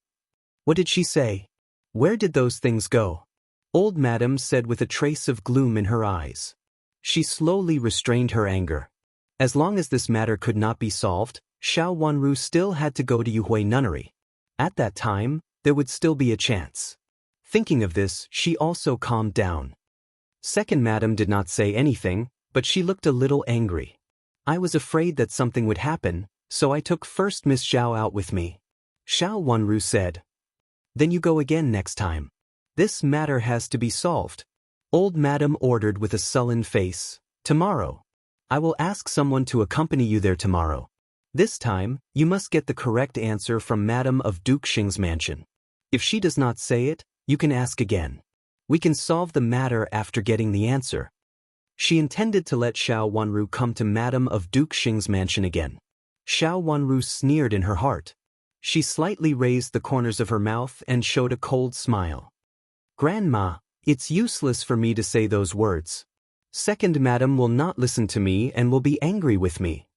[SPEAKER 1] What did she say? Where did those things go? Old madam said with a trace of gloom in her eyes. She slowly restrained her anger. As long as this matter could not be solved, Xiao Wanru still had to go to Yuhui Nunnery. At that time, there would still be a chance. Thinking of this, she also calmed down. Second madam did not say anything, but she looked a little angry. I was afraid that something would happen, so I took first Miss Zhao out with me. Xiao Wanru said. Then you go again next time. This matter has to be solved. Old madam ordered with a sullen face. Tomorrow. I will ask someone to accompany you there tomorrow. This time, you must get the correct answer from Madam of Duke Xing's mansion. If she does not say it, you can ask again. We can solve the matter after getting the answer. She intended to let Xiao Wanru come to Madam of Duke Xing's mansion again. Xiao Wanru sneered in her heart. She slightly raised the corners of her mouth and showed a cold smile. Grandma, it's useless for me to say those words. Second Madam will not listen to me and will be angry with me.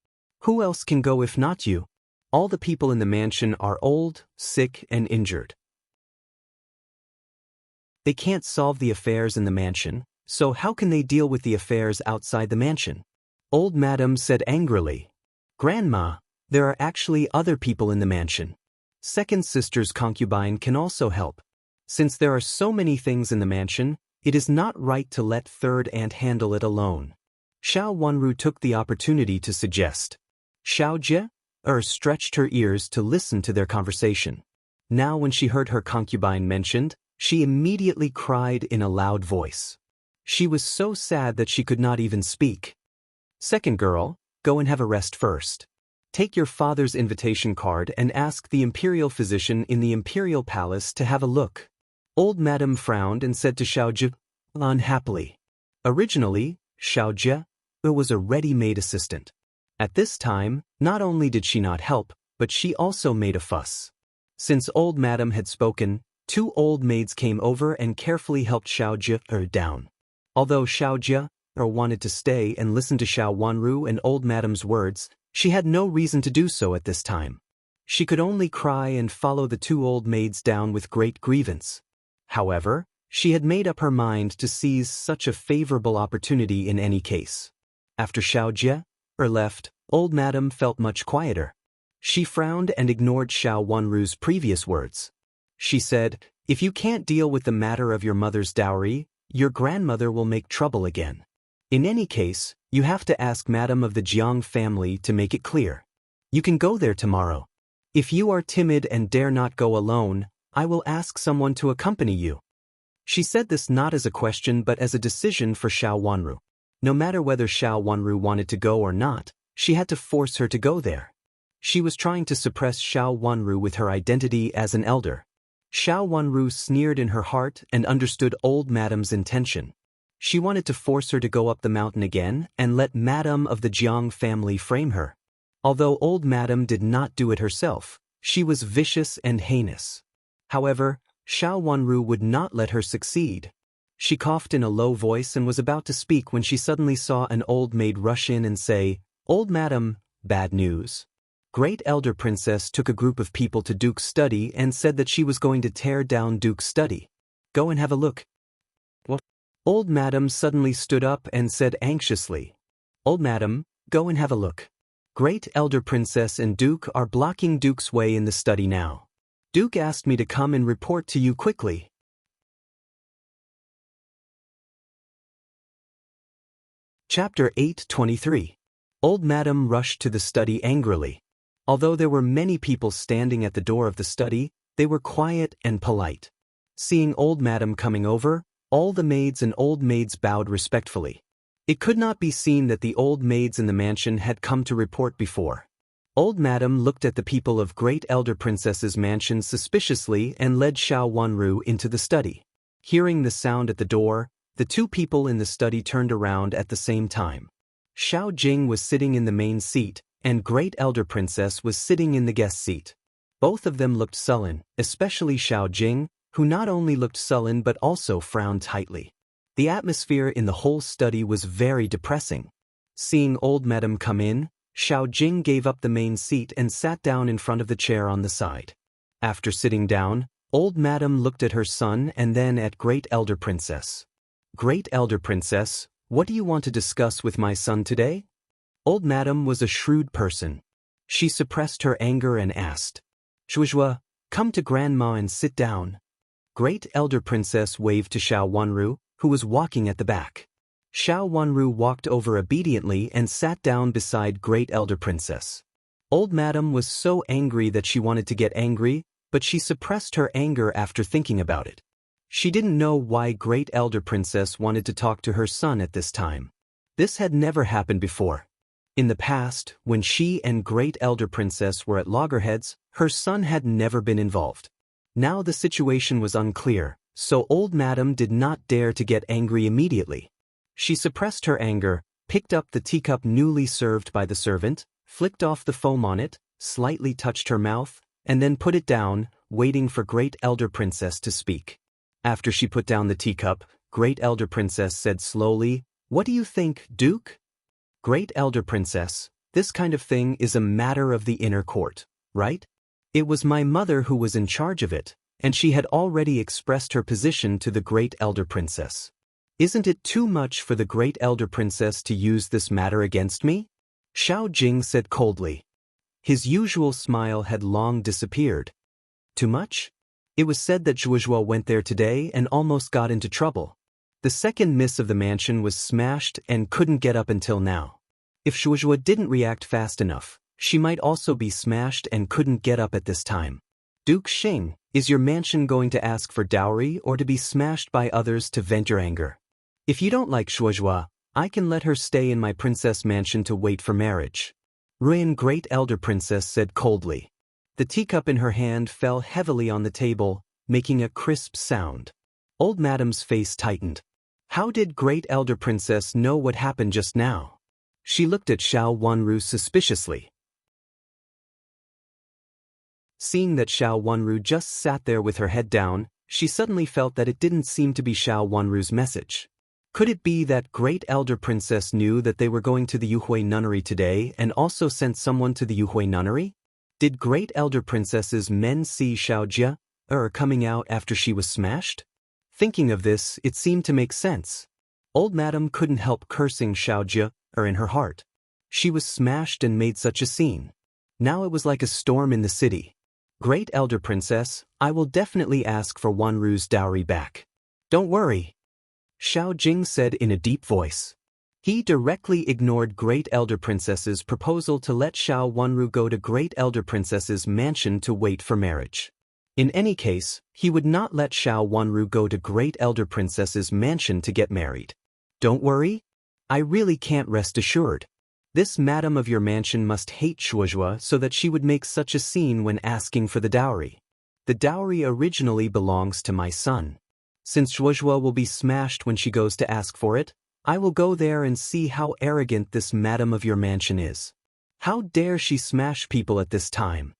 [SPEAKER 1] Who else can go if not you? All the people in the mansion are old, sick, and injured. They can't solve the affairs in the mansion, so how can they deal with the affairs outside the mansion? Old Madam said angrily. Grandma, there are actually other people in the mansion. Second sister's concubine can also help. Since there are so many things in the mansion, it is not right to let third aunt handle it alone. Xiao Wanru took the opportunity to suggest. Xiao Jie stretched her ears to listen to their conversation. Now when she heard her concubine mentioned, she immediately cried in a loud voice. She was so sad that she could not even speak. Second girl, go and have a rest first. Take your father's invitation card and ask the Imperial physician in the Imperial Palace to have a look. Old Madam frowned and said to Xiao Jie, unhappily. Originally, Xiao Jie was a ready-made assistant. At this time, not only did she not help, but she also made a fuss. Since Old Madam had spoken, 2 old maids came over and carefully helped Xiao Jie down. Although Xiao Jie wanted to stay and listen to Xiao Wanru and Old Madam's words, she had no reason to do so at this time. She could only cry and follow the 2 old maids down with great grievance. However, she had made up her mind to seize such a favorable opportunity in any case. After Xiao Jie left, Old Madam felt much quieter. She frowned and ignored Xiao Wanru's previous words. She said, if you can't deal with the matter of your mother's dowry, your grandmother will make trouble again. In any case, you have to ask Madam of the Jiang family to make it clear. You can go there tomorrow. If you are timid and dare not go alone, I will ask someone to accompany you. She said this not as a question but as a decision for Xiao Wanru. No matter whether Xiao Wanru wanted to go or not, she had to force her to go there. She was trying to suppress Xiao Wanru with her identity as an elder. Xiao Wanru sneered in her heart and understood Old Madam's intention. She wanted to force her to go up the mountain again and let Madam of the Jiang family frame her. Although Old Madam did not do it herself, she was vicious and heinous. However, Xiao Wanru would not let her succeed. She coughed in a low voice and was about to speak when she suddenly saw an old maid rush in and say, Old Madam, bad news. Great Elder Princess took a group of people to Duke's study and said that she was going to tear down Duke's study. Go and have a look. What? Old Madam suddenly stood up and said anxiously, Old Madam, go and have a look. Great Elder Princess and Duke are blocking Duke's way in the study now. Duke asked me to come and report to you quickly. Chapter 8:23. Old Madam rushed to the study angrily. Although there were many people standing at the door of the study, they were quiet and polite. Seeing Old Madam coming over, all the maids and old maids bowed respectfully. It could not be seen that the old maids in the mansion had come to report before. Old Madam looked at the people of Great Elder Princess's mansion suspiciously and led Xiao Wanru into the study. Hearing the sound at the door, the 2 people in the study turned around at the same time. Xiao Jing was sitting in the main seat, and Great Elder Princess was sitting in the guest seat. Both of them looked sullen, especially Xiao Jing, who not only looked sullen but also frowned tightly. The atmosphere in the whole study was very depressing. Seeing Old Madam come in, Xiao Jing gave up the main seat and sat down in front of the chair on the side. After sitting down, Old Madam looked at her son and then at Great Elder Princess. Great Elder Princess, what do you want to discuss with my son today? Old Madam was a shrewd person. She suppressed her anger and asked, Zhuozhuo, come to Grandma and sit down. Great Elder Princess waved to Xiao Wanru, who was walking at the back. Xiao Wanru walked over obediently and sat down beside Great Elder Princess. Old Madam was so angry that she wanted to get angry, but she suppressed her anger after thinking about it. She didn't know why Great Elder Princess wanted to talk to her son at this time. This had never happened before. In the past, when she and Great Elder Princess were at loggerheads, her son had never been involved. Now the situation was unclear, so old Madam did not dare to get angry immediately. She suppressed her anger, picked up the teacup newly served by the servant, flicked off the foam on it, slightly touched her mouth, and then put it down, waiting for Great Elder Princess to speak. After she put down the teacup, Great Elder Princess said slowly, "What do you think, Duke?" "Great Elder Princess, this kind of thing is a matter of the inner court, right? It was my mother who was in charge of it, and she had already expressed her position to the Great Elder Princess. Isn't it too much for the Great Elder Princess to use this matter against me?" Xiao Jing said coldly. His usual smile had long disappeared. Too much? It was said that Zhuozhuo went there today and almost got into trouble. The second miss of the mansion was smashed and couldn't get up until now. If Zhuozhuo didn't react fast enough, she might also be smashed and couldn't get up at this time. "Duke Xing, is your mansion going to ask for dowry or to be smashed by others to vent your anger? If you don't like Zhuozhuo, I can let her stay in my princess mansion to wait for marriage." Ruin Great Elder Princess said coldly. The teacup in her hand fell heavily on the table, making a crisp sound. Old Madam's face tightened. How did Great Elder Princess know what happened just now? She looked at Xiao Wanru suspiciously. Seeing that Xiao Wanru just sat there with her head down, she suddenly felt that it didn't seem to be Xiao Wanru's message. Could it be that Great Elder Princess knew that they were going to the Yuhui Nunnery today and also sent someone to the Yuhui Nunnery? Did Great Elder Princess's men see Xiao Jia coming out after she was smashed? Thinking of this, it seemed to make sense. Old Madam couldn't help cursing Xiao Jia in her heart. She was smashed and made such a scene. Now it was like a storm in the city. "Great Elder Princess, I will definitely ask for Wanru's dowry back. Don't worry," Xiao Jing said in a deep voice. He directly ignored Great Elder Princess's proposal to let Xiao Wanru go to Great Elder Princess's mansion to wait for marriage. In any case, he would not let Xiao Wanru go to Great Elder Princess's mansion to get married. "Don't worry. I really can't rest assured. This madam of your mansion must hate Zhuozhuo so that she would make such a scene when asking for the dowry. The dowry originally belongs to my son. Since Zhuozhuo will be smashed when she goes to ask for it, I will go there and see how arrogant this madam of your mansion is. How dare she smash people at this time?"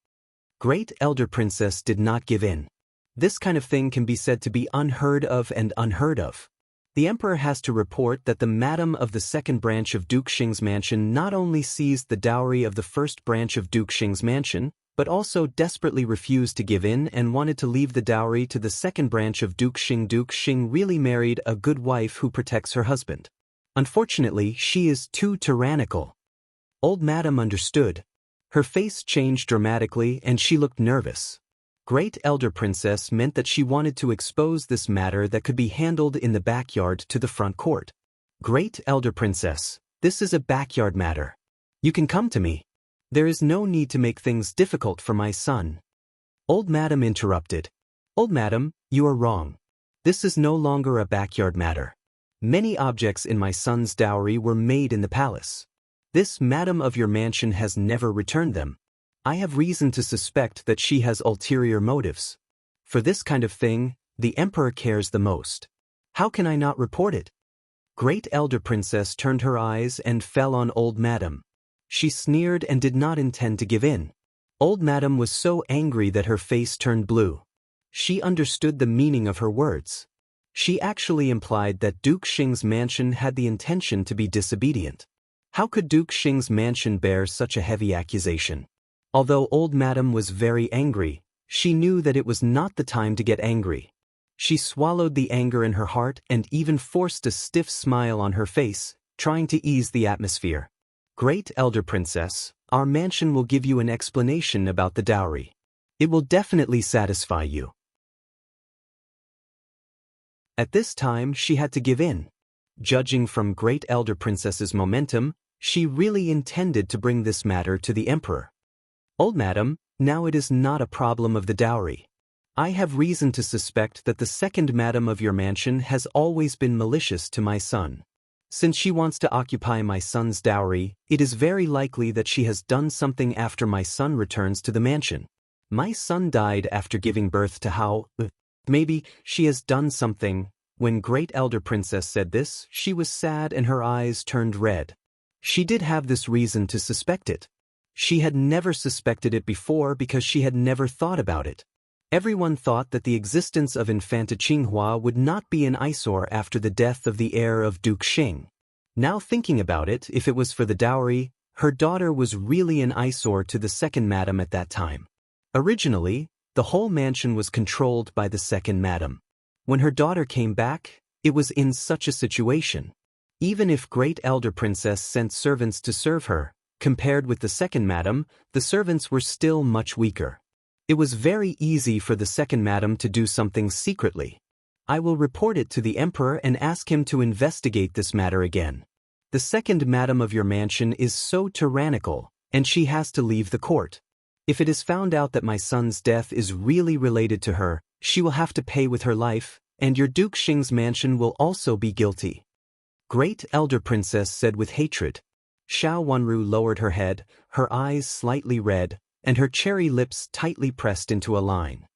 [SPEAKER 1] Great Elder Princess did not give in. This kind of thing can be said to be unheard of and unheard of. The emperor has to report that the madam of the second branch of Duke Xing's mansion not only seized the dowry of the first branch of Duke Xing's mansion, but also desperately refused to give in and wanted to leave the dowry to the second branch of Duke Xing. Duke Xing really married a good wife who protects her husband. Unfortunately, she is too tyrannical. Old Madam understood. Her face changed dramatically and she looked nervous. Great Elder Princess meant that she wanted to expose this matter that could be handled in the backyard to the front court. "Great Elder Princess, this is a backyard matter. You can come to me. There is no need to make things difficult for my son." Old Madam interrupted. "Old Madam, you are wrong. This is no longer a backyard matter. Many objects in my son's dowry were made in the palace. This madam of your mansion has never returned them. I have reason to suspect that she has ulterior motives. For this kind of thing, the emperor cares the most. How can I not report it?" Great Elder Princess turned her eyes and fell on Old Madam. She sneered and did not intend to give in. Old Madam was so angry that her face turned blue. She understood the meaning of her words. She actually implied that Duke Xing's mansion had the intention to be disobedient. How could Duke Xing's mansion bear such a heavy accusation? Although Old Madam was very angry, she knew that it was not the time to get angry. She swallowed the anger in her heart and even forced a stiff smile on her face, trying to ease the atmosphere. "Great Elder Princess, our mansion will give you an explanation about the dowry. It will definitely satisfy you." At this time she had to give in. Judging from Great Elder Princess's momentum, she really intended to bring this matter to the emperor. "Old Madam, now it is not a problem of the dowry. I have reason to suspect that the second madam of your mansion has always been malicious to my son. Since she wants to occupy my son's dowry, it is very likely that she has done something after my son returns to the mansion. My son died after giving birth to Hao. Maybe she has done something. When Great Elder Princess said this, she was sad and her eyes turned red. She did have this reason to suspect it. She had never suspected it before because she had never thought about it. Everyone thought that the existence of Infanta Qinghua would not be an eyesore after the death of the heir of Duke Xing. Now thinking about it, if it was for the dowry, her daughter was really an eyesore to the second madam at that time. Originally, the whole mansion was controlled by the second madam. When her daughter came back, it was in such a situation. Even if Great Elder Princess sent servants to serve her, compared with the second madam, the servants were still much weaker. It was very easy for the second madam to do something secretly. I will report it to the emperor and ask him to investigate this matter again. The second madam of your mansion is so tyrannical, and she has to leave the court. If it is found out that my son's death is really related to her, she will have to pay with her life, and your Duke Xing's mansion will also be guilty. Great Elder Princess said with hatred. Xiao Wanru lowered her head, her eyes slightly red, and her cherry lips tightly pressed into a line.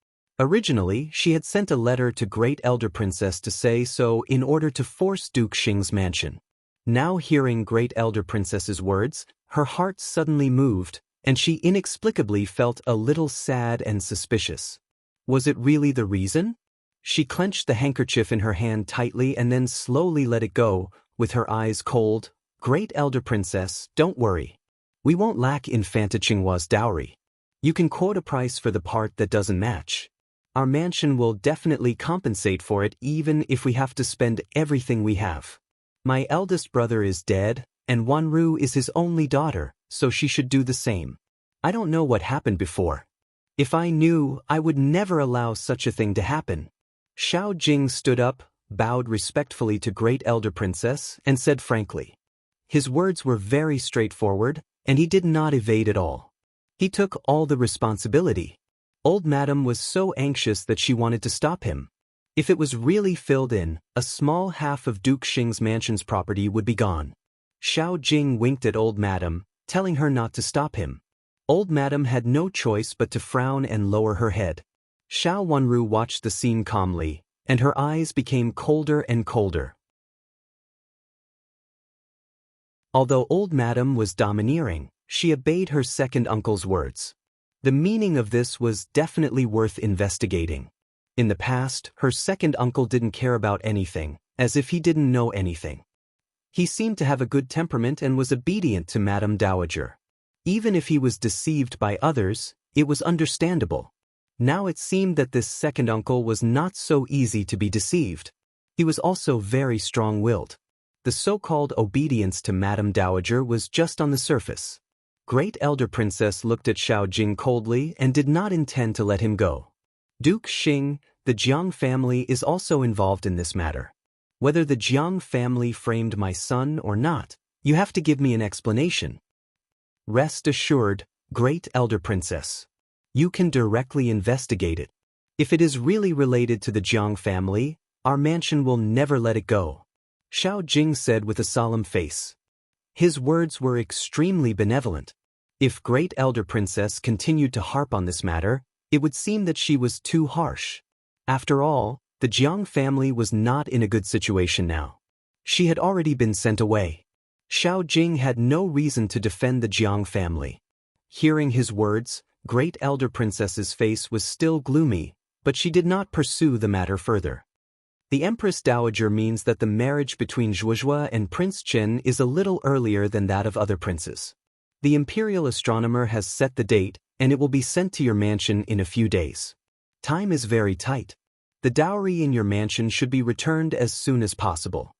[SPEAKER 1] Originally, she had sent a letter to Great Elder Princess to say so in order to force Duke Xing's mansion. Now hearing Great Elder Princess's words, her heart suddenly moved, and she inexplicably felt a little sad and suspicious. Was it really the reason? She clenched the handkerchief in her hand tightly and then slowly let it go, with her eyes cold. Great Elder Princess, don't worry. We won't lack Infanta Qinghua's dowry. You can quote a price for the part that doesn't match. Our mansion will definitely compensate for it even if we have to spend everything we have. My eldest brother is dead, and Wanru is his only daughter, so she should do the same. I don't know what happened before. If I knew, I would never allow such a thing to happen. Xiao Jing stood up, bowed respectfully to Great Elder Princess, and said frankly. His words were very straightforward, and he did not evade at all. He took all the responsibility. Old Madam was so anxious that she wanted to stop him. If it was really filled in, a small half of Duke Xing's mansion's property would be gone. Xiao Jing winked at Old Madam, telling her not to stop him. Old Madam had no choice but to frown and lower her head. Xiao Wanru watched the scene calmly, and her eyes became colder and colder. Although Old Madam was domineering, she obeyed her second uncle's words. The meaning of this was definitely worth investigating. In the past, her second uncle didn't care about anything, as if he didn't know anything. He seemed to have a good temperament and was obedient to Madame Dowager. Even if he was deceived by others, it was understandable. Now it seemed that this second uncle was not so easy to be deceived. He was also very strong-willed. The so-called obedience to Madame Dowager was just on the surface. Great Elder Princess looked at Xiao Jing coldly and did not intend to let him go. Duke Xing, the Jiang family is also involved in this matter. Whether the Jiang family framed my son or not, you have to give me an explanation. Rest assured, Great Elder Princess. You can directly investigate it. If it is really related to the Jiang family, our mansion will never let it go. Xiao Jing said with a solemn face. His words were extremely benevolent. If Great Elder Princess continued to harp on this matter, it would seem that she was too harsh. After all, the Jiang family was not in a good situation now. She had already been sent away. Xiao Jing had no reason to defend the Jiang family. Hearing his words, Great Elder Princess's face was still gloomy, but she did not pursue the matter further. The Empress Dowager means that the marriage between Zhuozhua and Prince Chen is a little earlier than that of other princes. The Imperial astronomer has set the date, and it will be sent to your mansion in a few days. Time is very tight. The dowry in your mansion should be returned as soon as possible.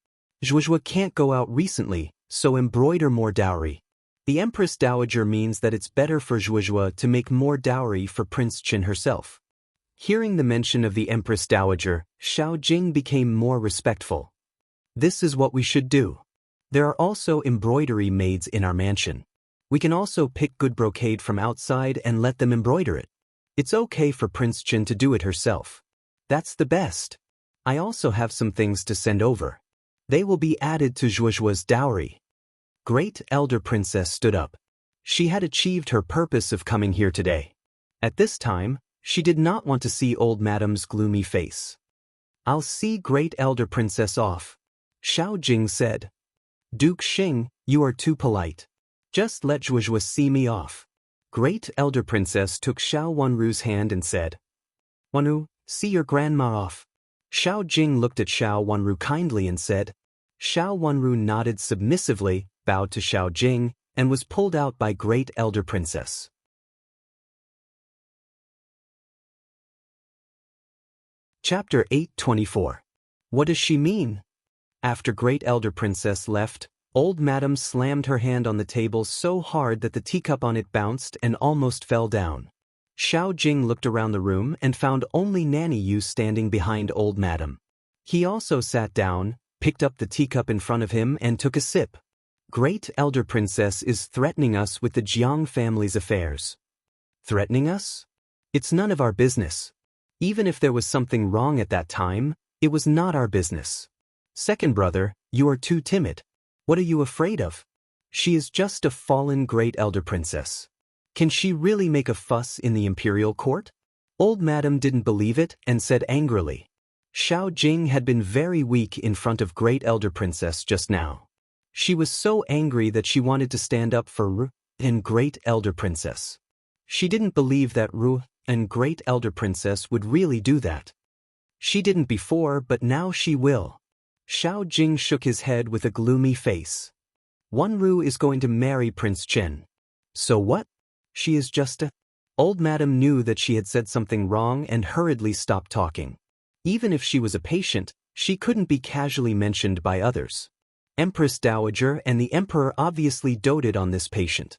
[SPEAKER 1] Zhuozhua can't go out recently, so embroider more dowry. The Empress Dowager means that it's better for Zhuozhua to make more dowry for Prince Chen herself. Hearing the mention of the Empress Dowager, Xiao Jing became more respectful. This is what we should do. There are also embroidery maids in our mansion. We can also pick good brocade from outside and let them embroider it. It's okay for Prince Chen to do it herself. That's the best. I also have some things to send over. They will be added to Zhuozhuo's dowry. Great Elder Princess stood up. She had achieved her purpose of coming here today. At this time, she did not want to see old Madame's gloomy face. I'll see Great Elder Princess off, Xiao Jing said. Duke Xing, you are too polite. Just let Zhuozhuo see me off. Great Elder Princess took Xiao Wanru's hand and said, Wanru, see your grandma off. Xiao Jing looked at Xiao Wanru kindly and said. Xiao Wanru nodded submissively, bowed to Xiao Jing, and was pulled out by Great Elder Princess. Chapter 824. What does she mean? After Great Elder Princess left, old Madame slammed her hand on the table so hard that the teacup on it bounced and almost fell down. Xiao Jing looked around the room and found only Nanny Yu standing behind old Madame. He also sat down, picked up the teacup in front of him and took a sip. Great Elder Princess is threatening us with the Jiang family's affairs. Threatening us? It's none of our business. Even if there was something wrong at that time, it was not our business. Second brother, you are too timid. What are you afraid of? She is just a fallen Great Elder Princess. Can she really make a fuss in the Imperial court? Old Madame didn't believe it and said angrily. Xiao Jing had been very weak in front of Great Elder Princess just now. She was so angry that she wanted to stand up for Ru and Great Elder Princess. She didn't believe that Ru and Great Elder Princess would really do that. She didn't before, but now she will. Xiao Jing shook his head with a gloomy face. Wanru is going to marry Prince Chen. So what? She is just a... Old Madame knew that she had said something wrong and hurriedly stopped talking. Even if she was a patient, she couldn't be casually mentioned by others. Empress Dowager and the Emperor obviously doted on this patient.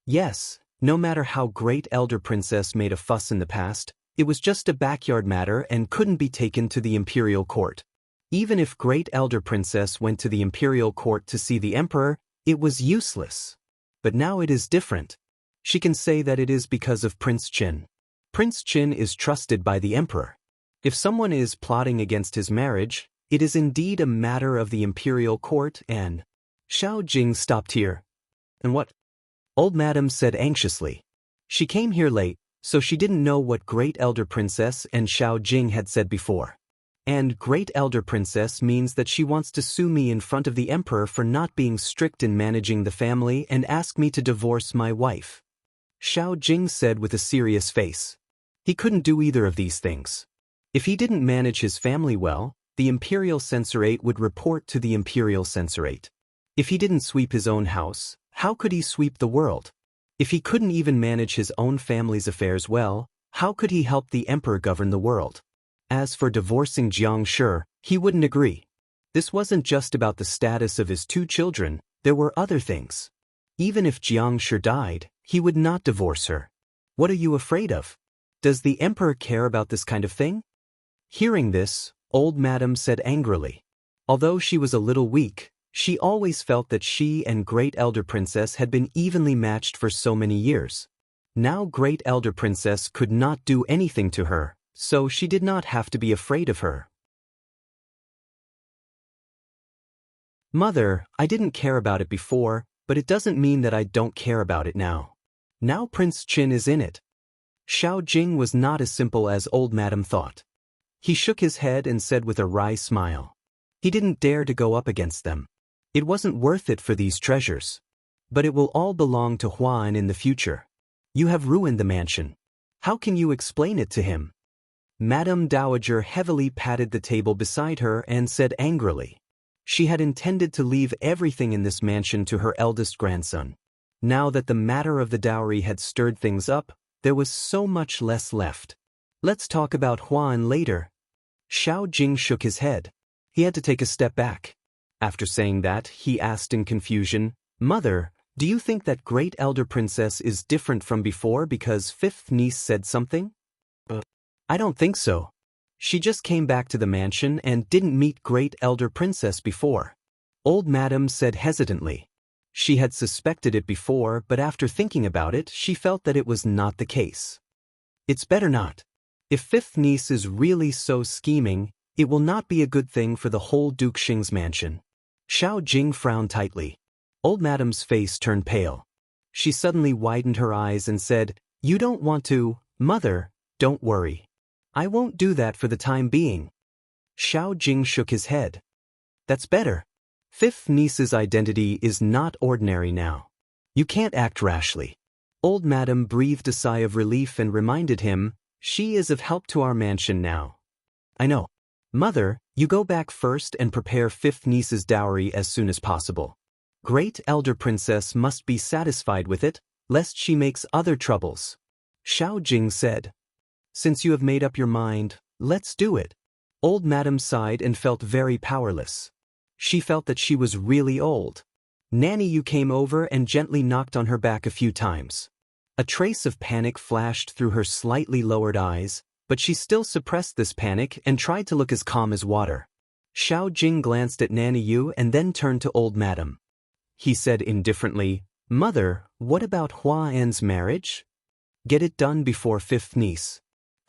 [SPEAKER 1] Yes, no matter how Great Elder Princess made a fuss in the past, it was just a backyard matter and couldn't be taken to the Imperial court. Even if Great Elder Princess went to the Imperial court to see the Emperor, it was useless. But now it is different. She can say that it is because of Prince Qin. Prince Qin is trusted by the Emperor. If someone is plotting against his marriage, it is indeed a matter of the Imperial court and... Xiao Jing stopped here. And what? Old Madame said anxiously. She came here late, so she didn't know what Great Elder Princess and Xiao Jing had said before. And Great Elder Princess means that she wants to sue me in front of the Emperor for not being strict in managing the family and ask me to divorce my wife. Xiao Jing said with a serious face. He couldn't do either of these things. If he didn't manage his family well, the Imperial Censorate would report to the Imperial Censorate. If he didn't sweep his own house, how could he sweep the world? If he couldn't even manage his own family's affairs well, how could he help the Emperor govern the world? As for divorcing Jiang Shi, he wouldn't agree. This wasn't just about the status of his two children, there were other things. Even if Jiang Shi died, he would not divorce her. What are you afraid of? Does the Emperor care about this kind of thing? Hearing this, old Madame said angrily. Although she was a little weak, she always felt that she and Great Elder Princess had been evenly matched for so many years. Now Great Elder Princess could not do anything to her, so she did not have to be afraid of her. Mother, I didn't care about it before, but it doesn't mean that I don't care about it now. Now Prince Qin is in it. Xiao Jing was not as simple as old Madame thought. He shook his head and said with a wry smile. He didn't dare to go up against them. It wasn't worth it for these treasures. But it will all belong to Huan in the future. You have ruined the mansion. How can you explain it to him? Madame Dowager heavily patted the table beside her and said angrily. She had intended to leave everything in this mansion to her eldest grandson. Now that the matter of the dowry had stirred things up, there was so much less left. Let's talk about Huan later. Xiao Jing shook his head. He had to take a step back. After saying that, he asked in confusion, Mother, do you think that Great Elder Princess is different from before because fifth niece said something? I don't think so. She just came back to the mansion and didn't meet Great Elder Princess before. Old Madame said hesitantly. She had suspected it before, but after thinking about it, she felt that it was not the case. It's better not. If fifth niece is really so scheming, It will not be a good thing for the whole Duke Xing's mansion. Xiao Jing frowned tightly. Old Madam's face turned pale. She suddenly widened her eyes and said, "You don't want to, Mother, don't worry. I won't do that for the time being." Xiao Jing shook his head. "That's better. Fifth niece's identity is not ordinary now. You can't act rashly." Old Madam breathed a sigh of relief and reminded him, "She is of help to our mansion now." "I know. Mother, you go back first and prepare fifth niece's dowry as soon as possible. Great Elder Princess must be satisfied with it, lest she makes other troubles." Xiao Jing said. "Since you have made up your mind, let's do it." Old Madam sighed and felt very powerless. She felt that she was really old. Nanny Yu came over and gently knocked on her back a few times. A trace of panic flashed through her slightly lowered eyes, but she still suppressed this panic and tried to look as calm as water. Xiao Jing glanced at Nanny Yu and then turned to Old Madam. He said indifferently, "Mother, what about Hua An's marriage? Get it done before fifth niece.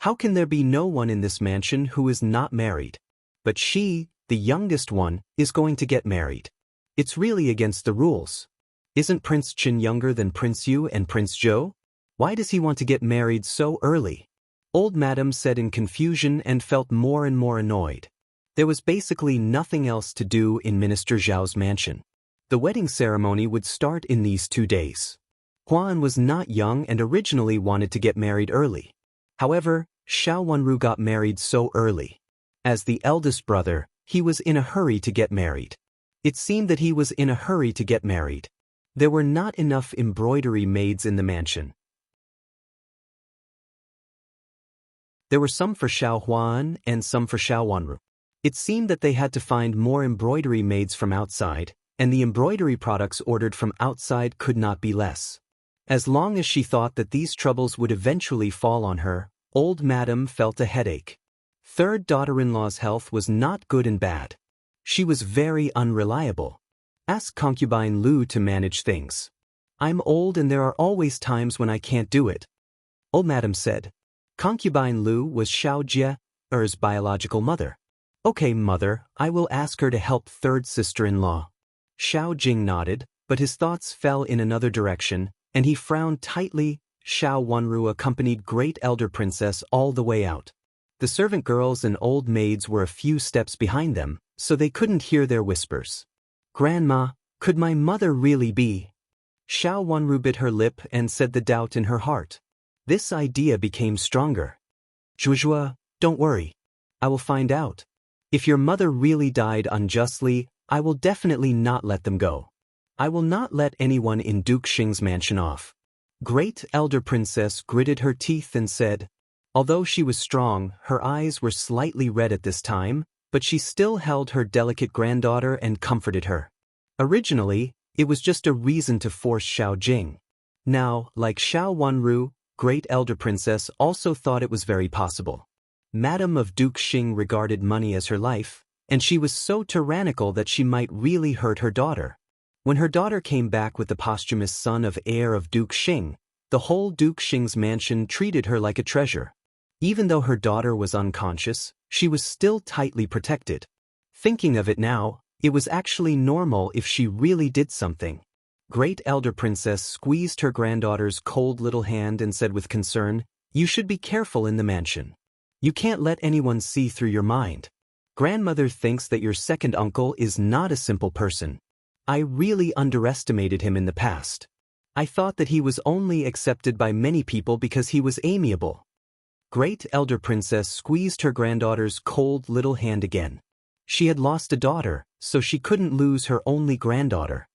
[SPEAKER 1] How can there be no one in this mansion who is not married? But she, the youngest one, is going to get married. It's really against the rules. Isn't Prince Qin younger than Prince Yu and Prince Zhou? Why does he want to get married so early?" Old Madam said in confusion and felt more and more annoyed. There was basically nothing else to do in Minister Zhao's mansion. The wedding ceremony would start in these 2 days. Huan was not young and originally wanted to get married early. However, Xiao Wenru got married so early. As the eldest brother, he was in a hurry to get married. It seemed that he was in a hurry to get married. There were not enough embroidery maids in the mansion. There were some for Xiao Huan and some for Xiao Wenru. It seemed that they had to find more embroidery maids from outside, and the embroidery products ordered from outside could not be less. As long as she thought that these troubles would eventually fall on her, Old Madam felt a headache. Third daughter-in-law's health was not good and bad. She was very unreliable. Ask concubine Lu to manage things. "I'm old and there are always times when I can't do it," Old Madam said. Concubine Lu was Xiao Jie's biological mother. "Okay, Mother, I will ask her to help third sister-in-law." Xiao Jing nodded, but his thoughts fell in another direction, and he frowned tightly. Xiao Wenru accompanied Great Elder Princess all the way out. The servant girls and old maids were a few steps behind them, so they couldn't hear their whispers. "Grandma, could my mother really be?" Xiao Wenru bit her lip and said the doubt in her heart. This idea became stronger. "Zhuozhua, don't worry. I will find out. If your mother really died unjustly, I will definitely not let them go. I will not let anyone in Duke Xing's mansion off." Great Elder Princess gritted her teeth and said, although she was strong, her eyes were slightly red at this time, but she still held her delicate granddaughter and comforted her. Originally, it was just a reason to force Xiao Jing. Now, like Xiao Wenru, Great Elder Princess also thought it was very possible. Madam of Duke Xing regarded money as her life, and she was so tyrannical that she might really hurt her daughter. When her daughter came back with the posthumous son of heir of Duke Xing, the whole Duke Xing's mansion treated her like a treasure. Even though her daughter was unconscious, she was still tightly protected. Thinking of it now, it was actually normal if she really did something. Great Elder Princess squeezed her granddaughter's cold little hand and said with concern, "You should be careful in the mansion. You can't let anyone see through your mind. Grandmother thinks that your second uncle is not a simple person. I really underestimated him in the past. I thought that he was only accepted by many people because he was amiable." Great Elder Princess squeezed her granddaughter's cold little hand again. She had lost a daughter, so she couldn't lose her only granddaughter.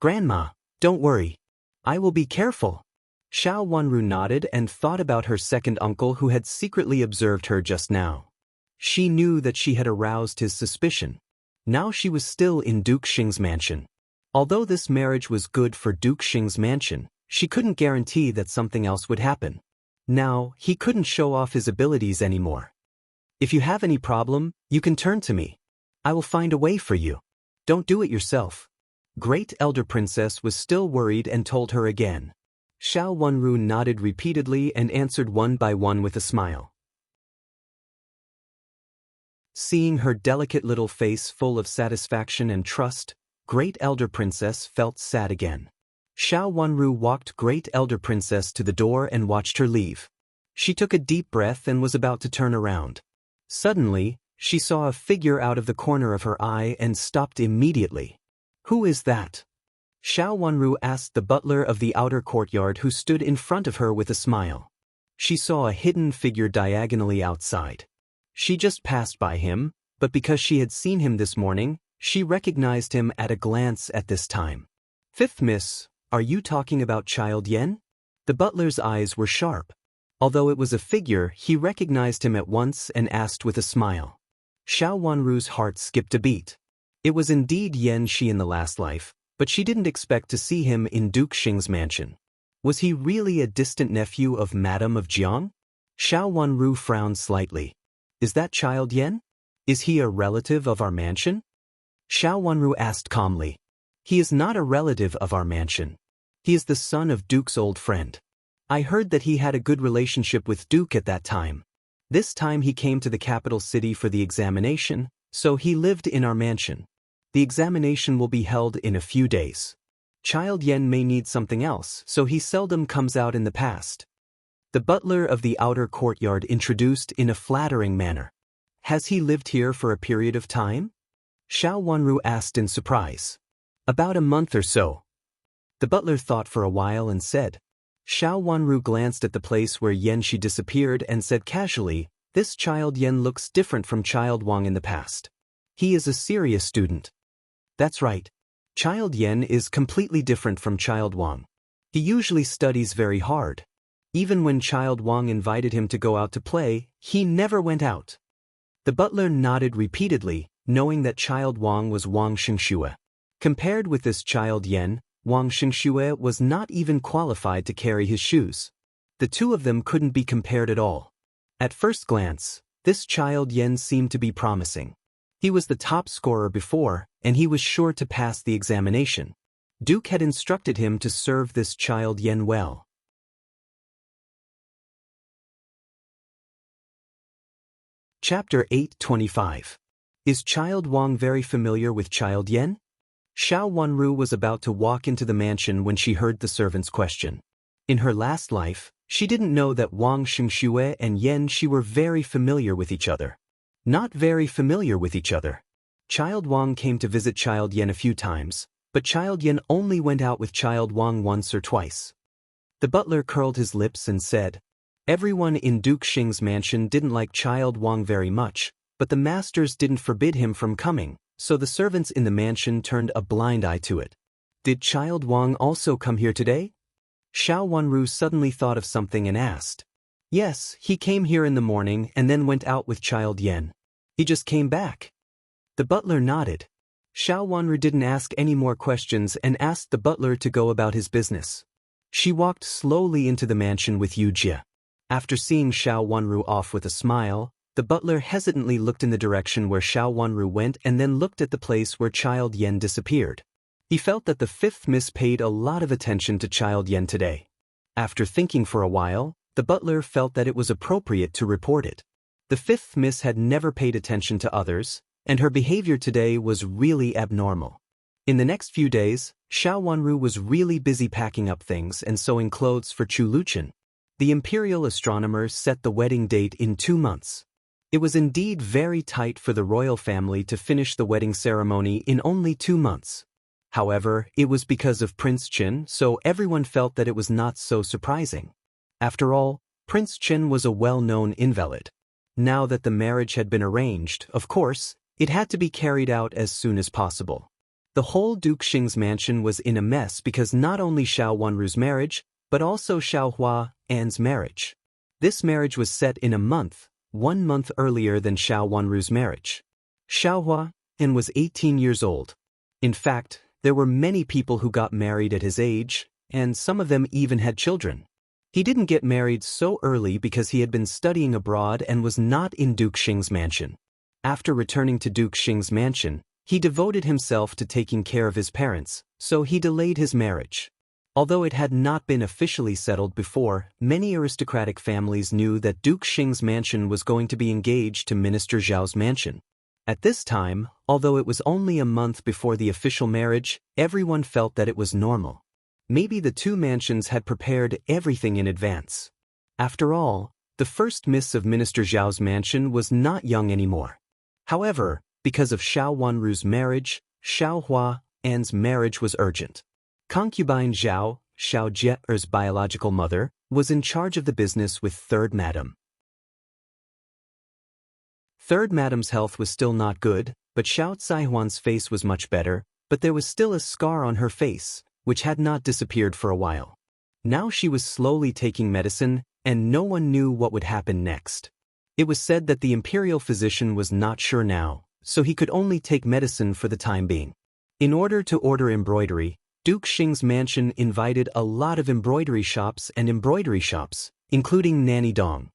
[SPEAKER 1] "Grandma, don't worry. I will be careful." Xiao Wenru nodded and thought about her second uncle who had secretly observed her just now. She knew that she had aroused his suspicion. Now she was still in Duke Xing's mansion. Although this marriage was good for Duke Xing's mansion, she couldn't guarantee that something else would happen. Now, he couldn't show off his abilities anymore. "If you have any problem, you can turn to me. I will find a way for you. Don't do it yourself." Great Elder Princess was still worried and told her again. Xiao Wenru nodded repeatedly and answered one by one with a smile. Seeing her delicate little face full of satisfaction and trust, Great Elder Princess felt sad again. Xiao Wanru walked Great Elder Princess to the door and watched her leave. She took a deep breath and was about to turn around. Suddenly, she saw a figure out of the corner of her eye and stopped immediately. "Who is that?" Xiao Wanru asked the butler of the outer courtyard, who stood in front of her with a smile. She saw a hidden figure diagonally outside. She just passed by him, but because she had seen him this morning, she recognized him at a glance at this time. "Fifth Miss, are you talking about Child Yen?" The butler's eyes were sharp. Although it was a figure, he recognized him at once and asked with a smile. Xiao Wanru's heart skipped a beat. It was indeed Yen Shi in the last life, but she didn't expect to see him in Duke Xing's mansion. Was he really a distant nephew of Madame of Jiang? Xiao Wanru frowned slightly. "Is that Child Yen? Is he a relative of our mansion?" Xiao Wanru asked calmly. "He is not a relative of our mansion. He is the son of Duke's old friend. I heard that he had a good relationship with Duke at that time. This time he came to the capital city for the examination, so he lived in our mansion. The examination will be held in a few days. Child Yen may need something else, so he seldom comes out in the past." The butler of the outer courtyard introduced in a flattering manner. "Has he lived here for a period of time?" Xiao Wanru asked in surprise. "About a month or so." The butler thought for a while and said. Xiao Wanru glanced at the place where Yen Shi disappeared and said casually, "This Child Yen looks different from Child Wang in the past. He is a serious student." "That's right. Child Yen is completely different from Child Wang. He usually studies very hard. Even when Child Wang invited him to go out to play, he never went out." The butler nodded repeatedly, knowing that Child Wang was Wang Xingxue. Compared with this Child Yen, Wang Xingxue was not even qualified to carry his shoes. The two of them couldn't be compared at all. At first glance, this Child Yen seemed to be promising. He was the top scorer before, and he was sure to pass the examination. Duke had instructed him to serve this Child Yen well. Chapter 825. Is Child Wang very familiar with Child Yen? Xiao Wanru was about to walk into the mansion when she heard the servant's question. In her last life, she didn't know that Wang Xingxue and Yen Shi were very familiar with each other. Not very familiar with each other. Child Wang came to visit Child Yen a few times, but Child Yen only went out with Child Wang once or twice. The butler curled his lips and said, "Everyone in Duke Xing's mansion didn't like Child Wang very much, but the masters didn't forbid him from coming, so the servants in the mansion turned a blind eye to it." "Did Child Wang also come here today?" Xiao Wanru suddenly thought of something and asked. "Yes, he came here in the morning and then went out with Child Yen. He just came back." The butler nodded. Xiao Wanru didn't ask any more questions and asked the butler to go about his business. She walked slowly into the mansion with Yu Jie. After seeing Xiao Wanru off with a smile, the butler hesitantly looked in the direction where Xiao Wanru went and then looked at the place where Child Yen disappeared. He felt that the fifth miss paid a lot of attention to Child Yen today. After thinking for a while, the butler felt that it was appropriate to report it. The fifth miss had never paid attention to others, and her behavior today was really abnormal. In the next few days, Xiao Wanru was really busy packing up things and sewing clothes for Chu Luchan. The Imperial astronomer set the wedding date in 2 months. It was indeed very tight for the royal family to finish the wedding ceremony in only 2 months. However, it was because of Prince Qin, so everyone felt that it was not so surprising. After all, Prince Qin was a well-known invalid. Now that the marriage had been arranged, of course, it had to be carried out as soon as possible. The whole Duke Xing's mansion was in a mess because not only Xiao Wanru's marriage, but also Xiao Hua An's marriage. This marriage was set in a month, 1 month earlier than Xiao Wanru's marriage. Xiao Hua An was 18 years old. In fact, there were many people who got married at his age, and some of them even had children. He didn't get married so early because he had been studying abroad and was not in Duke Xing's mansion. After returning to Duke Xing's mansion, he devoted himself to taking care of his parents, so he delayed his marriage. Although it had not been officially settled before, many aristocratic families knew that Duke Xing's mansion was going to be engaged to Minister Zhao's mansion. At this time, although it was only a month before the official marriage, everyone felt that it was normal. Maybe the two mansions had prepared everything in advance. After all, the first miss of Minister Zhao's mansion was not young anymore. However, because of Xiao Wanru's marriage, Xiao Hua's marriage was urgent. Concubine Zhao, Xiao Jie's biological mother, was in charge of the business with Third Madam. Third Madam's health was still not good, but Xiao Caihuan's face was much better, but there was still a scar on her face, which had not disappeared for a while. Now she was slowly taking medicine, and no one knew what would happen next. It was said that the imperial physician was not sure now, so he could only take medicine for the time being. In order to order embroidery, Duke Xing's mansion invited a lot of embroidery shops, including Nanny Dong.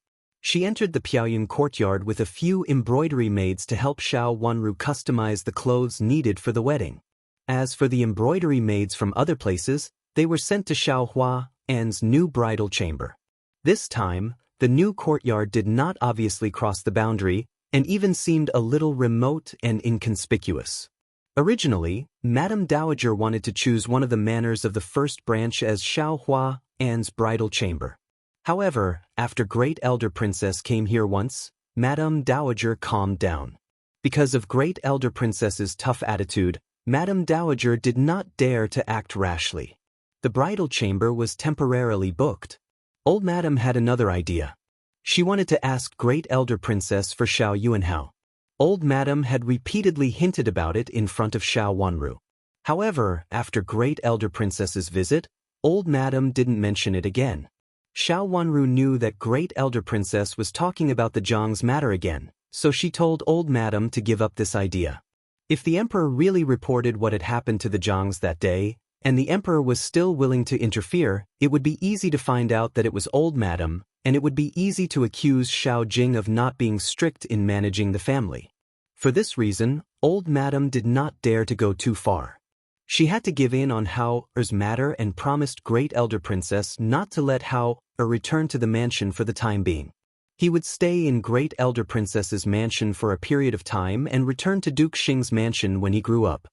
[SPEAKER 1] She entered the Piaoyun courtyard with a few embroidery maids to help Xiao Wanru customize the clothes needed for the wedding. As for the embroidery maids from other places, they were sent to Xiao Hua's new bridal chamber. This time, the new courtyard did not obviously cross the boundary, and even seemed a little remote and inconspicuous. Originally, Madame Dowager wanted to choose one of the manors of the first branch as Xiao Hua's bridal chamber. However, after Great Elder Princess came here once, Madame Dowager calmed down. Because of Great Elder Princess's tough attitude, Madame Dowager did not dare to act rashly. The bridal chamber was temporarily booked. Old Madame had another idea. She wanted to ask Great Elder Princess for Xiao Yuanhao. Old Madame had repeatedly hinted about it in front of Xiao Wanru. However, after Great Elder Princess's visit, Old Madame didn't mention it again. Xiao Wanru knew that Great Elder Princess was talking about the Zhang's matter again, so she told Old Madame to give up this idea. If the Emperor really reported what had happened to the Zhangs that day, and the Emperor was still willing to interfere, it would be easy to find out that it was Old Madame, and it would be easy to accuse Xiao Jing of not being strict in managing the family. For this reason, Old Madame did not dare to go too far. She had to give in on Hao's matter and promised Great Elder Princess not to let Hao return to the mansion for the time being. He would stay in Great Elder Princess's mansion for a period of time and return to Duke Xing's mansion when he grew up.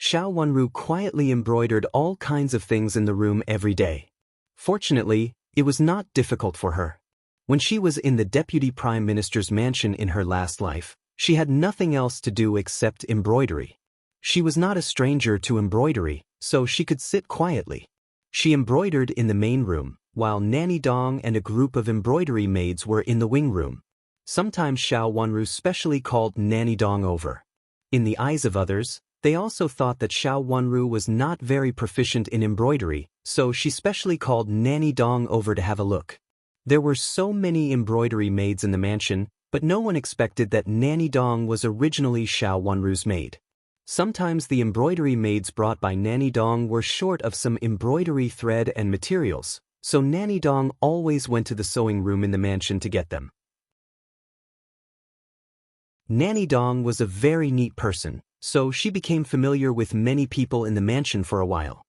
[SPEAKER 1] Xiao Wanru quietly embroidered all kinds of things in the room every day. Fortunately, it was not difficult for her. When she was in the Deputy Prime Minister's mansion in her last life, she had nothing else to do except embroidery. She was not a stranger to embroidery, so she could sit quietly. She embroidered in the main room, while Nanny Dong and a group of embroidery maids were in the wing room. Sometimes Xiao Wanru specially called Nanny Dong over. In the eyes of others, they also thought that Xiao Wanru was not very proficient in embroidery, so she specially called Nanny Dong over to have a look. There were so many embroidery maids in the mansion, but no one expected that Nanny Dong was originally Xiao Wanru's maid. Sometimes the embroidery maids brought by Nanny Dong were short of some embroidery thread and materials, so Nanny Dong always went to the sewing room in the mansion to get them. Nanny Dong was a very neat person, so she became familiar with many people in the mansion for a while.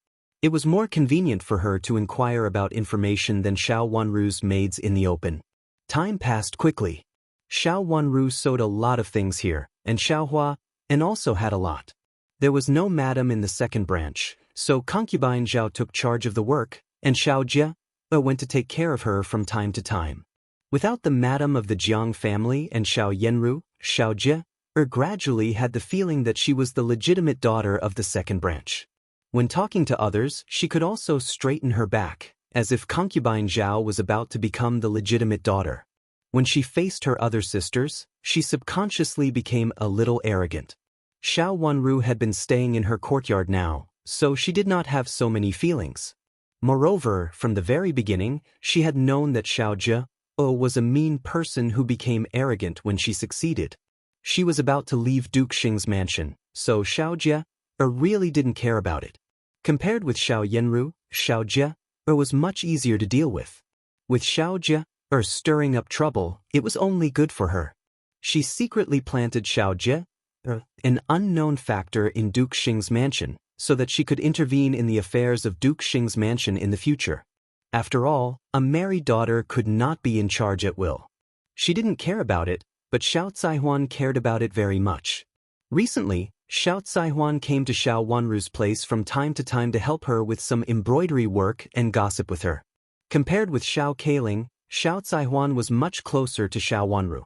[SPEAKER 1] It was more convenient for her to inquire about information than Xiao Wanru's maids in the open. Time passed quickly. Xiao Wanru sewed a lot of things here, and Xiao Hua also had a lot. There was no madam in the second branch, so concubine Zhao took charge of the work, and Xiao Jie went to take care of her from time to time. Without the madam of the Jiang family and Xiao Yenru, Xiao Jie gradually had the feeling that she was the legitimate daughter of the second branch. When talking to others, she could also straighten her back, as if concubine Zhao was about to become the legitimate daughter. When she faced her other sisters, she subconsciously became a little arrogant. Xiao Wanru had been staying in her courtyard now, so she did not have so many feelings. Moreover, from the very beginning, she had known that Xiao Jie was a mean person who became arrogant when she succeeded. She was about to leave Duke Xing's mansion, so Xiao Jie really didn't care about it. Compared with Xiao Yenru, Xiao Jie was much easier to deal with. With Xiao Jie stirring up trouble, it was only good for her. She secretly planted Xiao Jie, an unknown factor in Duke Xing's mansion, so that she could intervene in the affairs of Duke Xing's mansion in the future. After all, a married daughter could not be in charge at will. She didn't care about it, but Xiao Caihuan cared about it very much. Recently, Xiao Caihuan came to Xiao Wanru's place from time to time to help her with some embroidery work and gossip with her. Compared with Xiao Kailing, Xiao Caihuan was much closer to Xiao Wanru.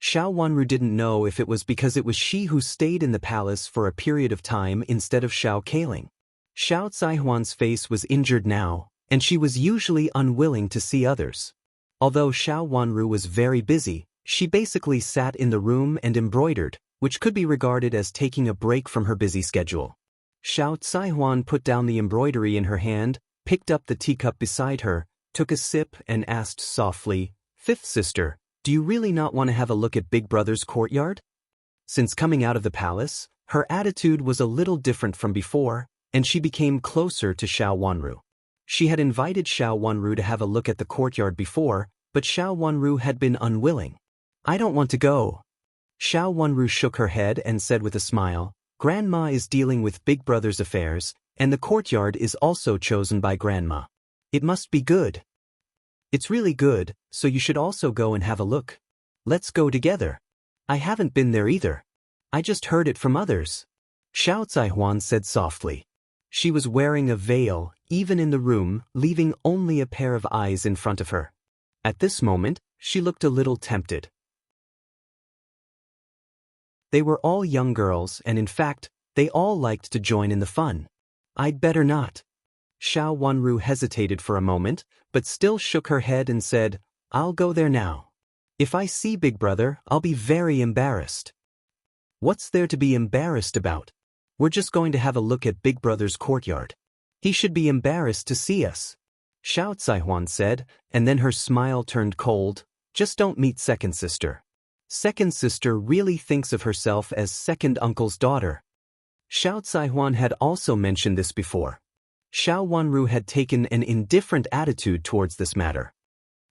[SPEAKER 1] Xiao Wanru didn't know if it was because it was she who stayed in the palace for a period of time instead of Xiao Kailing. Xiao Caihuan's face was injured now, and she was usually unwilling to see others. Although Xiao Wanru was very busy, she basically sat in the room and embroidered, which could be regarded as taking a break from her busy schedule. Xiao Caihuan put down the embroidery in her hand, picked up the teacup beside her, took a sip and asked softly, "Fifth sister, do you really not want to have a look at Big Brother's courtyard?" Since coming out of the palace, her attitude was a little different from before, and she became closer to Xiao Wanru. She had invited Xiao Wanru to have a look at the courtyard before, but Xiao Wanru had been unwilling. "I don't want to go." Xiao Wanru shook her head and said with a smile, "Grandma is dealing with Big Brother's affairs, and the courtyard is also chosen by Grandma. It must be good." "It's really good, so you should also go and have a look. Let's go together." "I haven't been there either. I just heard it from others," Xiao Caihuan said softly. She was wearing a veil, even in the room, leaving only a pair of eyes in front of her. At this moment, she looked a little tempted. They were all young girls and in fact, they all liked to join in the fun. "I'd better not." Xiao Wanru hesitated for a moment, but still shook her head and said, "I'll go there now. If I see Big Brother, I'll be very embarrassed." "What's there to be embarrassed about? We're just going to have a look at Big Brother's courtyard. He should be embarrassed to see us," Xiao Caihuan said, and then her smile turned cold. "Just don't meet second sister. Second sister really thinks of herself as second uncle's daughter." Xiao Caihuan had also mentioned this before. Xiao Wanru had taken an indifferent attitude towards this matter.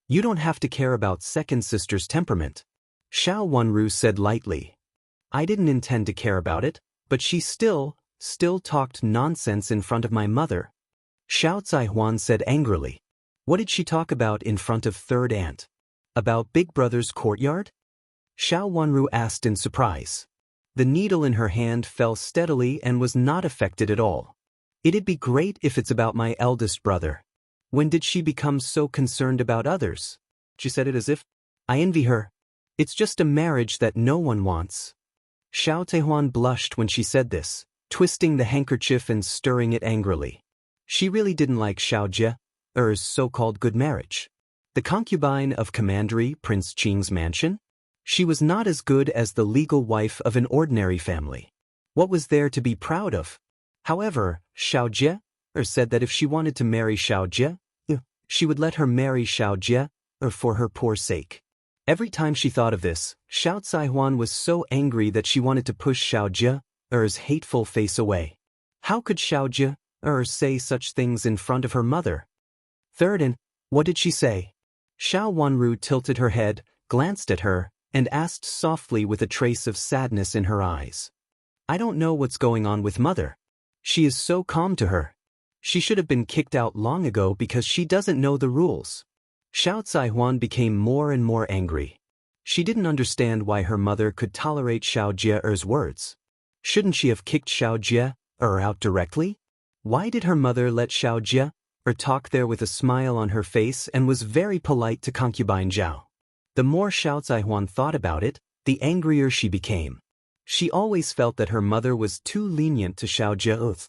[SPEAKER 1] "You don't have to care about second sister's temperament," Xiao Wanru said lightly. "I didn't intend to care about it, but she still talked nonsense in front of my mother," Xiao Caihuan said angrily. "What did she talk about in front of third aunt? About Big Brother's courtyard?" Xiao Wanru asked in surprise. The needle in her hand fell steadily and was not affected at all. "It'd be great if it's about my eldest brother. When did she become so concerned about others?" She said it as if, "I envy her. It's just a marriage that no one wants." Xiao Caihuan blushed when she said this, twisting the handkerchief and stirring it angrily. She really didn't like Xiao Jie's so-called good marriage. The concubine of Commandery Prince Qing's mansion? She was not as good as the legal wife of an ordinary family. What was there to be proud of? However, Xiao Jie said that if she wanted to marry Xiao Jie, she would let her marry Xiao Jie for her poor sake. Every time she thought of this, Xiao Caihuan was so angry that she wanted to push Xiao Jie's hateful face away. How could Xiao Jie say such things in front of her mother? "Third and, what did she say?" Xiao Wanru tilted her head, glanced at her, and asked softly with a trace of sadness in her eyes. "I don't know what's going on with mother. She is so calm to her. She should have been kicked out long ago because she doesn't know the rules." Xiao Caihuan became more and more angry. She didn't understand why her mother could tolerate Xiao Jie's words. Shouldn't she have kicked Xiao Jie out directly? Why did her mother let Xiao Jie talk there with a smile on her face and was very polite to concubine Zhao? The more Xiao Caihuan thought about it, the angrier she became. She always felt that her mother was too lenient to Xiao Jie.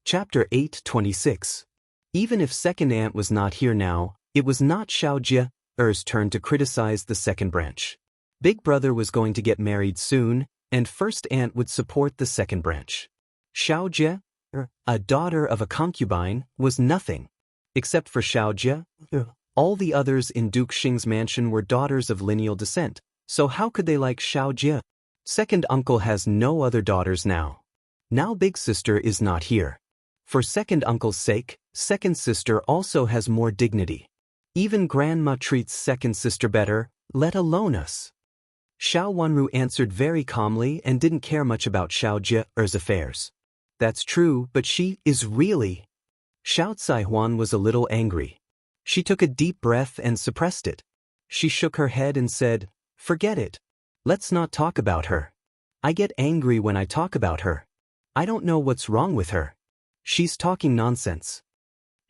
[SPEAKER 1] Chapter 8:26. Even if second aunt was not here now, it was not Xiao Jie's turn to criticize the second branch. Big Brother was going to get married soon, and first aunt would support the second branch. Xiao Jie, a daughter of a concubine, was nothing. Except for Xiao Jie, all the others in Duke Xing's mansion were daughters of lineal descent, so how could they like Xiao Jie? Second uncle has no other daughters now. Now big sister is not here. For second uncle's sake, second sister also has more dignity. Even grandma treats second sister better, let alone us. Xiao Wanru answered very calmly and didn't care much about Xiao Jie's affairs. That's true, but she is really... Xiao Caihuan was a little angry. She took a deep breath and suppressed it. She shook her head and said, "Forget it. Let's not talk about her. I get angry when I talk about her. I don't know what's wrong with her. She's talking nonsense."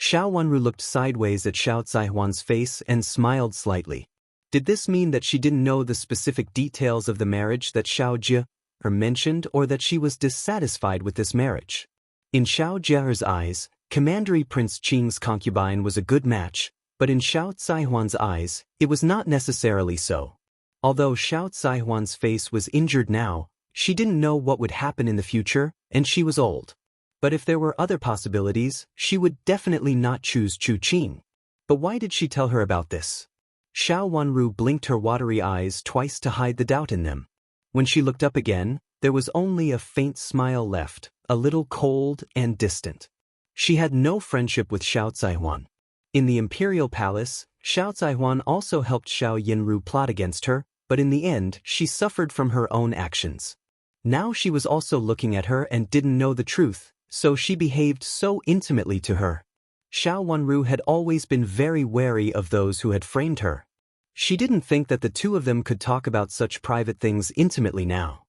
[SPEAKER 1] Xiao Wanru looked sideways at Xiao Zaihuan's face and smiled slightly. Did this mean that she didn't know the specific details of the marriage that Xiao Jie mentioned, or that she was dissatisfied with this marriage? In Xiao Jie's eyes, Commandery Prince Qing's concubine was a good match, but in Xiao Zaihuan's eyes, it was not necessarily so. Although Xiao Zaihuan's face was injured now, she didn't know what would happen in the future, and she was old. But if there were other possibilities, she would definitely not choose Chu Qing. But why did she tell her about this? Xiao Wanru blinked her watery eyes twice to hide the doubt in them. When she looked up again, there was only a faint smile left, a little cold and distant. She had no friendship with Xiao Zaihuan. In the Imperial Palace, Xiao Zaihuan also helped Xiao Yinru plot against her, but in the end, she suffered from her own actions. Now she was also looking at her and didn't know the truth, so she behaved so intimately to her. Xiao Wanru had always been very wary of those who had framed her. She didn't think that the two of them could talk about such private things intimately now.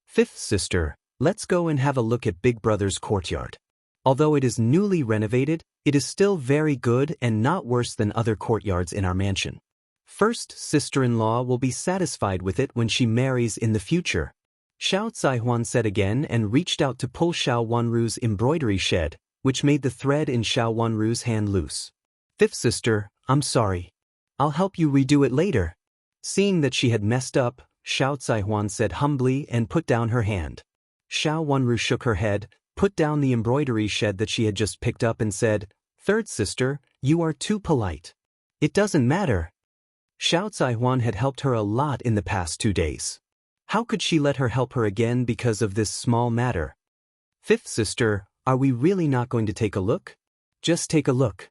[SPEAKER 1] Fifth sister, let's go and have a look at Big Brother's courtyard. Although it is newly renovated, it is still very good and not worse than other courtyards in our mansion. First sister-in-law will be satisfied with it when she marries in the future. Xiao Zaihuan said again and reached out to pull Xiao Wanru's embroidery shed, which made the thread in Xiao Wanru's hand loose. Fifth sister, I'm sorry. I'll help you redo it later. Seeing that she had messed up, Xiao Zaihuan said humbly and put down her hand. Xiao Wanru shook her head, put down the embroidery shed that she had just picked up and said, "Third sister, you are too polite. It doesn't matter." Xiao Zaihuan had helped her a lot in the past 2 days. How could she let her help her again because of this small matter? Fifth sister, are we really not going to take a look? Just take a look.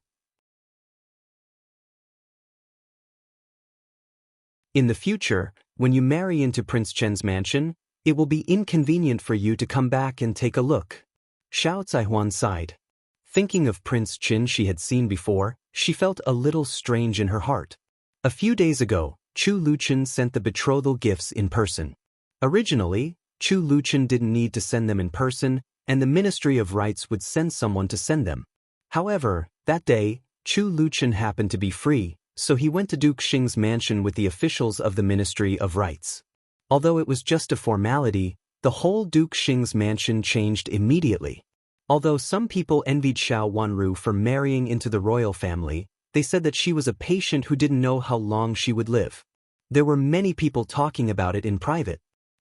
[SPEAKER 1] In the future, when you marry into Prince Chen's mansion, it will be inconvenient for you to come back and take a look. Xiao Zaihuan sighed. Thinking of Prince Chen she had seen before, she felt a little strange in her heart. A few days ago, Chu Luchen sent the betrothal gifts in person. Originally, Chu Luchen didn't need to send them in person, and the Ministry of Rights would send someone to send them. However, that day, Chu Luchen happened to be free, so he went to Duke Xing's mansion with the officials of the Ministry of Rights. Although it was just a formality, the whole Duke Xing's mansion changed immediately. Although some people envied Xiao Wanru for marrying into the royal family, they said that she was a patient who didn't know how long she would live. There were many people talking about it in private.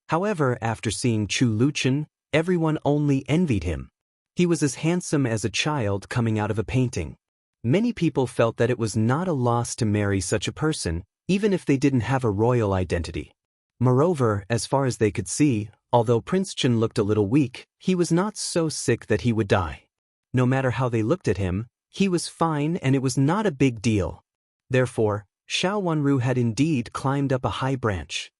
[SPEAKER 1] However, after seeing Chu Luchen, everyone only envied him. He was as handsome as a child coming out of a painting. Many people felt that it was not a loss to marry such a person, even if they didn't have a royal identity. Moreover, as far as they could see, although Prince Chen looked a little weak, he was not so sick that he would die. No matter how they looked at him, he was fine and it was not a big deal. Therefore, Xiao Wanru had indeed climbed up a high branch.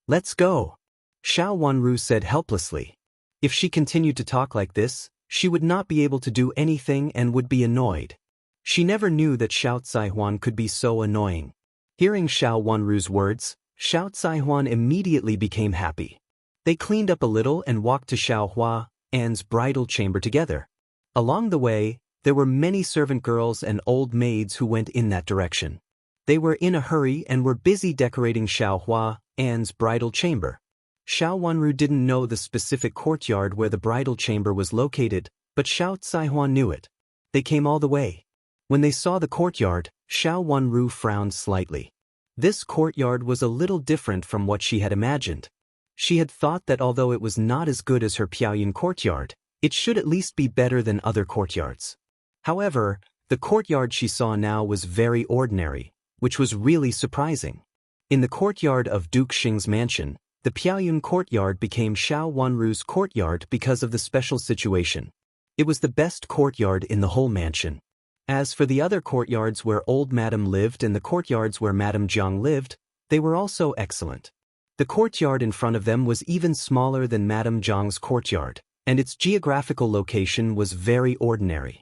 [SPEAKER 1] "Let's go," Xiao Wanru said helplessly. If she continued to talk like this, she would not be able to do anything and would be annoyed. She never knew that Xiao Zaihuan could be so annoying. Hearing Xiao Wanru's words, Xiao Zaihuan immediately became happy. They cleaned up a little and walked to Xiao Hua's bridal chamber together. Along the way, there were many servant girls and old maids who went in that direction. They were in a hurry and were busy decorating Xiao Hua's bridal chamber. Xiao Wanru didn't know the specific courtyard where the bridal chamber was located, but Xiao Zaihuan knew it. They came all the way. When they saw the courtyard, Xiao Wanru frowned slightly. This courtyard was a little different from what she had imagined. She had thought that although it was not as good as her Piaoyuan courtyard, it should at least be better than other courtyards. However, the courtyard she saw now was very ordinary, which was really surprising. In the courtyard of Duke Xing's mansion, the Piaoyuan courtyard became Xiao Wanru's courtyard because of the special situation. It was the best courtyard in the whole mansion. As for the other courtyards where old Madame lived and the courtyards where Madame Jiang lived, they were also excellent. The courtyard in front of them was even smaller than Madame Jiang's courtyard, and its geographical location was very ordinary.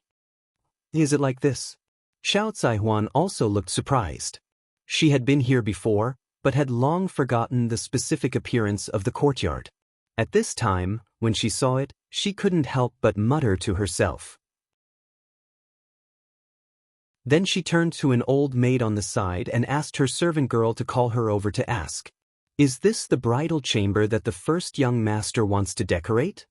[SPEAKER 1] Is it like this? Xiao Zaihuan also looked surprised. She had been here before, but had long forgotten the specific appearance of the courtyard. At this time, when she saw it, she couldn't help but mutter to herself. Then she turned to an old maid on the side and asked her servant girl to call her over to ask, "Is this the bridal chamber that the first young master wants to decorate?"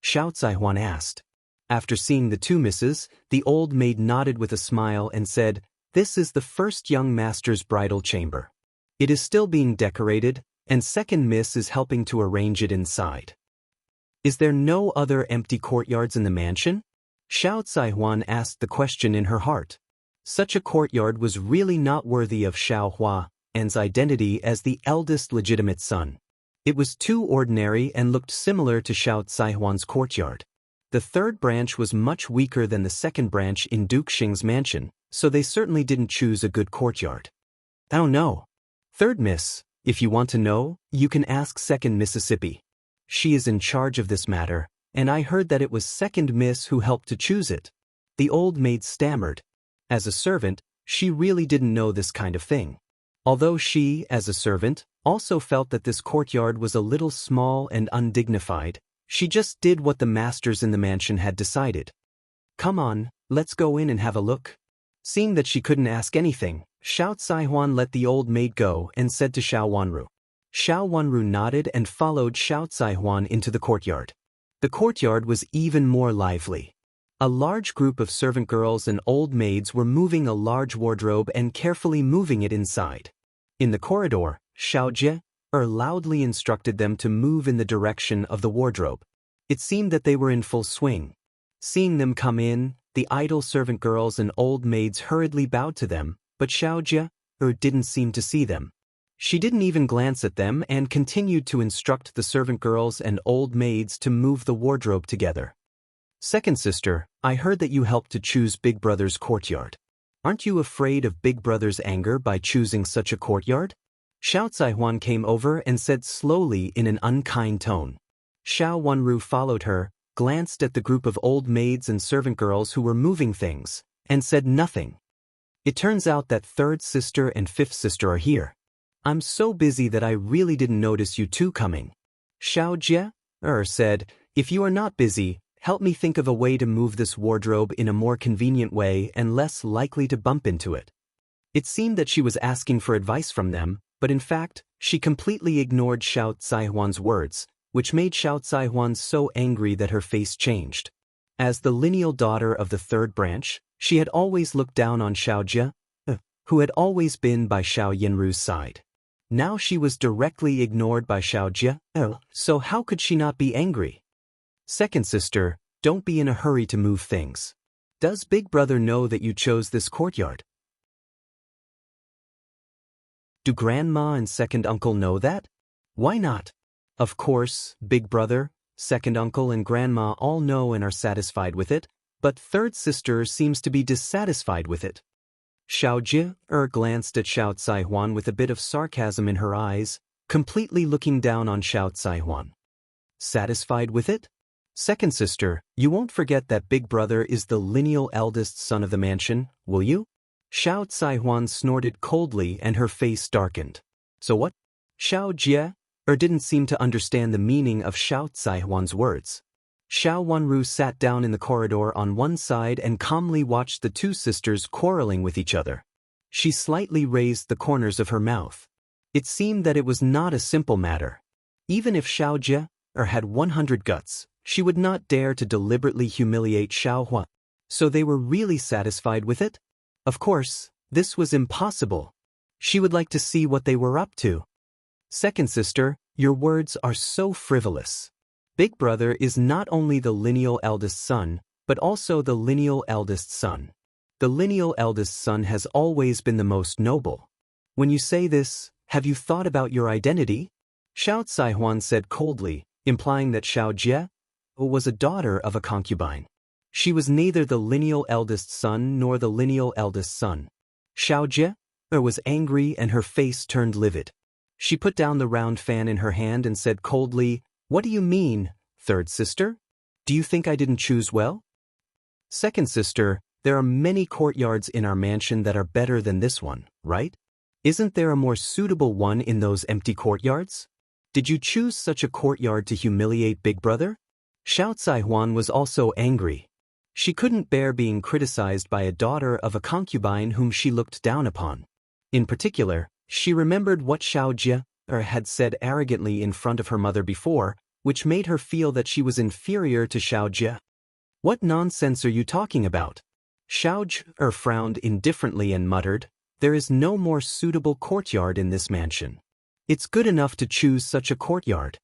[SPEAKER 1] Xiao Zaihuan asked. After seeing the two misses, the old maid nodded with a smile and said, "This is the first young master's bridal chamber. It is still being decorated, and second miss is helping to arrange it inside." "Is there no other empty courtyards in the mansion?" Xiao Zaihuan asked the question in her heart. Such a courtyard was really not worthy of Xiao Hua's identity as the eldest legitimate son. It was too ordinary and looked similar to Xiao Zaihuan's courtyard. The third branch was much weaker than the second branch in Duke Xing's mansion, so they certainly didn't choose a good courtyard. "Oh no. Third miss, if you want to know, you can ask second Mississippi. She is in charge of this matter, and I heard that it was second miss who helped to choose it." The old maid stammered. As a servant, she really didn't know this kind of thing. Although she, as a servant, also felt that this courtyard was a little small and undignified, she just did what the masters in the mansion had decided. "Come on, let's go in and have a look." Seeing that she couldn't ask anything, Xiao Zaihuan let the old maid go and said to Xiao Wanru. Xiao Wanru nodded and followed Xiao Zaihuan into the courtyard. The courtyard was even more lively. A large group of servant girls and old maids were moving a large wardrobe and carefully moving it inside. In the corridor, Xiao Jie loudly instructed them to move in the direction of the wardrobe. It seemed that they were in full swing. Seeing them come in, the idle servant girls and old maids hurriedly bowed to them, but Xiao Jie didn't seem to see them. She didn't even glance at them and continued to instruct the servant girls and old maids to move the wardrobe together. "Second sister, I heard that you helped to choose Big Brother's courtyard. Aren't you afraid of Big Brother's anger by choosing such a courtyard?" Xiao Zaihuan came over and said slowly in an unkind tone. Xiao Wanru followed her, glanced at the group of old maids and servant girls who were moving things, and said nothing. "It turns out that third sister and fifth sister are here. I'm so busy that I really didn't notice you two coming." Xiao Jie said, "If you are not busy, help me think of a way to move this wardrobe in a more convenient way and less likely to bump into it." It seemed that she was asking for advice from them, but in fact, she completely ignored Xiao Zaihuan's words, which made Xiao Zaihuan so angry that her face changed. As the lineal daughter of the third branch, she had always looked down on Xiao Jie, who had always been by Xiao Yanru's side. Now she was directly ignored by Xiao Jie, so how could she not be angry? "Second sister, don't be in a hurry to move things. Does Big Brother know that you chose this courtyard?" "Do Grandma and second uncle know that?" "Why not?" "Of course, Big Brother, second uncle and Grandma all know and are satisfied with it, but third sister seems to be dissatisfied with it." Xiao Jie glanced at Xiao Zaihuan with a bit of sarcasm in her eyes, completely looking down on Xiao Zaihuan. "Satisfied with it? Second sister, you won't forget that Big Brother is the lineal eldest son of the mansion, will you?" Xiao Zaihuan snorted coldly and her face darkened. "So what?" Xiao Jie didn't seem to understand the meaning of Xiao Zaihuan's words. Xiao Wanru sat down in the corridor on one side and calmly watched the two sisters quarreling with each other. She slightly raised the corners of her mouth. It seemed that it was not a simple matter. Even if Xiao Jie had 100 guts, she would not dare to deliberately humiliate Xiao Hua. So they were really satisfied with it? Of course, this was impossible. She would like to see what they were up to. "Second sister, your words are so frivolous. Big Brother is not only the lineal eldest son, but also the lineal eldest son. The lineal eldest son has always been the most noble. When you say this, have you thought about your identity?" Xiao Zaihuan said coldly, implying that Xiao Jie was a daughter of a concubine. She was neither the lineal eldest son nor the lineal eldest son. Xiao Jie was angry and her face turned livid. She put down the round fan in her hand and said coldly, "What do you mean, third sister? Do you think I didn't choose well?" "Second sister, there are many courtyards in our mansion that are better than this one, right? Isn't there a more suitable one in those empty courtyards? Did you choose such a courtyard to humiliate Big Brother? Xiao Zaihuan was also angry. She couldn't bear being criticized by a daughter of a concubine whom she looked down upon. In particular, she remembered what Xiao Jie had said arrogantly in front of her mother before, which made her feel that she was inferior to Xiao Jie. What nonsense are you talking about? Xiao Jie frowned indifferently and muttered, "There is no more suitable courtyard in this mansion. It's good enough to choose such a courtyard."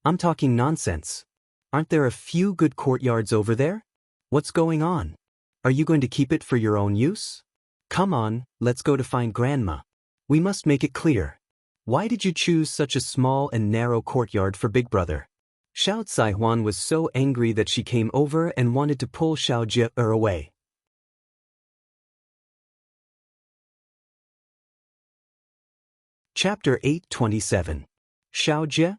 [SPEAKER 1] "I'm talking nonsense. Aren't there a few good courtyards over there? What's going on? Are you going to keep it for your own use? Come on, let's go to find Grandma. We must make it clear. Why did you choose such a small and narrow courtyard for Big Brother?" Xiao Zaihuan was so angry that she came over and wanted to pull Xiao Jie away. Chapter 827. Xiao Jie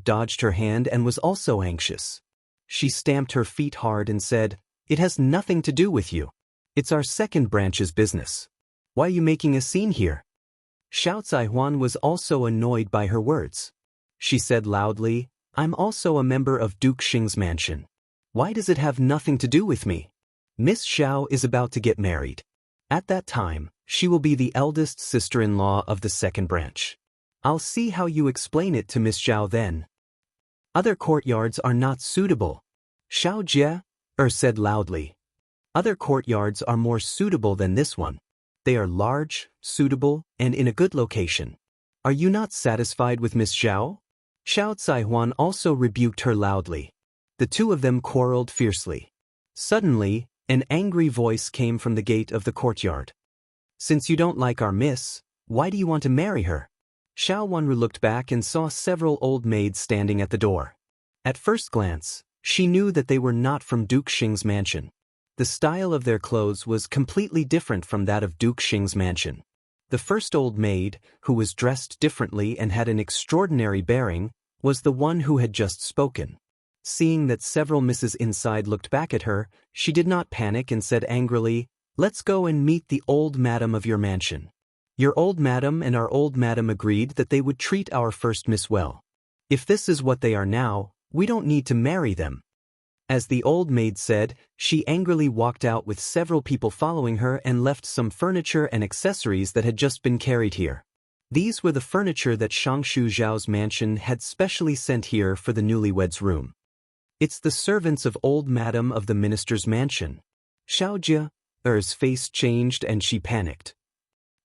[SPEAKER 1] dodged her hand and was also anxious. She stamped her feet hard and said, "It has nothing to do with you. It's our second branch's business. Why are you making a scene here?" Xiao Zaihuan was also annoyed by her words. She said loudly, "I'm also a member of Duke Xing's mansion. Why does it have nothing to do with me? Miss Xiao is about to get married. At that time, she will be the eldest sister-in-law of the second branch. I'll see how you explain it to Miss Xiao then." "Other courtyards are not suitable," Xiao Jie said loudly. "Other courtyards are more suitable than this one. They are large, suitable, and in a good location. Are you not satisfied with Miss Xiao?" Xiao Zaihuan also rebuked her loudly. The two of them quarreled fiercely. Suddenly, an angry voice came from the gate of the courtyard. "Since you don't like our miss, why do you want to marry her?" Xiao Wanru looked back and saw several old maids standing at the door. At first glance, she knew that they were not from Duke Xing's mansion. The style of their clothes was completely different from that of Duke Xing's mansion. The first old maid, who was dressed differently and had an extraordinary bearing, was the one who had just spoken. Seeing that several misses inside looked back at her, she did not panic and said angrily, "Let's go and meet the old madam of your mansion. Your old madam and our old madam agreed that they would treat our first miss well. If this is what they are now, we don't need to marry them." As the old maid said, she angrily walked out with several people following her and left some furniture and accessories that had just been carried here. These were the furniture that Shangshu Zhao's mansion had specially sent here for the newlyweds' room. "It's the servants of old madam of the minister's mansion." Xiao Jie's face changed and she panicked.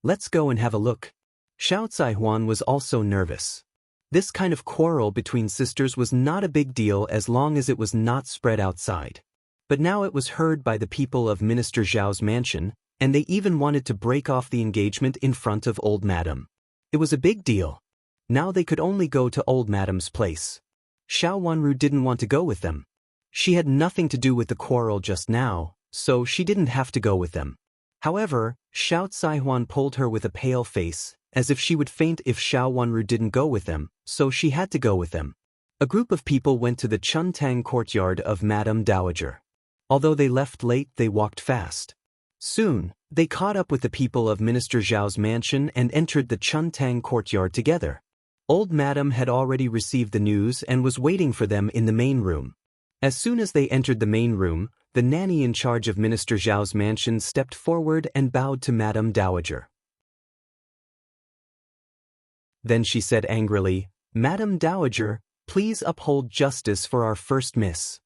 [SPEAKER 1] "Let's go and have a look." Xiao Zaihuan was also nervous. This kind of quarrel between sisters was not a big deal as long as it was not spread outside. But now it was heard by the people of Minister Zhao's mansion, and they even wanted to break off the engagement in front of old madam. It was a big deal. Now they could only go to old madam's place. Xiao Wanru didn't want to go with them. She had nothing to do with the quarrel just now, so she didn't have to go with them. However, Xiao Zaihuan pulled her with a pale face, as if she would faint if Xiao Wanru didn't go with them, so she had to go with them. A group of people went to the Chuntang courtyard of Madame Dowager. Although they left late, they walked fast. Soon, they caught up with the people of Minister Zhao's mansion and entered the Chuntang courtyard together. Old Madame had already received the news and was waiting for them in the main room. As soon as they entered the main room, the nanny in charge of Minister Zhao's mansion stepped forward and bowed to Madame Dowager. Then she said angrily, "Madame Dowager, please uphold justice for our first miss."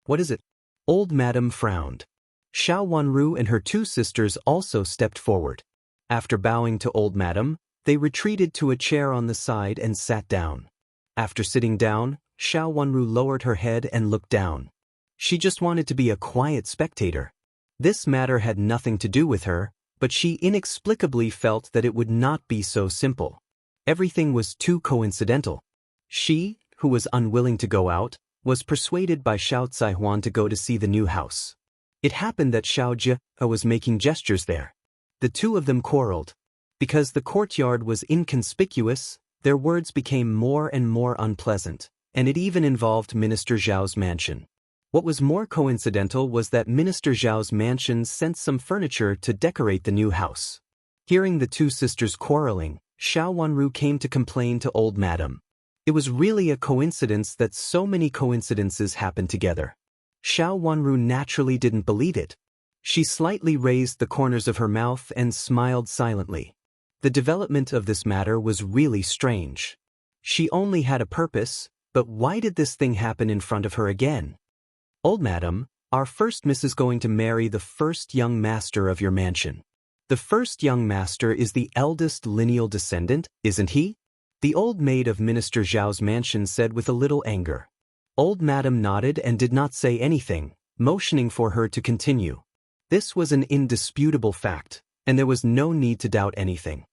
[SPEAKER 1] "What is it?" Old Madame frowned. Xiao Wanru and her two sisters also stepped forward. After bowing to Old Madame, they retreated to a chair on the side and sat down. After sitting down, Xiao Wanru lowered her head and looked down. She just wanted to be a quiet spectator. This matter had nothing to do with her, but she inexplicably felt that it would not be so simple. Everything was too coincidental. She, who was unwilling to go out, was persuaded by Xiao Zaihuan to go to see the new house. It happened that Xiao Jie was making gestures there. The two of them quarreled. Because the courtyard was inconspicuous, their words became more and more unpleasant, and it even involved Minister Zhao's mansion. What was more coincidental was that Minister Zhao's mansion sent some furniture to decorate the new house. Hearing the two sisters quarreling, Xiao Wanru came to complain to old madam. It was really a coincidence that so many coincidences happened together. Xiao Wanru naturally didn't believe it. She slightly raised the corners of her mouth and smiled silently. The development of this matter was really strange. She only had a purpose, but why did this thing happen in front of her again? Old madam, our first miss is going to marry the first young master of your mansion. The first young master is the eldest lineal descendant, isn't he? The old maid of Minister Zhao's mansion said with a little anger. Old madam nodded and did not say anything, motioning for her to continue. This was an indisputable fact, and there was no need to doubt anything.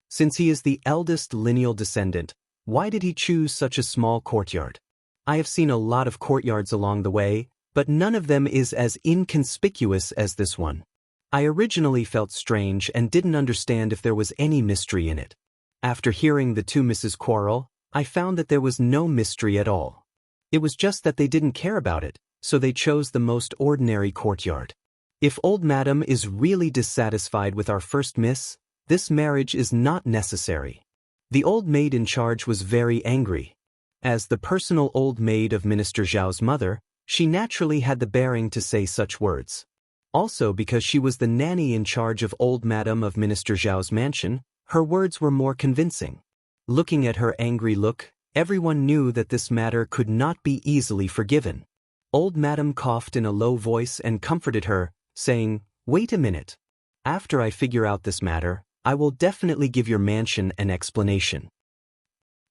[SPEAKER 1] Since he is the eldest lineal descendant, why did he choose such a small courtyard? I have seen a lot of courtyards along the way, but none of them is as inconspicuous as this one. I originally felt strange and didn't understand if there was any mystery in it. After hearing the two misses quarrel, I found that there was no mystery at all. It was just that they didn't care about it, so they chose the most ordinary courtyard. If old madam is really dissatisfied with our first miss, this marriage is not necessary. The old maid in charge was very angry. As the personal old maid of Minister Zhao's mother, she naturally had the bearing to say such words. Also because she was the nanny in charge of old madam of Minister Zhao's mansion, her words were more convincing. Looking at her angry look, everyone knew that this matter could not be easily forgiven. Old madam coughed in a low voice and comforted her, saying, "Wait a minute. After I figure out this matter, I will definitely give your mansion an explanation."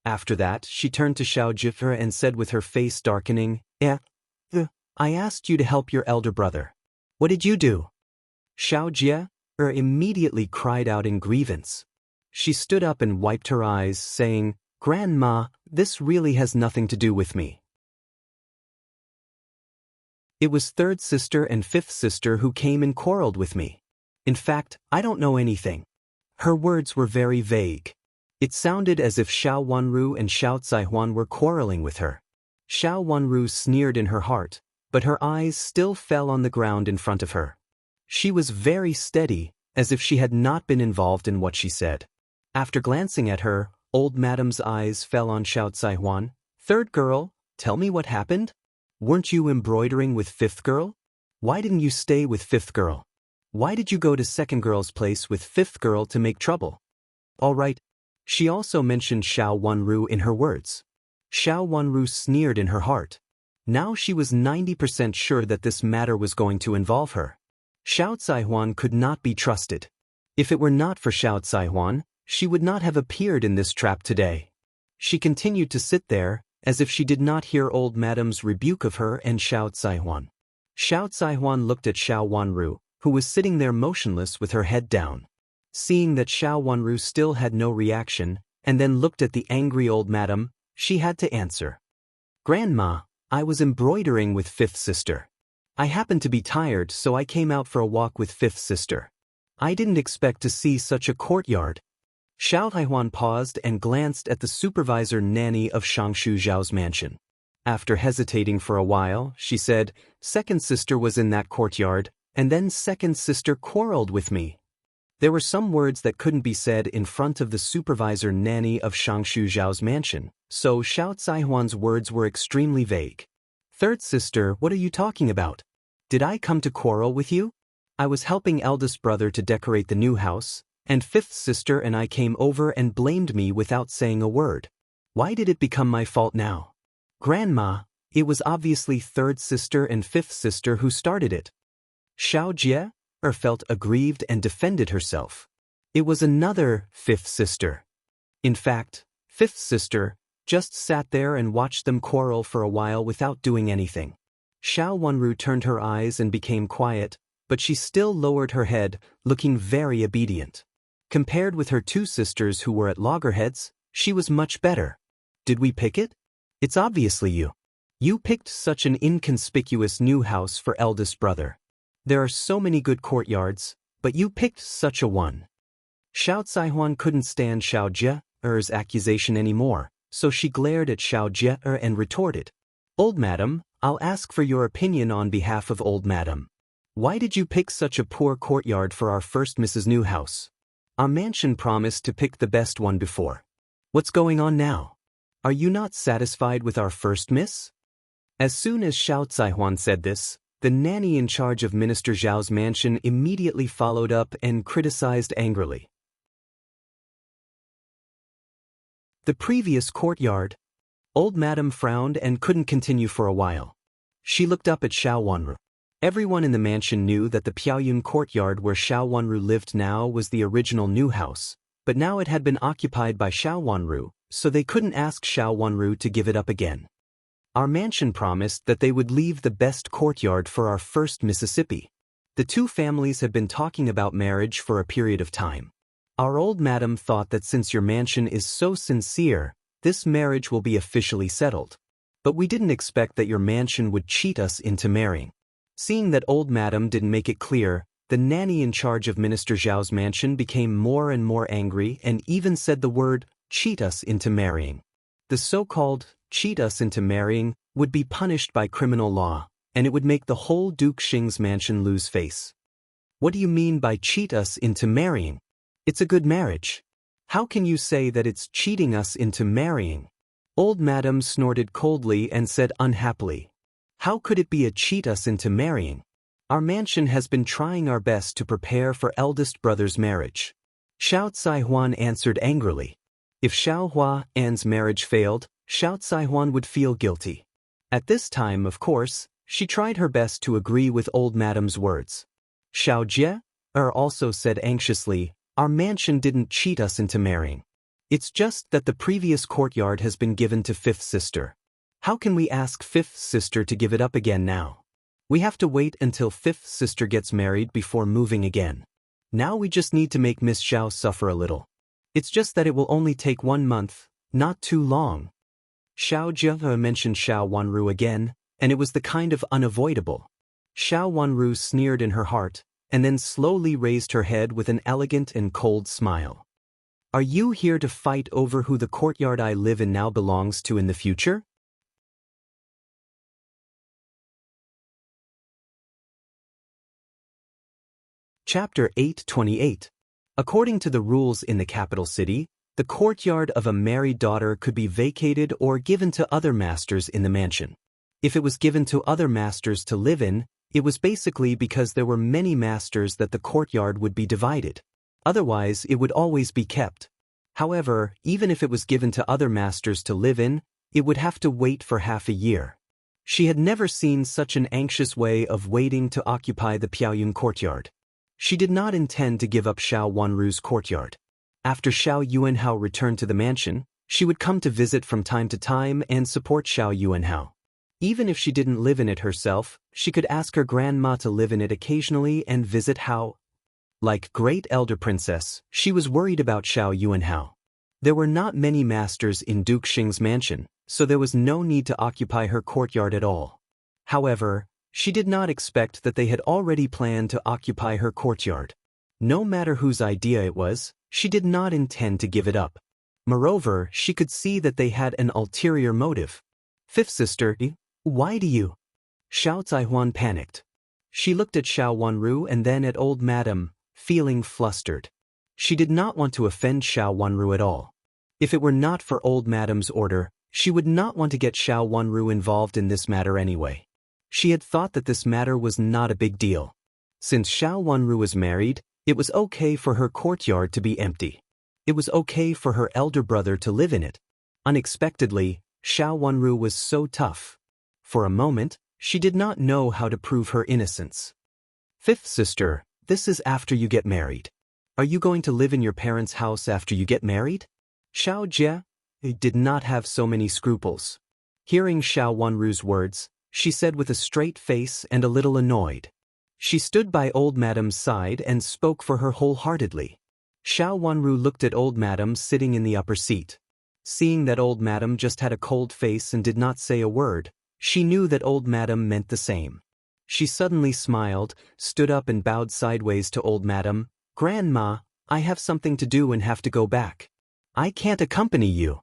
[SPEAKER 1] After that, she turned to Xiao Jifre and said with her face darkening, I asked you to help your elder brother. What did you do?" Xiao Jie immediately cried out in grievance. She stood up and wiped her eyes, saying, "Grandma, this really has nothing to do with me. It was third sister and fifth sister who came and quarreled with me. In fact, I don't know anything." Her words were very vague. It sounded as if Xiao Wanru and Xiao Zaihuan were quarreling with her. Xiao Wanru sneered in her heart, but her eyes still fell on the ground in front of her. She was very steady, as if she had not been involved in what she said. After glancing at her, old madam's eyes fell on Xiao Zaihuan. "Third girl, tell me what happened? Weren't you embroidering with fifth girl? Why didn't you stay with fifth girl? Why did you go to second girl's place with fifth girl to make trouble?" All right. She also mentioned Xiao Wanru in her words. Xiao Wanru sneered in her heart. Now she was 90% sure that this matter was going to involve her. Xiao Zaihuan could not be trusted. If it were not for Xiao Zaihuan, she would not have appeared in this trap today. She continued to sit there, as if she did not hear old madam's rebuke of her and Xiao Zaihuan. Xiao Zaihuan looked at Xiao Wanru, who was sitting there motionless with her head down. Seeing that Xiao Wanru still had no reaction, and then looked at the angry old madam, she had to answer. "Grandma, I was embroidering with fifth sister. I happened to be tired, so I came out for a walk with fifth sister. I didn't expect to see such a courtyard." Xiao Taihuan paused and glanced at the supervisor nanny of Shangshu Zhao's mansion. After hesitating for a while, she said, "Second sister was in that courtyard, and then second sister quarreled with me." There were some words that couldn't be said in front of the supervisor nanny of Shangshu Zhao's mansion, so Xiao Zaihuan's words were extremely vague. "Third sister, what are you talking about? Did I come to quarrel with you? I was helping eldest brother to decorate the new house, and fifth sister and I came over and blamed me without saying a word. Why did it become my fault now?" "Grandma, it was obviously third sister and fifth sister who started it." Xiao Jie felt aggrieved and defended herself. It was another fifth sister. In fact, fifth sister just sat there and watched them quarrel for a while without doing anything. Xiao Wanru turned her eyes and became quiet, but she still lowered her head, looking very obedient. Compared with her two sisters who were at loggerheads, she was much better. "Did we pick it? It's obviously you. You picked such an inconspicuous new house for eldest brother. There are so many good courtyards, but you picked such a one." Xiao Zaihuan couldn't stand Xiao Jie's accusation anymore, so she glared at Xiao Jie and retorted, "Old madam, I'll ask for your opinion on behalf of old madam. Why did you pick such a poor courtyard for our first Mrs. New house? Our mansion promised to pick the best one before. What's going on now? Are you not satisfied with our first miss? As soon as Xiao Zaihuan said this, the nanny in charge of Minister Zhao's mansion immediately followed up and criticized angrily. The previous courtyard. Old Madam frowned and couldn't continue for a while. She looked up at Xiao Wanru. Everyone in the mansion knew that the Piaoyun courtyard where Xiao Wanru lived now was the original new house, but now it had been occupied by Xiao Wanru, so they couldn't ask Xiao Wanru to give it up again. Our mansion promised that they would leave the best courtyard for our first Mississippi. The two families had been talking about marriage for a period of time. Our old madam thought that since your mansion is so sincere, this marriage will be officially settled. But we didn't expect that your mansion would cheat us into marrying. Seeing that old madam didn't make it clear, the nanny in charge of Minister Zhao's mansion became more and more angry and even said the word, cheat us into marrying. The so-called cheat us into marrying would be punished by criminal law, and it would make the whole Duke Xing's mansion lose face. What do you mean by cheat us into marrying? It's a good marriage. How can you say that it's cheating us into marrying? Old madam snorted coldly and said unhappily, how could it be a cheat us into marrying? Our mansion has been trying our best to prepare for eldest brother's marriage. Xiao Zaihuan answered angrily. If Xiao Hua An's marriage failed, Xiao Zaihuan would feel guilty. At this time, of course, she tried her best to agree with old madam's words. Xiao Jie also said anxiously, our mansion didn't cheat us into marrying. It's just that the previous courtyard has been given to fifth sister. How can we ask fifth sister to give it up again now? We have to wait until fifth sister gets married before moving again. Now we just need to make Miss Xiao suffer a little. It's just that it will only take 1 month, not too long. Xiao Jie mentioned Xiao Wanru again, and it was the kind of unavoidable. Xiao Wanru sneered in her heart, and then slowly raised her head with an elegant and cold smile. Are you here to fight over who the courtyard I live in now belongs to in the future? Chapter 828. According to the rules in the capital city, the courtyard of a married daughter could be vacated or given to other masters in the mansion. If it was given to other masters to live in, it was basically because there were many masters that the courtyard would be divided. Otherwise, it would always be kept. However, even if it was given to other masters to live in, it would have to wait for half a year. She had never seen such an anxious way of waiting to occupy the Piaoyun courtyard. She did not intend to give up Xiao Wanru's courtyard. After Xiao Yuanhao returned to the mansion, she would come to visit from time to time and support Xiao Yuanhao. Even if she didn't live in it herself, she could ask her grandma to live in it occasionally and visit Hao. Like great elder princess, she was worried about Xiao Yuanhao. There were not many masters in Duke Xing's mansion, so there was no need to occupy her courtyard at all. However, she did not expect that they had already planned to occupy her courtyard. No matter whose idea it was, she did not intend to give it up. Moreover, she could see that they had an ulterior motive. Fifth sister, why do you? Xiao Zaihuan panicked. She looked at Xiao Wanru and then at old madam, feeling flustered. She did not want to offend Xiao Wanru at all. If it were not for old madam's order, she would not want to get Xiao Wanru involved in this matter anyway. She had thought that this matter was not a big deal. Since Xiao Wanru was married, it was okay for her courtyard to be empty. It was okay for her elder brother to live in it. Unexpectedly, Xiao Wanru was so tough. For a moment, she did not know how to prove her innocence. Fifth sister, this is after you get married. Are you going to live in your parents' house after you get married? Xiao Jie did not have so many scruples. Hearing Xiao Wanru's words, she said with a straight face and a little annoyed. She stood by old madam's side and spoke for her wholeheartedly. Xiao Wanru looked at old madam sitting in the upper seat. Seeing that old madam just had a cold face and did not say a word, she knew that old madam meant the same. She suddenly smiled, stood up and bowed sideways to old madam. Grandma, I have something to do and have to go back. I can't accompany you.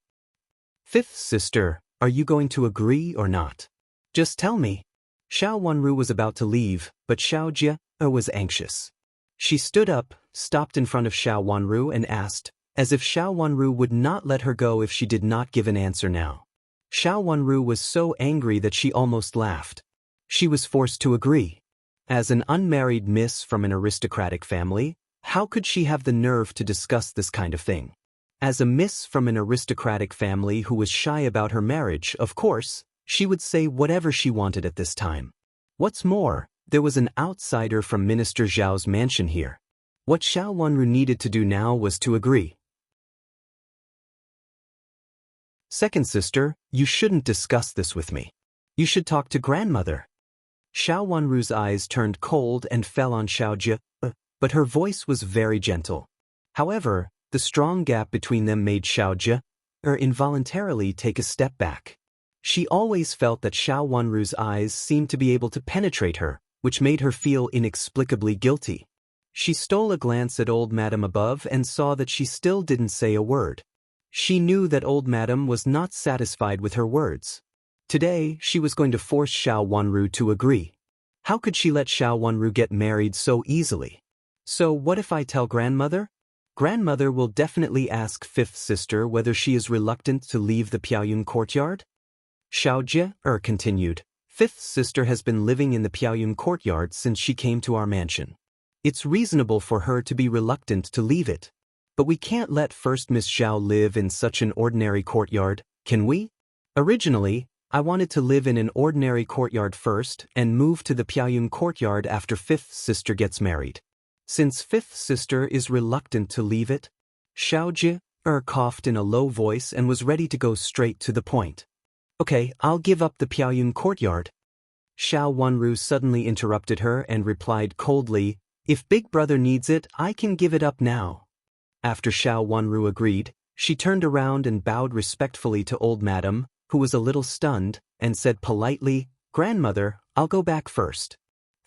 [SPEAKER 1] Fifth sister, are you going to agree or not? Just tell me. Xiao Wanru was about to leave, but Xiao Jie was anxious. She stood up, stopped in front of Xiao Wanru and asked, as if Xiao Wanru would not let her go if she did not give an answer now. Xiao Wanru was so angry that she almost laughed. She was forced to agree. As an unmarried miss from an aristocratic family, how could she have the nerve to discuss this kind of thing? As a miss from an aristocratic family who was shy about her marriage, of course, she would say whatever she wanted at this time. What's more, there was an outsider from Minister Zhao's mansion here. What Xiao Wanru needed to do now was to agree. Second sister, you shouldn't discuss this with me. You should talk to grandmother. Xiao Wanru's eyes turned cold and fell on Xiao Jie, but her voice was very gentle. However, the strong gap between them made Xiao Jie involuntarily take a step back. She always felt that Xiao Wanru's eyes seemed to be able to penetrate her, which made her feel inexplicably guilty. She stole a glance at old madam above and saw that she still didn't say a word. She knew that old madam was not satisfied with her words. Today, she was going to force Xiao Wanru to agree. How could she let Xiao Wanru get married so easily? So what if I tell grandmother? Grandmother will definitely ask fifth sister whether she is reluctant to leave the Piaoyun courtyard. Xiao Jie continued, fifth sister has been living in the Piaoyun courtyard since she came to our mansion. It's reasonable for her to be reluctant to leave it. But we can't let first Miss Zhao live in such an ordinary courtyard, can we? Originally, I wanted to live in an ordinary courtyard first and move to the Piaoyun courtyard after fifth sister gets married. Since fifth sister is reluctant to leave it, Xiao Jie coughed in a low voice and was ready to go straight to the point. Okay, I'll give up the Piaoyun courtyard. Xiao Wanru suddenly interrupted her and replied coldly, if big brother needs it, I can give it up now. After Xiao Wanru agreed, she turned around and bowed respectfully to old madam, who was a little stunned, and said politely, grandmother, I'll go back first.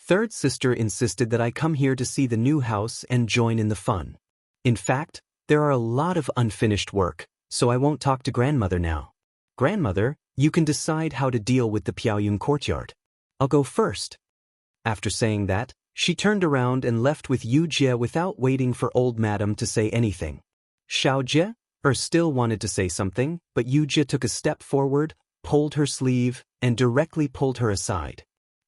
[SPEAKER 1] Third sister insisted that I come here to see the new house and join in the fun. In fact, there are a lot of unfinished work, so I won't talk to grandmother now. Grandmother, you can decide how to deal with the Piaoyun courtyard. I'll go first. After saying that, she turned around and left with Yu Jie without waiting for old madam to say anything. Xiao Jie still wanted to say something, but Yu Jie took a step forward, pulled her sleeve, and directly pulled her aside.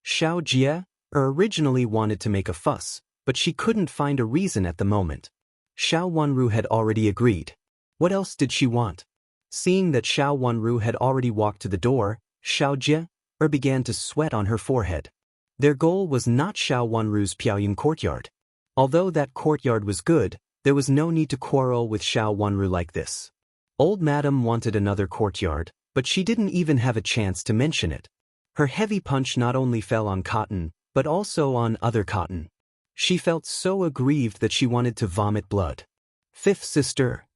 [SPEAKER 1] Xiao Jie originally wanted to make a fuss, but she couldn't find a reason at the moment. Xiao Wanru had already agreed. What else did she want? Seeing that Xiao Wanru had already walked to the door, Xiao Jie began to sweat on her forehead. Their goal was not Xiao Wanru's Piaoyun courtyard. Although that courtyard was good, there was no need to quarrel with Xiao Wanru like this. Old madam wanted another courtyard, but she didn't even have a chance to mention it. Her heavy punch not only fell on cotton, but also on other cotton. She felt so aggrieved that she wanted to vomit blood. Fifth sister.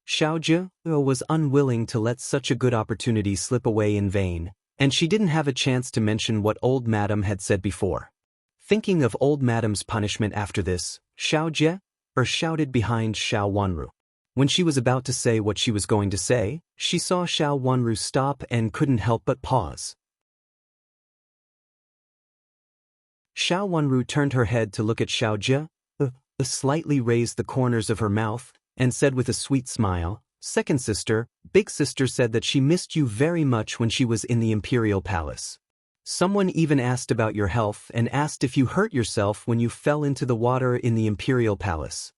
[SPEAKER 1] Xiao Jie was unwilling to let such a good opportunity slip away in vain, and she didn't have a chance to mention what old madam had said before. Thinking of old madam's punishment after this, Xiao Jie shouted behind Xiao Wanru. When she was about to say what she was going to say, she saw Xiao Wanru stop and couldn't help but pause. Xiao Wanru turned her head to look at Xiao Jie, slightly raised the corners of her mouth, and said with a sweet smile, second sister, big sister said that she missed you very much when she was in the Imperial Palace. Someone even asked about your health and asked if you hurt yourself when you fell into the water in the Imperial Palace.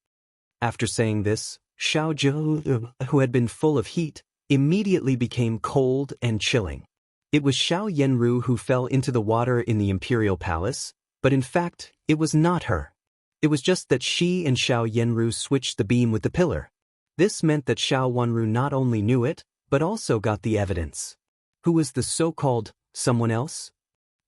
[SPEAKER 1] After saying this, Xiao Jie, who had been full of heat, immediately became cold and chilling. It was Xiao Yenru who fell into the water in the Imperial Palace, but in fact, it was not her. It was just that she and Xiao Yenru switched the beam with the pillar. This meant that Xiao Wanru not only knew it, but also got the evidence. Who was the so-called someone else?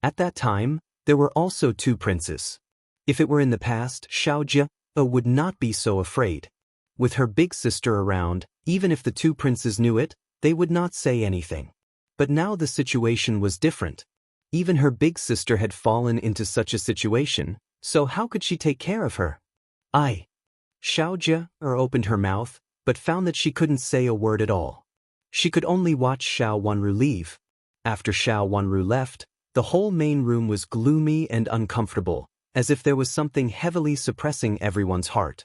[SPEAKER 1] At that time, there were also two princes. If it were in the past, Xiao Jie would not be so afraid. With her big sister around, even if the two princes knew it, they would not say anything. But now the situation was different. Even her big sister had fallen into such a situation, so how could she take care of her? Xiao Jie opened her mouth, but found that she couldn't say a word at all. She could only watch Xiao Wanru leave. After Xiao Wanru left, the whole main room was gloomy and uncomfortable, as if there was something heavily suppressing everyone's heart.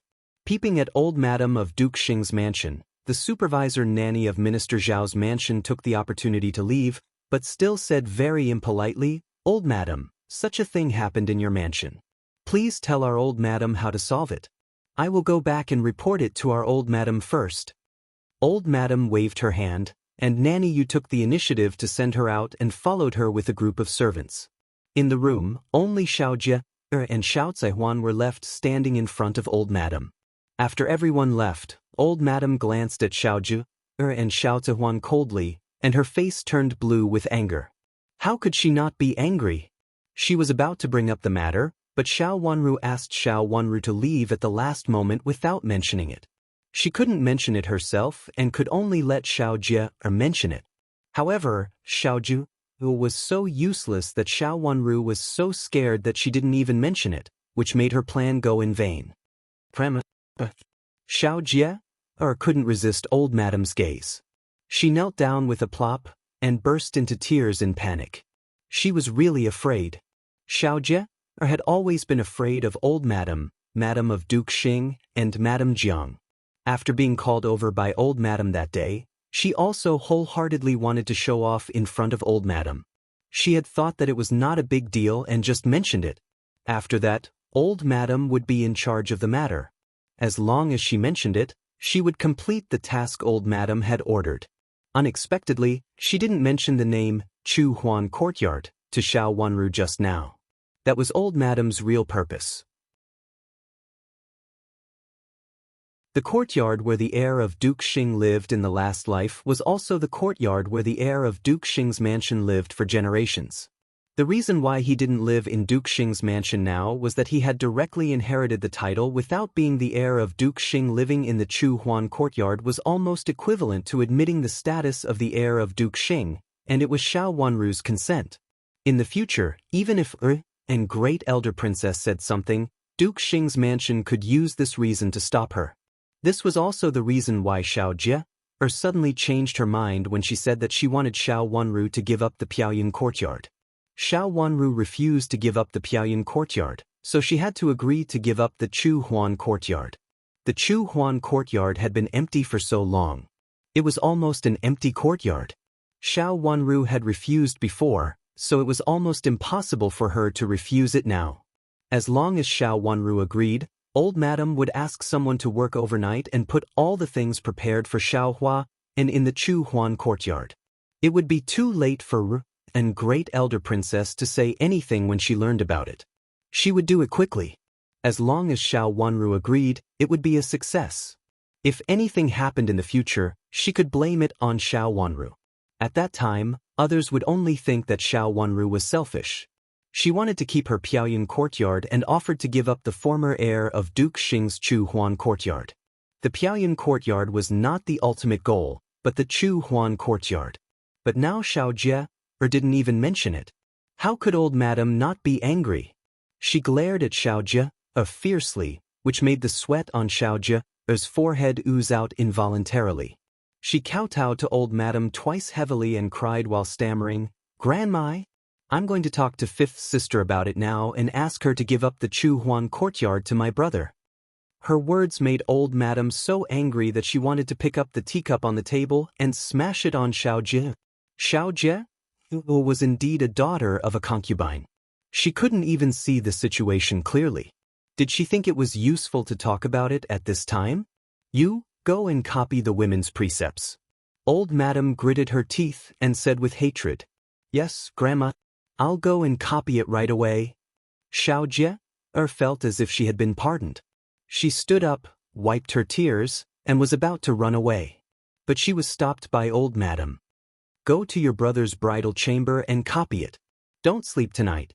[SPEAKER 1] Peeping at old Madam of Duke Xing's mansion, the supervisor nanny of Minister Zhao's mansion took the opportunity to leave, but still said very impolitely, "Old Madam, such a thing happened in your mansion. Please tell our old Madam how to solve it. I will go back and report it to our old Madam first." Old Madam waved her hand, and Nanny Yu took the initiative to send her out and followed her with a group of servants. In the room, only Xiao Jie and Xiao Zaihuan were left standing in front of old Madam. After everyone left, old Madam glanced at Xiao Jie and Xiao Zaihuan coldly, and her face turned blue with anger. How could she not be angry? She was about to bring up the matter, but Xiao Wanru asked Xiao Wanru to leave at the last moment without mentioning it. She couldn't mention it herself and could only let Xiao Jie mention it. However, Xiao Jie was so useless that Xiao Wanru was so scared that she didn't even mention it, which made her plan go in vain. Xiao Jie couldn't resist old Madam's gaze. She knelt down with a plop and burst into tears in panic. She was really afraid. Xiao Jie had always been afraid of old Madam, Madam of Duke Xing, and Madam Jiang. After being called over by old Madam that day, she also wholeheartedly wanted to show off in front of old Madam. She had thought that it was not a big deal and just mentioned it. After that, old Madam would be in charge of the matter. As long as she mentioned it, she would complete the task old Madam had ordered. Unexpectedly, she didn't mention the name Chu Huan Courtyard to Xiao Wanru just now. That was old Madam's real purpose. The courtyard where the heir of Duke Xing lived in the last life was also the courtyard where the heir of Duke Xing's mansion lived for generations. The reason why he didn't live in Duke Xing's mansion now was that he had directly inherited the title without being the heir of Duke Xing. Living in the Chu Huan courtyard was almost equivalent to admitting the status of the heir of Duke Xing, and it was Xiao Wanru's consent. In the future, even if and Great Elder Princess said something, Duke Xing's mansion could use this reason to stop her. This was also the reason why Xiao Jie suddenly changed her mind when she said that she wanted Xiao Wanru to give up the Piaoyun courtyard. Xiao Wanru refused to give up the Piaoyun courtyard, so she had to agree to give up the Chu Huan courtyard. The Chu Huan courtyard had been empty for so long. It was almost an empty courtyard. Xiao Wanru had refused before, so it was almost impossible for her to refuse it now. As long as Xiao Wanru agreed, old Madam would ask someone to work overnight and put all the things prepared for Xiao Hua and in the Chu Huan courtyard. It would be too late for and Great Elder Princess to say anything when she learned about it. She would do it quickly. As long as Xiao Wanru agreed, it would be a success. If anything happened in the future, she could blame it on Xiao Wanru. At that time, others would only think that Xiao Wanru was selfish. She wanted to keep her Piaoyun courtyard and offered to give up the former heir of Duke Xing's Chu Huan courtyard. The Piaoyun courtyard was not the ultimate goal, but the Chu Huan courtyard. But now Xiao Jie didn't even mention it. How could old Madam not be angry? She glared at Xiao Jie fiercely, which made the sweat on Xiao Jie's forehead ooze out involuntarily. She kowtowed to old Madam twice heavily and cried while stammering, "Grandma, I'm going to talk to fifth sister about it now and ask her to give up the Chu Huan courtyard to my brother." Her words made old Madam so angry that she wanted to pick up the teacup on the table and smash it on Xiao Jie. Xiao Jie was indeed a daughter of a concubine. She couldn't even see the situation clearly. Did she think it was useful to talk about it at this time? You, go and copy the women's precepts. Old Madam gritted her teeth and said with hatred, "Yes, Grandma, I'll go and copy it right away." Xiao Jie felt as if she had been pardoned. She stood up, wiped her tears, and was about to run away. But she was stopped by old Madam. "Go to your brother's bridal chamber and copy it. Don't sleep tonight.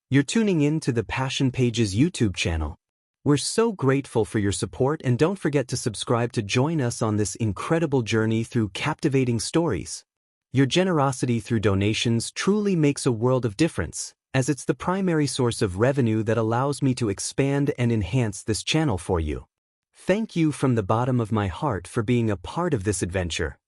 [SPEAKER 1] You're tuning in to the Passion Pages YouTube channel. We're so grateful for your support, and don't forget to subscribe to join us on this incredible journey through captivating stories. Your generosity through donations truly makes a world of difference, as it's the primary source of revenue that allows me to expand and enhance this channel for you. Thank you from the bottom of my heart for being a part of this adventure.